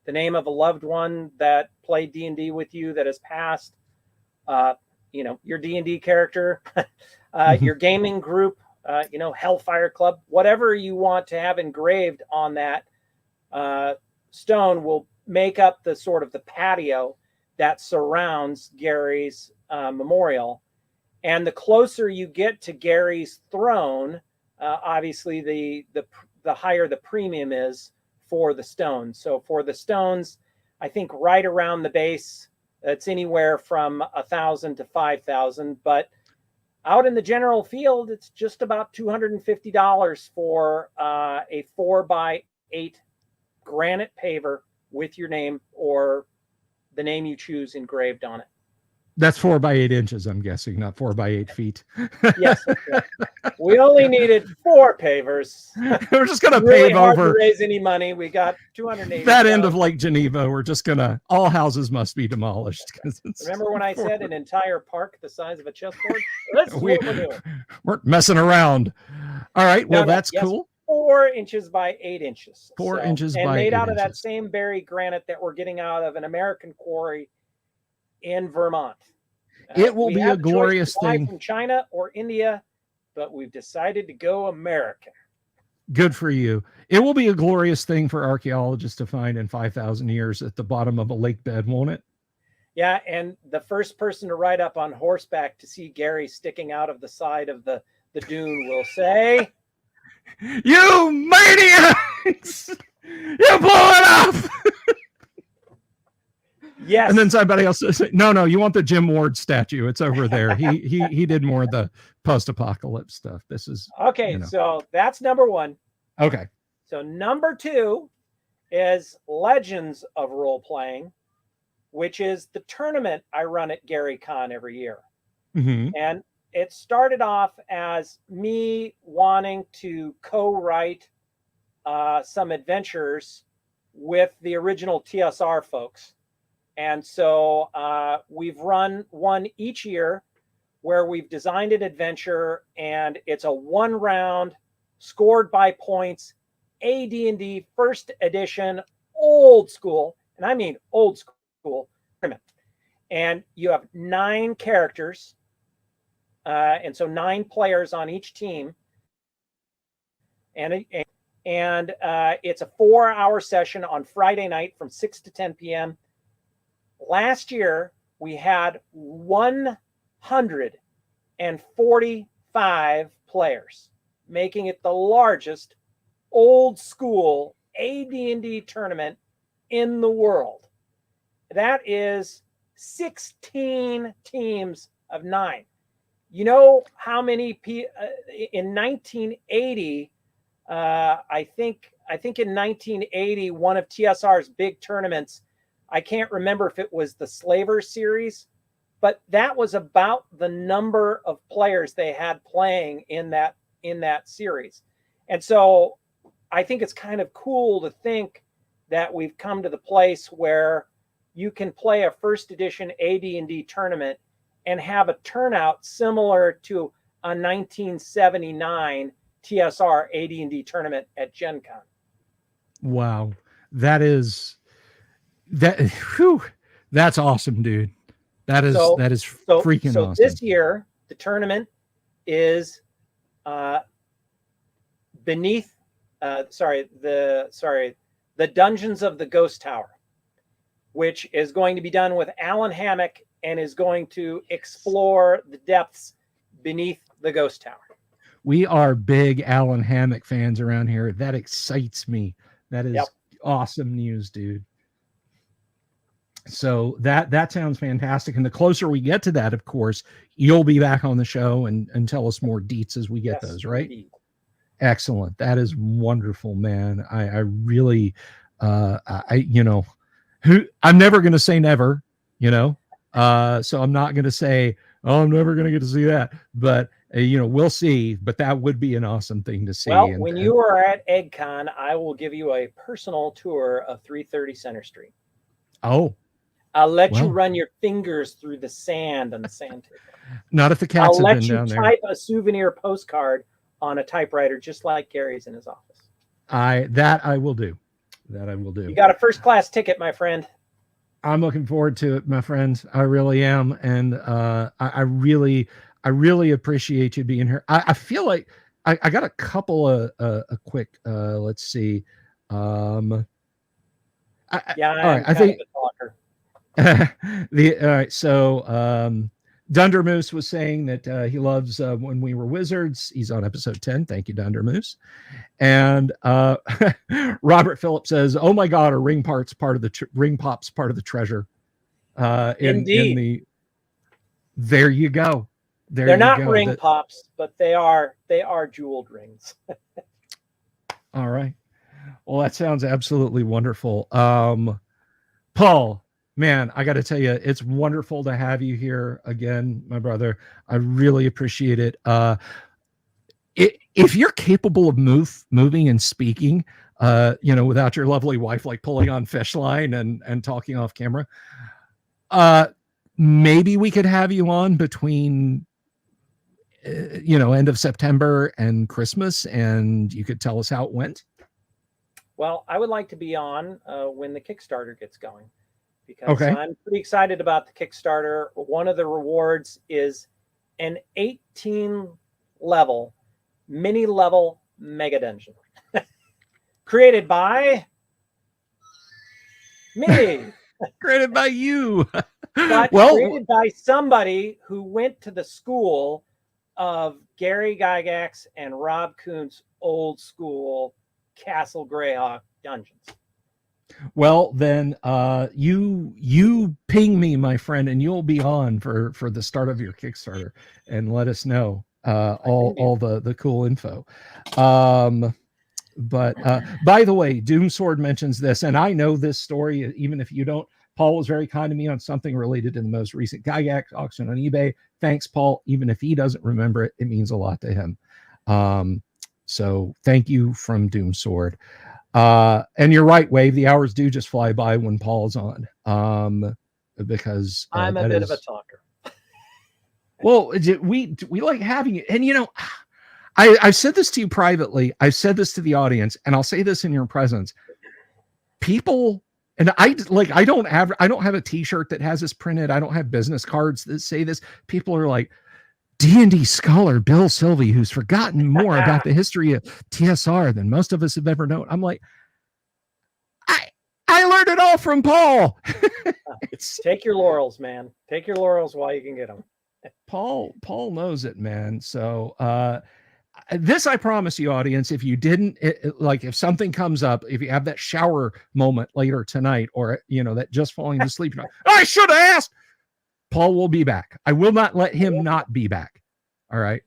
the name of a loved one that played D&D with you that has passed, you know, your D&D character, your gaming group, you know, Hellfire Club, whatever you want to have engraved on that stone will make up the sort of the patio that surrounds Gary's memorial. And the closer you get to Gary's throne, obviously the higher the premium is for the stones. So for the stones, I think right around the base, it's anywhere from 1,000 to 5,000, but out in the general field, it's just about $250 for a 4x8 granite paver with your name or the name you choose engraved on it. That's 4 by 8 inches, I'm guessing, not 4 by 8 feet. Yes. We only needed 4 pavers. We're just going to really pave hard over. To raise any money. We got 280. That end of Lake Geneva. We're just going to, all houses must be demolished. Remember when I said an entire park the size of a chessboard? That's what we're doing. We're messing around. All right. Well, that's cool. 4 inches by 8 inches. 4 inches by 8 inches. And made out of that same berry granite that we're getting out of an American quarry in Vermont. It will be a glorious thing from China or India, but we've decided to go American. Good for you. It will be a glorious thing for archaeologists to find in 5,000 years at the bottom of a lake bed, won't it? Yeah, and the first person to ride up on horseback to see Gary sticking out of the side of the the Dune will say, "You maniacs! You blow it up!" Yes. And then somebody else says, "No, you want the Jim Ward statue? It's over there. He did more of the post-apocalypse stuff. This is okay." You know. So that's number one. Okay. So number two is Legends of Role Playing, which is the tournament I run at Gary Con every year. Mm-hmm. And it started off as me wanting to co-write some adventures with the original TSR folks. And so we've run one each year where we've designed an adventure, and it's a one round, scored by points, AD&D first edition, old school, and I mean old school tournament. And you have 9 characters, and so 9 players on each team. And it's a 4-hour session on Friday night from 6 to 10 p.m. Last year, we had 145 players, making it the largest old school AD&D tournament in the world. That is 16 teams of 9. You know how many in 1980? I think in 1980, one of TSR's big tournaments, I can't remember if it was the Slaver series, but that was about the number of players they had playing in that series. And so I think it's kind of cool to think that we've come to the place where you can play a first edition AD&D tournament and have a turnout similar to a 1979 TSR AD&D tournament at Gen Con. Wow. That's awesome, dude. That is freaking awesome. So this year, the tournament is beneath the Dungeons of the Ghost Tower, which is going to be done with Alan Hammock and is going to explore the depths beneath the Ghost Tower. We are big Alan Hammock fans around here. That excites me. That is awesome news, dude. So that sounds fantastic. And the closer we get to that, of course, you'll be back on the show and tell us more deets as we get those, right? Indeed. Excellent. That is wonderful, man. I really, I'm never going to say never, so I'm not going to say, oh, I'm never going to get to see that, but we'll see, but that would be an awesome thing to see. Well, when you are at EggCon, I will give you a personal tour of 330 Center Street. Oh, I'll let you run your fingers through the sand on the sand table. Not if the cats have been down there. I'll let you type a souvenir postcard on a typewriter, just like Gary's in his office. I will do. You got a first class ticket, my friend. I'm looking forward to it, my friend. I really am. And I really appreciate you being here. I feel like I got a couple of a quick, let's see. I think all right. So Dunder Moose was saying that he loves When We Were Wizards. He's on episode 10. Thank you, Dunder Moose. And Robert Phillips says, "Oh my God, are ring pops part of the treasure?" Indeed. There you go. They're not ring pops, but they are jeweled rings. All right. Well, that sounds absolutely wonderful. Paul, man, I got to tell you, it's wonderful to have you here again, my brother. I really appreciate it. If you're capable of moving and speaking, without your lovely wife, like pulling on fish line and talking off camera, maybe we could have you on between, end of September and Christmas, and you could tell us how it went. Well, I would like to be on when the Kickstarter gets going, because I'm pretty excited about the Kickstarter. One of the rewards is an 18-level, mini-level mega dungeon created by me. Created by you. But created by somebody who went to the school of Gary Gygax and Rob Kuntz old school Castle Greyhawk dungeons. Well, then you ping me, my friend, and you'll be on for the start of your Kickstarter, and let us know all the cool info. But by the way, Doomsword mentions this, and I know this story, even if you don't. Paul was very kind to me on something related to the most recent Gygax auction on eBay. Thanks, Paul. Even if he doesn't remember it, it means a lot to him. So thank you from Doomsword. And you're right, Wave. The hours do just fly by when Paul's on. Because I'm a bit of a talker. Well, we like having you. And you know, I've said this to you privately. I've said this to the audience, and I'll say this in your presence. People, and I don't have a t-shirt that has this printed. I don't have business cards that say this. People are like, D&D scholar Bill Sylvie, who's forgotten more about the history of TSR than most of us have ever known. I'm like, I learned it all from Paul. Take your laurels, man. Take your laurels while you can get them. Paul knows it, man. So this, I promise you, audience, if you didn't, like, if something comes up, if you have that shower moment later tonight, or, you know, that just falling asleep, I should have asked. Paul will be back. I will not let him not be back. All right.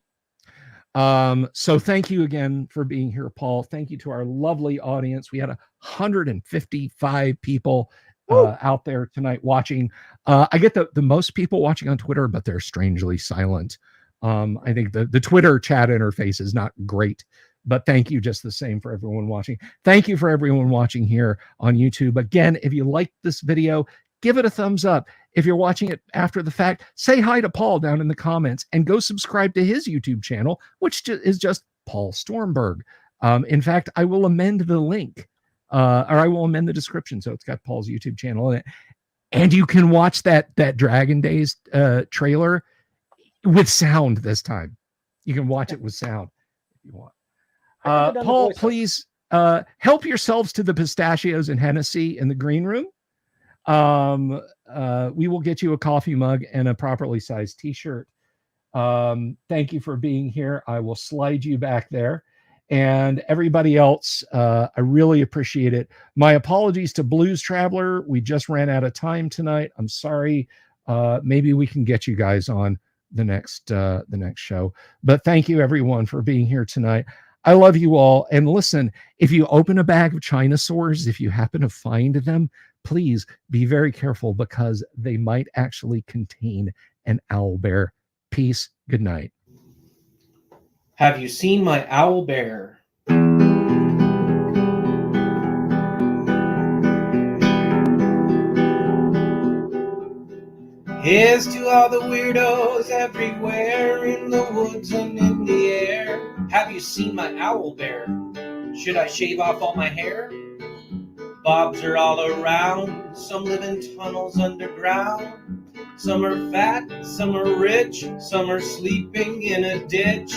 So thank you again for being here, Paul. Thank you to our lovely audience. We had 155 people out there tonight watching. I get the most people watching on Twitter, but they're strangely silent. I think the Twitter chat interface is not great, but thank you just the same for everyone watching. Thank you for everyone watching here on YouTube. Again, if you liked this video, give it a thumbs up. If you're watching it after the fact, say hi to Paul down in the comments and go subscribe to his YouTube channel, which is just Paul Stormberg. In fact, I will amend the link, or I will amend the description, so it's got Paul's YouTube channel in it. And you can watch that Dragon Days trailer with sound this time. You can watch it with sound if you want. Paul, please help yourselves to the pistachios and Hennessy in the green room. We will get you a coffee mug and a properly sized t-shirt. Thank you for being here. I will slide you back there. And everybody else, I really appreciate it. My apologies to Blues Traveler. We just ran out of time tonight. I'm sorry. Maybe we can get you guys on the next show. But thank you everyone for being here tonight. I love you all. And listen, if you open a bag of Chinosaurs, if you happen to find them, please be very careful, because they might actually contain an owl bear. Peace. Good night. Have you seen my owl bear? Here's to all the weirdos everywhere, in the woods and in the air. Have you seen my owl bear? Should I shave off all my hair? Bobs are all around, some live in tunnels underground. Some are fat, some are rich, some are sleeping in a ditch.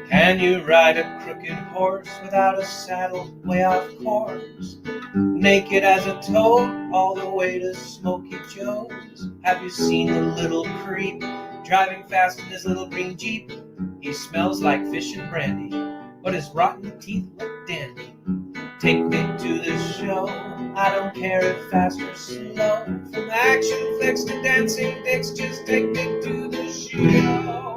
Can you ride a crooked horse without a saddle, way off course? Naked as a toad, all the way to Smoky Joe's. Have you seen the little creep driving fast in his little green Jeep? He smells like fish and brandy, but his rotten teeth look dandy. Take me to the show, I don't care if fast or slow. From action flicks to dancing dicks, just take me to the show.